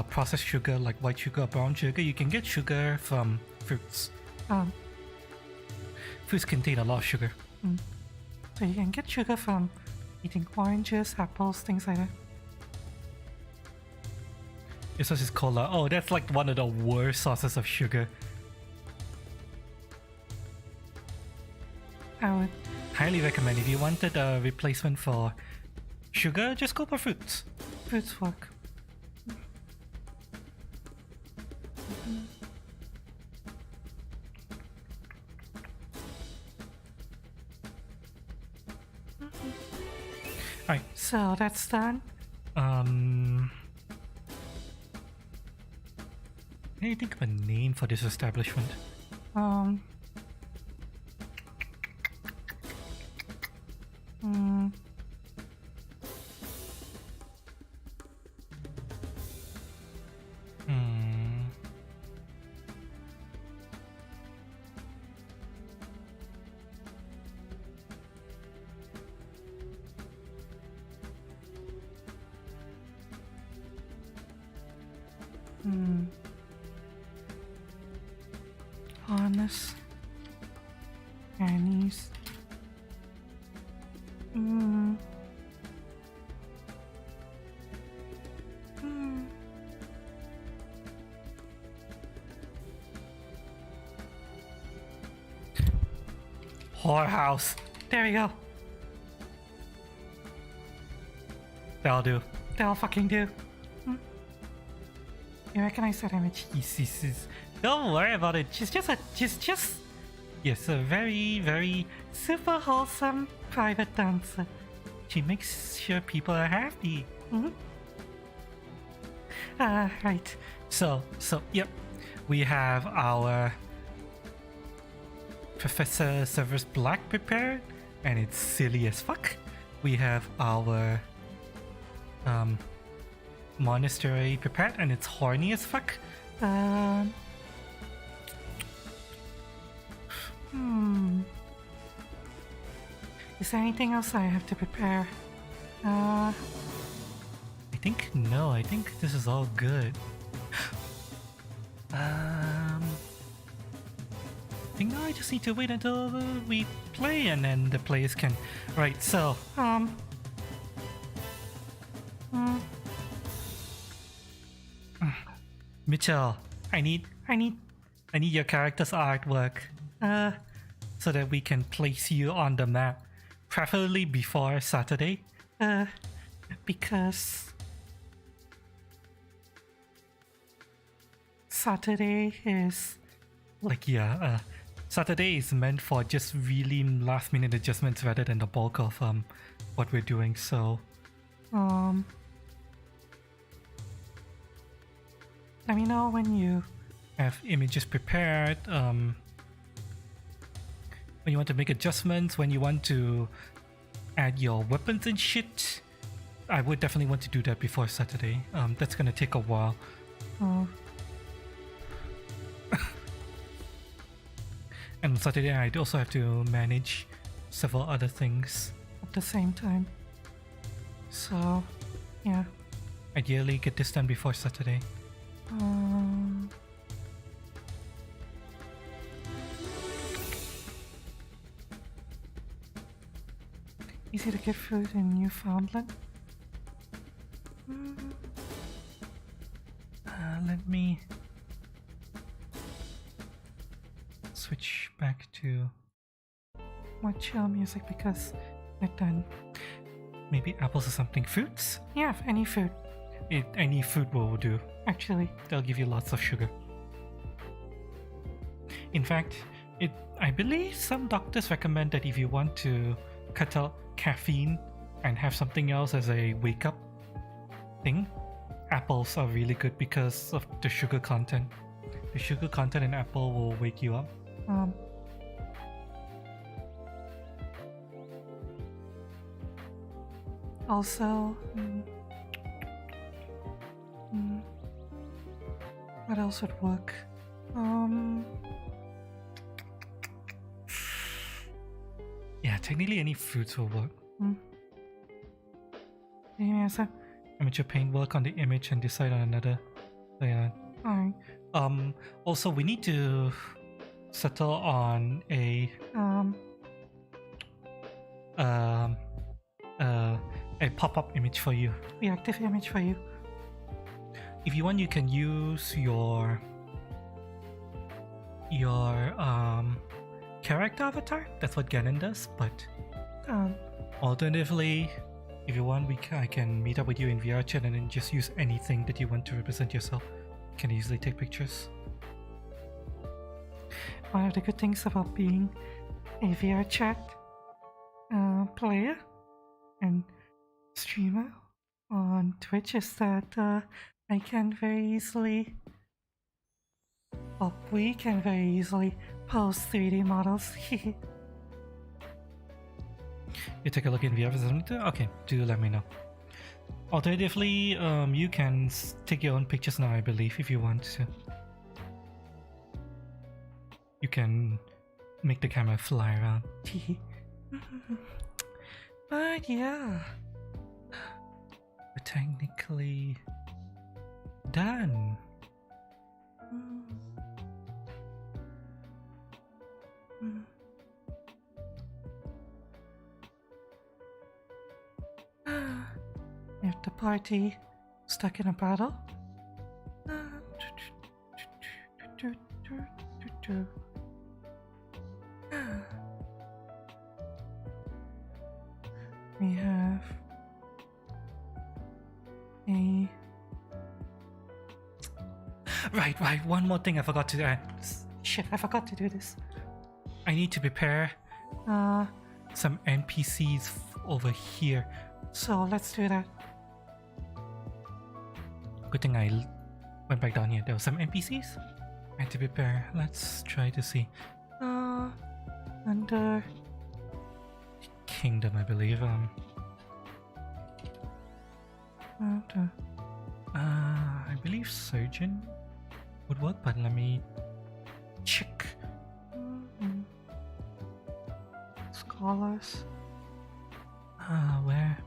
processed sugar like white sugar or brown sugar, you can get sugar from fruits. Fruits contain a lot of sugar. so you can get sugar from eating oranges, apples, things like that. This is cola. Oh, that's like one of the worst sources of sugar. I would. Highly recommend. If you wanted a replacement for sugar, just go for fruits. Fruits work. Alright. So that's done. I need to think of a name for this establishment. Honest. Annie's. Whorehouse. There we go. That'll do. That'll fucking do. You recognize that image? Yes. Don't worry about it. She's just Yes, a very, very. super wholesome private dancer. She makes sure people are happy. Right. So, yep. We have our Professor Severus Black prepared, and it's silly as fuck. We have our Monastery prepared, and it's horny as fuck. Is there anything else I have to prepare? Uh, I think no. I think this is all good. I think now I just need to wait until we play and then the players can. Right. So mm, Mitchell, I need your character's artwork. So that we can place you on the map, preferably before Saturday. Because Saturday is Like Saturday is meant for just really last minute adjustments rather than the bulk of what we're doing. So let me know when you have images prepared. When you want to make adjustments, when you want to add your weapons and shit, I would definitely want to do that before Saturday. That's gonna take a while. And on Saturday, I'd also have to manage several other things. at the same time. So, yeah. Ideally, get this done before Saturday. Easy to get food in Newfoundland. Let me switch back to More chill music because we're done. maybe apples or something. Fruits? Yeah, any food, Any food will do. actually. They'll give you lots of sugar. In fact, I believe some doctors recommend that if you want to cut out caffeine and have something else as a wake up thing, apples are really good because of the sugar content. The sugar content in apple will wake you up. Also, what else would work? Yeah, technically any fruits will work. Yeah, so, Amateur paint work on the image and decide on another layout. alright. Also, we need to settle on a pop-up image for you. Reactive image for you. If you want, you can use your character avatar. That's what Ganon does. But alternatively, if you want, I can meet up with you in VR chat and then just use anything that you want to represent yourself. You can easily take pictures. One of the good things about being a VR chat player and streamer on Twitch is that I can very easily, well, we can very easily post 3D models. You take a look in VR for something? Okay, do let me know. Alternatively, you can take your own pictures now, I believe, if you want to. You can make the camera fly around. But yeah, We're technically done. if the party stuck in a battle. We have a Right. One more thing I forgot to add. shit. I forgot to do this. I need to prepare some NPCs over here. So let's do that. Good thing I went back down here. There were some NPCs I had to prepare. Let's try to see. Under Kingdom, I believe. I believe Surgeon would work, but let me check. scholars. Where?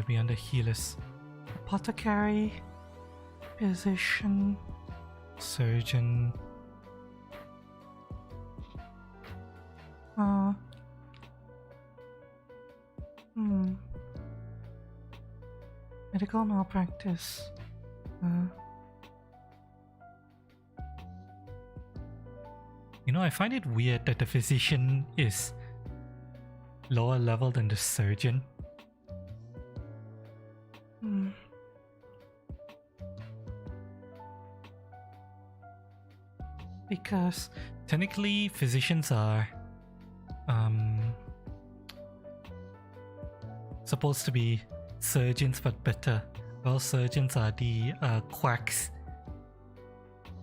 be under healers. Apothecary, physician, Surgeon. uh, hmm. Medical malpractice. You know, I find it weird that the physician is lower level than the surgeon. Hmm. Because Technically, physicians are supposed to be surgeons but better. Well, surgeons are the quacks.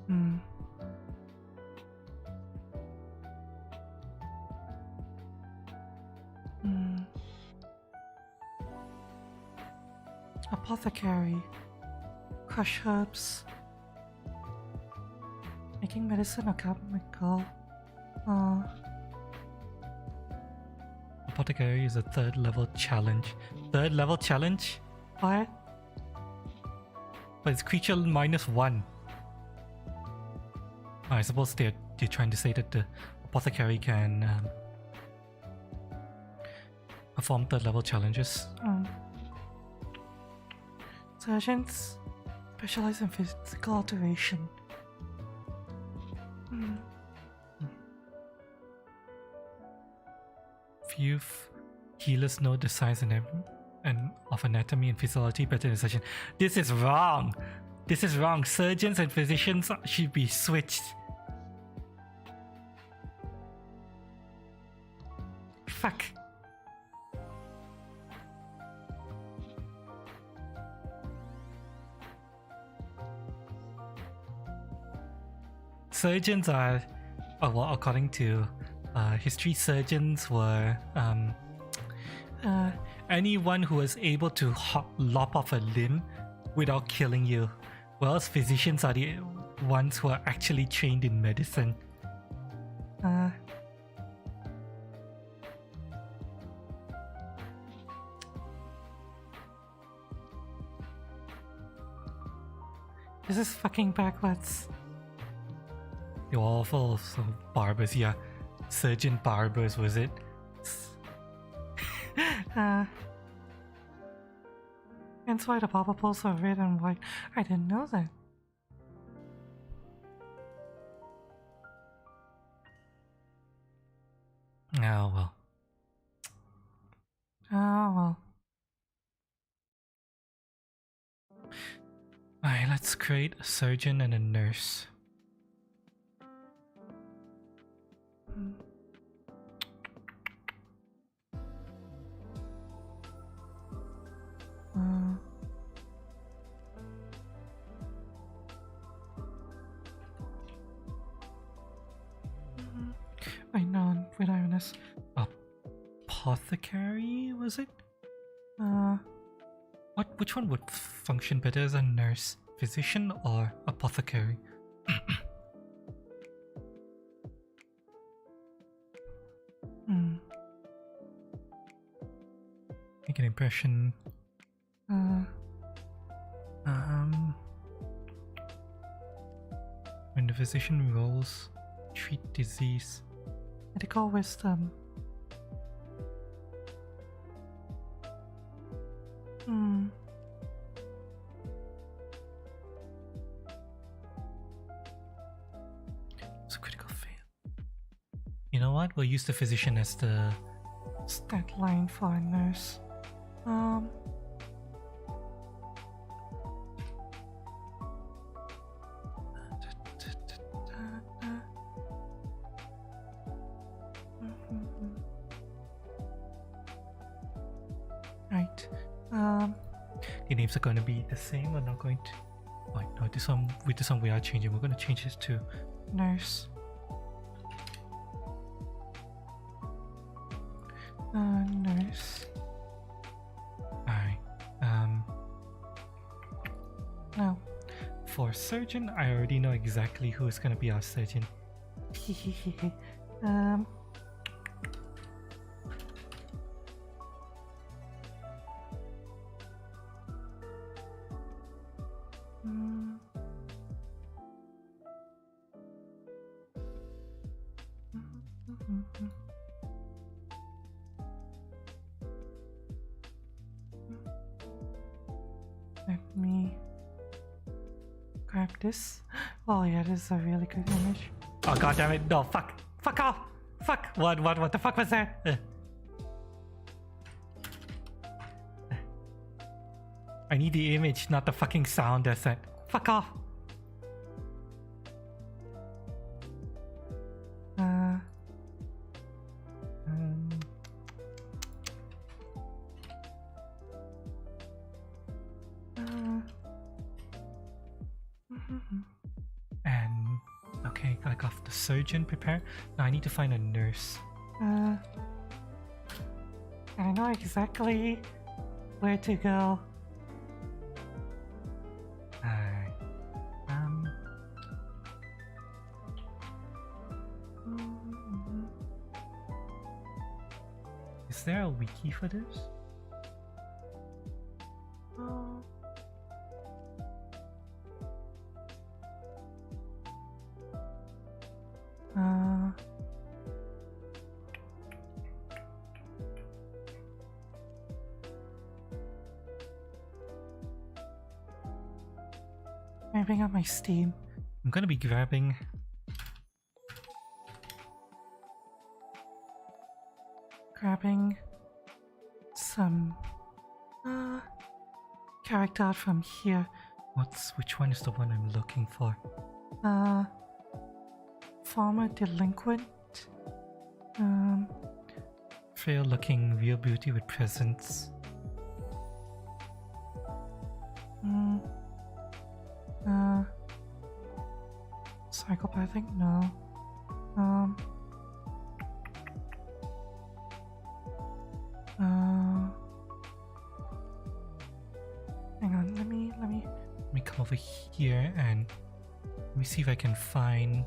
hmm. Hmm. Apothecary, crush herbs, making medicine alchemical. Apothecary is a third level challenge. Third level challenge? What? But it's creature -1. I suppose they're trying to say that the apothecary can perform third level challenges. Surgeons specialize in physical alteration. Few healers know the science and of anatomy and physiology better than surgeon. This is wrong. This is wrong. Surgeons and physicians should be switched. Fuck. Surgeons are, well, according to history, surgeons were anyone who was able to lop off a limb without killing you. Whereas physicians are the ones who are actually trained in medicine. This is fucking backwards. They were also barbers, yeah. Surgeon barbers, was it? Hence why the popoples are red and white. I didn't know that. Oh well. Oh well. Alright, let's create a surgeon and a nurse. Wait, no, wait, honest. Apothecary, was it? Which one would function better as a nurse? Physician or apothecary? Make an impression. When the physician rolls, treat disease. Medical wisdom. It's a critical fail. You know what? We'll use the physician as the stat line for a nurse. Right. The names are going to be the same. We're not going to. Oh, no, this one we are changing. We're going to change this to nurse. Nurse. Alright. No. For surgeon, I already know exactly who is going to be our surgeon. Let me grab this. Oh yeah, this is a really good image. Oh god damn it! No, fuck! Fuck off! Fuck! What the fuck was that? I need the image, not the fucking sound. That's it. Fuck off! And okay, I got the surgeon prepared. Now I need to find a nurse. I know exactly where to go. Alright. Is there a wiki for this? Let me bring up my Steam. I'm gonna be grabbing some character art from here. which one is the one I'm looking for? Former delinquent. Frail looking real beauty with presence. Psychopathic? No. Hang on, let me come over here and let me see if I can find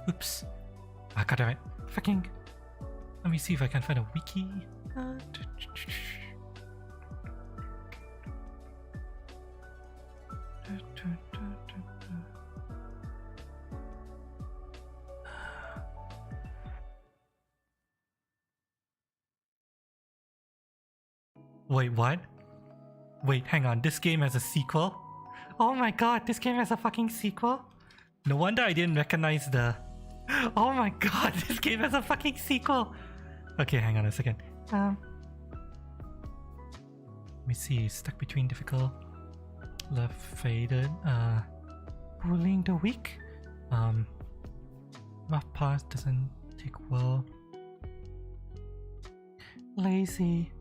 oops. I got it. fucking Let me see if I can find a wiki. Wait, what? Wait, hang on. This game has a sequel? Oh my god, this game has a fucking sequel? No wonder I didn't recognize the... Oh my god, this game has a fucking sequel! Okay, hang on a second. Um, Let me see. Stuck between difficult. Left faded. Bullying the weak? Rough path doesn't take well. Lazy.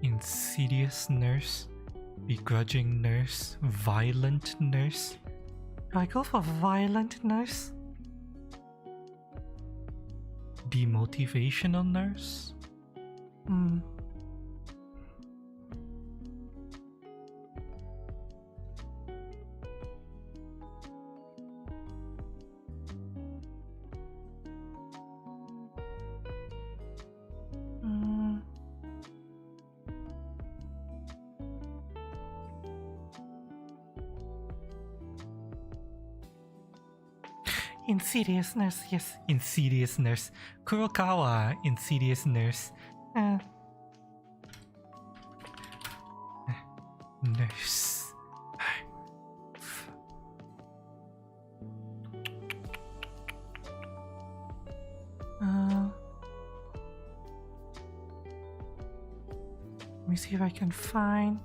Insidious nurse. Begrudging nurse. Violent nurse. Do I go for violent nurse? Demotivational nurse. Insidious nurse, yes. Insidious nurse. Kurokawa. Insidious nurse. Nurse. Let me see if I can find.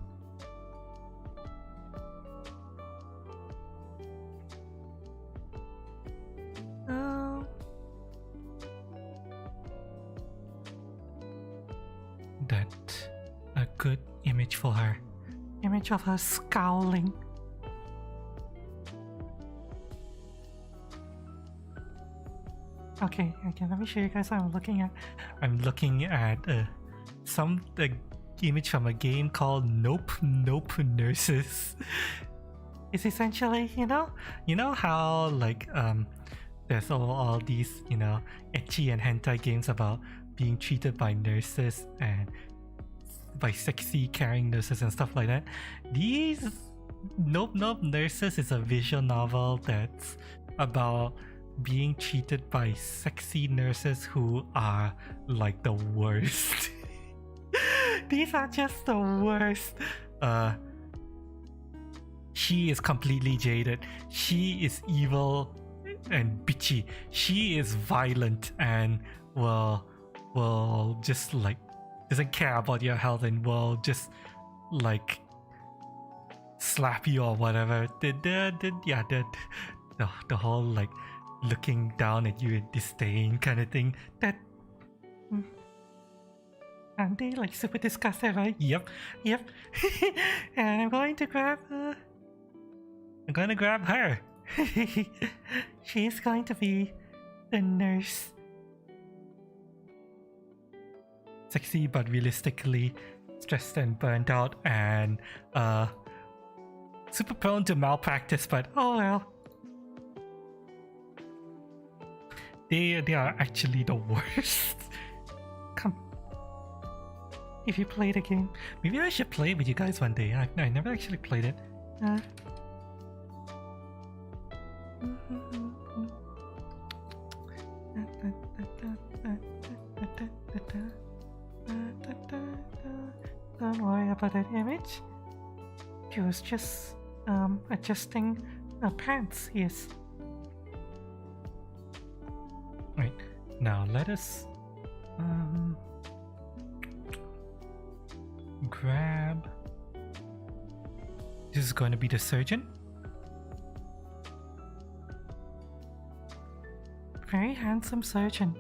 That a good image for her. Image of her scowling. Okay, let me show you guys what I'm looking at. I'm looking at some image from a game called Nope Nurses. It's essentially, You know how like there's all these, you know, ecchi and hentai games about being treated by nurses and by sexy caring nurses and stuff like that. These Nope Nurses is a visual novel that's about being treated by sexy nurses who are like the worst. these are just the worst. She is completely jaded. She is evil and bitchy. She is violent and will just like doesn't care about your health and will just like slap you or whatever. The whole like looking down at you in disdain kind of thing. That. Aren't they like super disgusted, right? Yep. And I'm going to grab her. I'm gonna grab her. She's going to be the nurse. Sexy but realistically stressed and burnt out and super prone to malpractice, but Oh well. they are actually the worst. Come. If you play the game. Maybe I should play with you guys one day. I never actually played it. Uh, Don't worry about that image. She was just adjusting her pants, yes. Right, now let us grab. This is going to be the surgeon. Very handsome surgeon.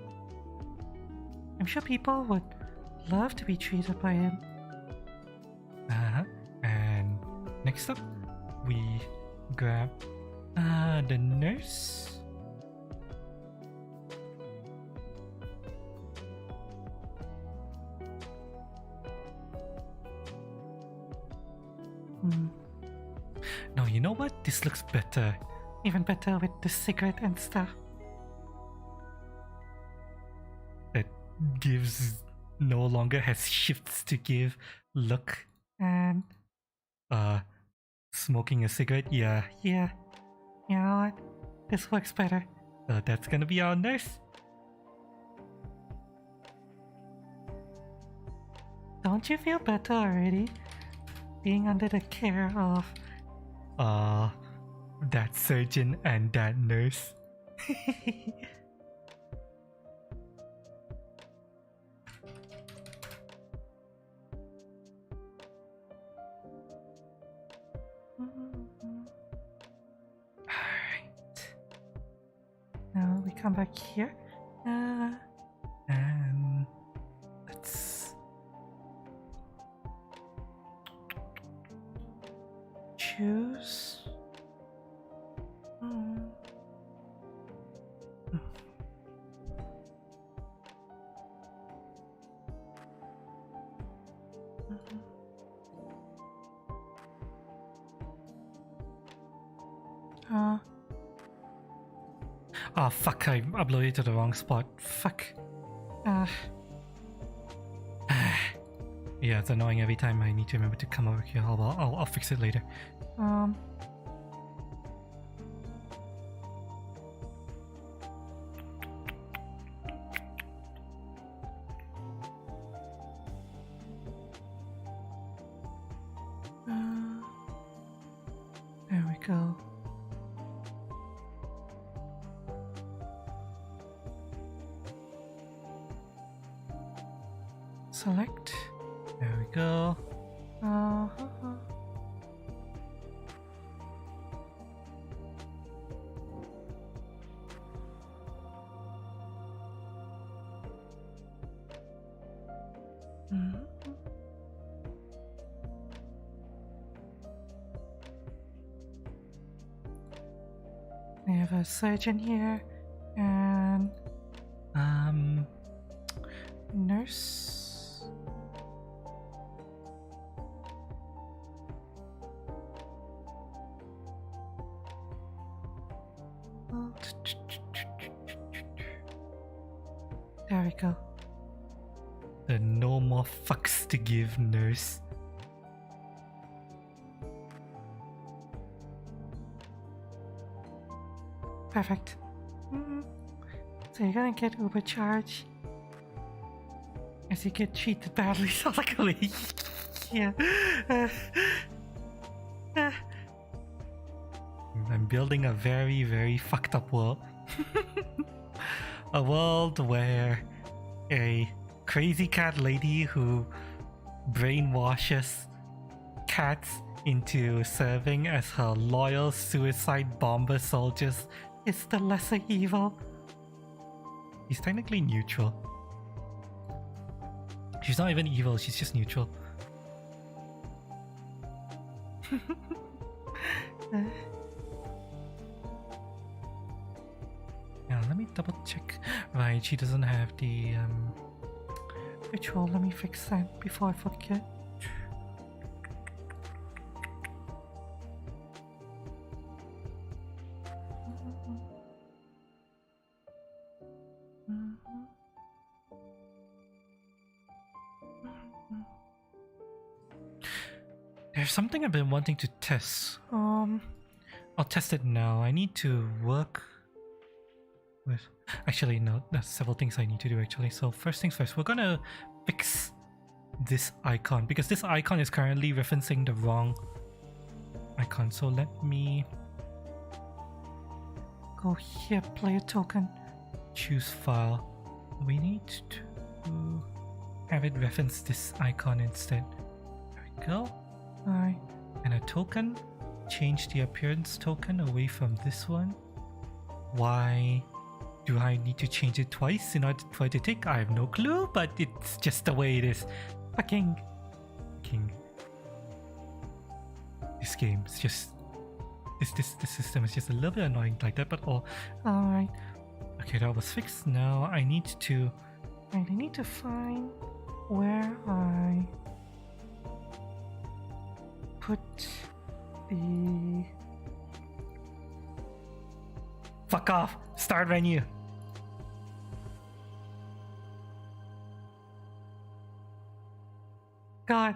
I'm sure people would love to be treated by him. And next up, we grab the nurse. No, you know what? This looks better. Even better with the cigarette and stuff. That gives no longer has shifts to give look. And Smoking a cigarette, yeah. yeah, you know what? This works better. That's gonna be our nurse. Don't you feel better already? Being under the care of That surgeon and that nurse. Alright. Now we come back here. And let's choose. Oh fuck, I uploaded to the wrong spot. Fuck. Yeah, it's annoying every time I need to remember to come over here. I'll fix it later. There we go. Select. There we go. We have a surgeon here, and nurse. There we go. The no more fucks to give nurse. Perfect. So you're gonna get Uber charge as you get treated badly. So luckily, yeah. I'm building a very, very fucked up world. A world where a crazy cat lady who brainwashes cats into serving as her loyal suicide bomber soldiers It's the lesser evil. is technically neutral. She's not even evil, she's just neutral. Now let me double check. Right, she doesn't have the Ritual, let me fix that before I forget. there's something I've been wanting to test. I'll test it now. I need to work with... Actually, no, there's several things I need to do actually. So first things first, we're gonna fix this icon because this icon is currently referencing the wrong icon. So let me Go here, player token. choose file. We need to have it reference this icon instead. There we go. Alright. And a token. Change the appearance token away from this one. Why do I need to change it twice in order for it to take? I have no clue, but it's just the way it is. Fucking this game is just this system is just a little bit annoying like that, but Alright. okay, that was fixed. Now I need to I need to find where I put the... fuck off. Start menu. God,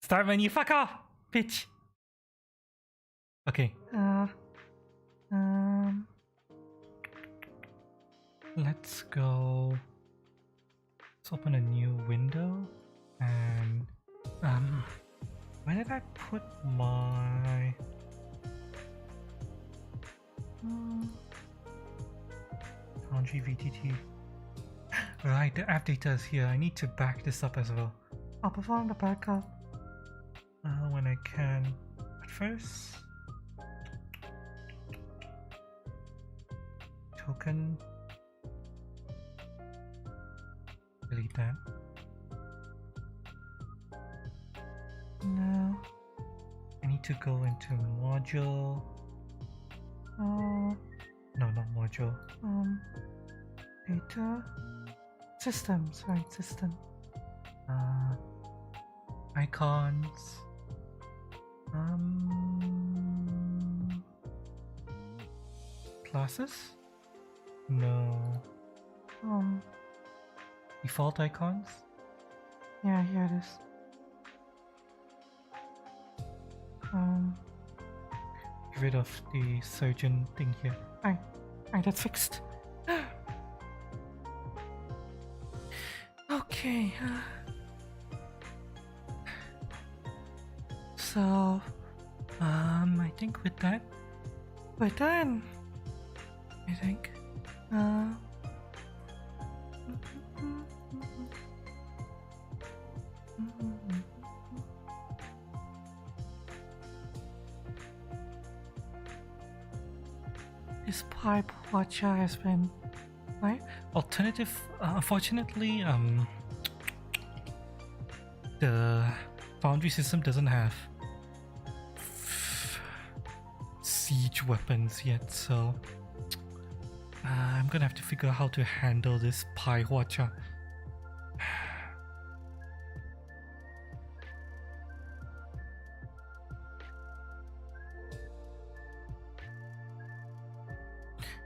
Start menu. Fuck off, bitch. Okay, let's go. Let's open a new window and where did I put my Foundry VTT? Right, the app data is here. I need to back this up as well. I'll perform the backup. When I can. But first, token. Delete that. No. I need to go into module. No, not module. Data. Systems, right, system. Icons. Classes? No. Default icons? Yeah, here it is. Get rid of the surgeon thing here. Alright, that's fixed. Okay. So, I think with that, we're done. I think. This pipe watcher has been, right? Alternative, unfortunately, the Foundry system doesn't have siege weapons yet, so I'm gonna have to figure out how to handle this pie watcher.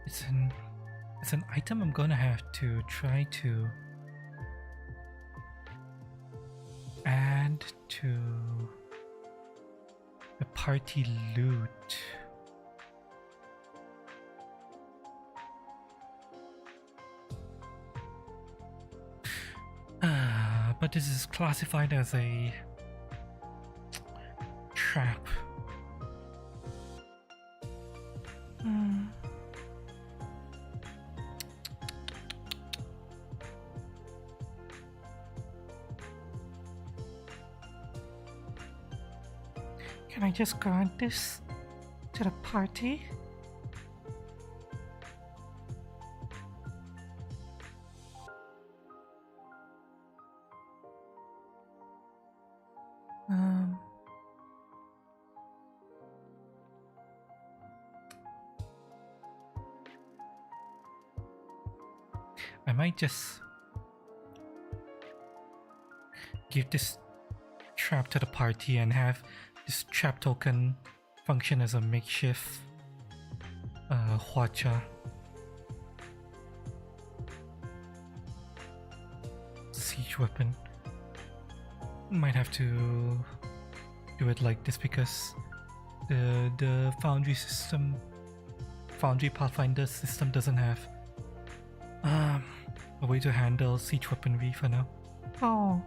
It's an item I'm gonna have to try to add to the party loot. But this is classified as a trap. Can I just grant this to the party? I might just give this trap to the party and have this trap token function as a makeshift Hwacha. Siege weapon. Might have to do it like this because the Foundry system, Foundry Pathfinder system doesn't have a way to handle siege weaponry for now. Oh.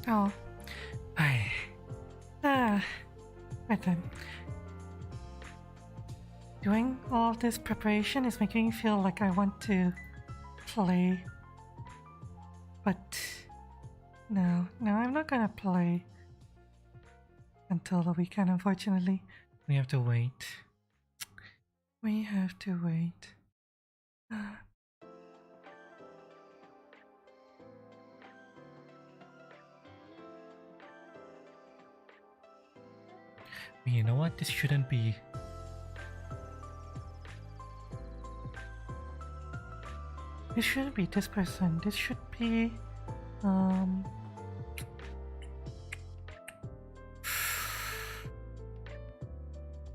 Oh. Right then. Doing all of this preparation is making me feel like I want to play. But no, I'm not gonna play until the weekend, unfortunately. We have to wait. We have to wait. You know what? This shouldn't be. This shouldn't be this person. This should be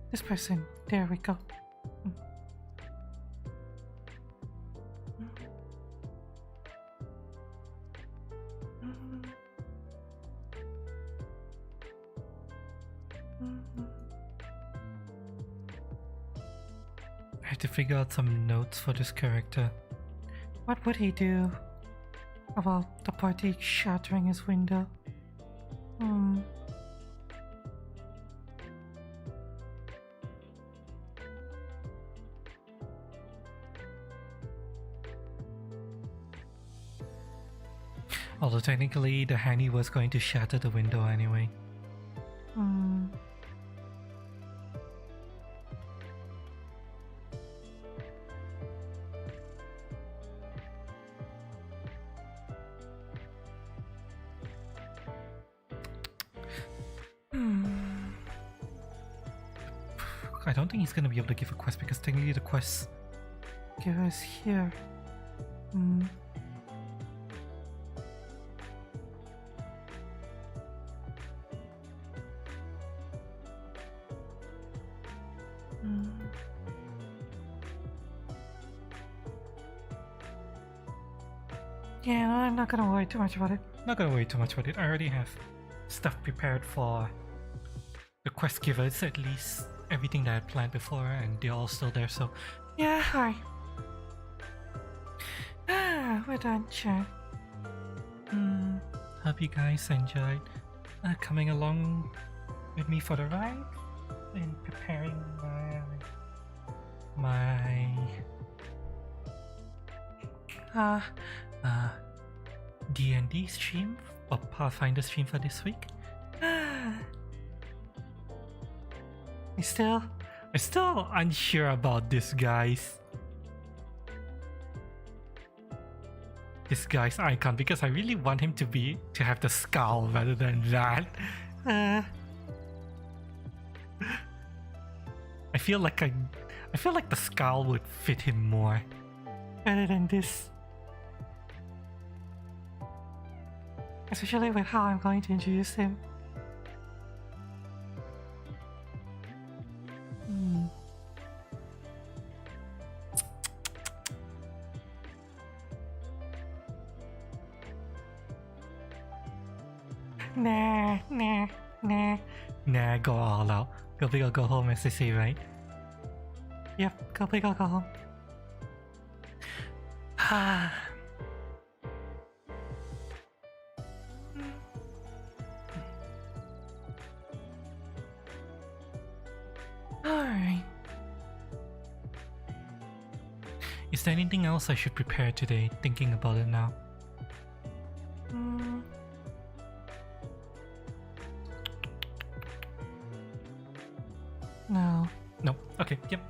this person. There we go. I have to figure out some notes for this character. What would he do about the party shattering his window? Although technically the Hanny was going to shatter the window anyway. I don't think he's gonna be able to give a quest because technically the quest give us here. Yeah, no, I'm not gonna worry too much about it. Not gonna worry too much about it. I already have stuff prepared for the quest givers, at least everything that I planned before, and they're all still there, so yeah, hi. We're done, chat. Hope you guys enjoyed coming along with me for the ride and preparing my D&D stream or Pathfinder stream for this week. We still I'm still unsure about this, guys. This guy's icon, because I really want him to have the scowl rather than that. I feel like the scowl would fit him more. Better than this. Especially with how I'm going to introduce him. Nah, go all out. Go big or go home, as they say, right? Yep, go big or go home. Alright. Is there anything else I should prepare today? Thinking about it now. No. No. Okay, yep.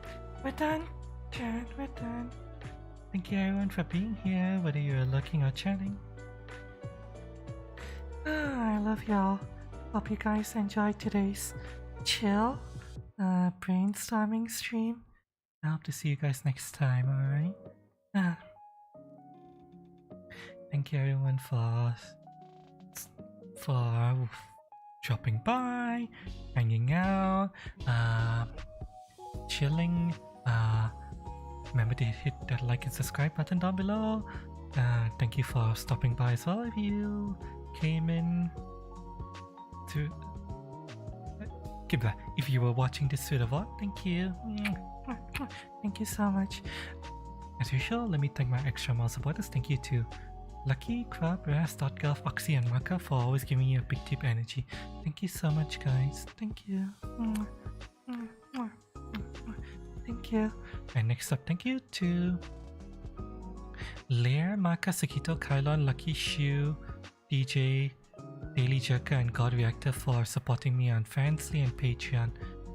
We're done. Chat, we're done. Thank you everyone for being here, whether you're looking or chatting. I love y'all. Hope you guys enjoyed today's chill brainstorming stream. I hope to see you guys next time, alright? Thank you everyone for dropping by, hanging out, chilling. Remember to hit that like and subscribe button down below. Thank you for stopping by as well. If you came in to keep that, if you were watching this through the VOD, thank you. Thank you so much. As usual, let me thank my extra mouse supporters. Thank you to Lucky, Crab, Ras.Gov, Oxy, and Maka for always giving me a big tip energy. Thank you so much, guys. Thank you. Thank you. And next up, thank you to Lair, Maka, Sakito, Kylon, Lucky Shu, DJ, Daily Jerker, and God Reactor for supporting me on Fansly and Patreon.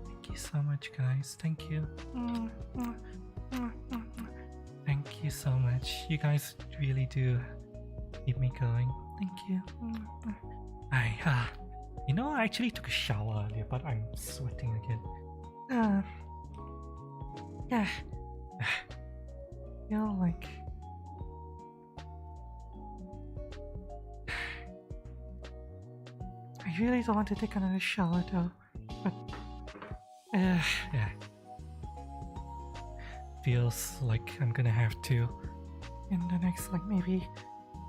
Thank you so much, guys. Thank you. Thank you so much. You guys really do keep me going. Thank you. You know, I actually took a shower earlier, but I'm sweating again. Yeah. Feel like I really don't want to take another shower though, but yeah. Feels like I'm gonna have to in the next like maybe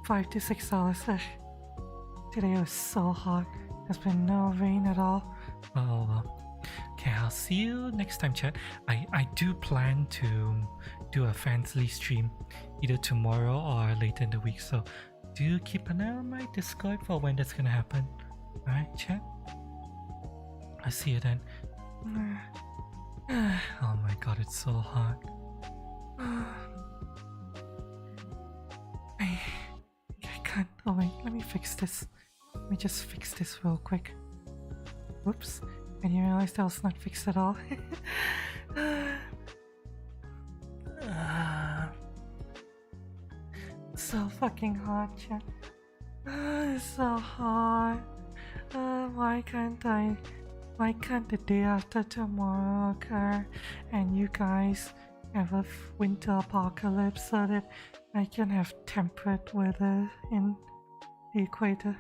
5 to 6 hours. Today was so hot. There's been no rain at all. Oh well. Okay, I'll see you next time, chat. I do plan to do a Fansly stream either tomorrow or later in the week, so do keep an eye on my Discord for when that's gonna happen. Alright, chat? I'll see you then. Oh my god, it's so hot. I can't. Oh wait, let me fix this. Let me just fix this real quick. Whoops. I didn't realize that was not fixed at all. So fucking hot, chat. It's so hot. Why can't the day after tomorrow occur and you guys have a winter apocalypse so that I can have temperate weather in the equator?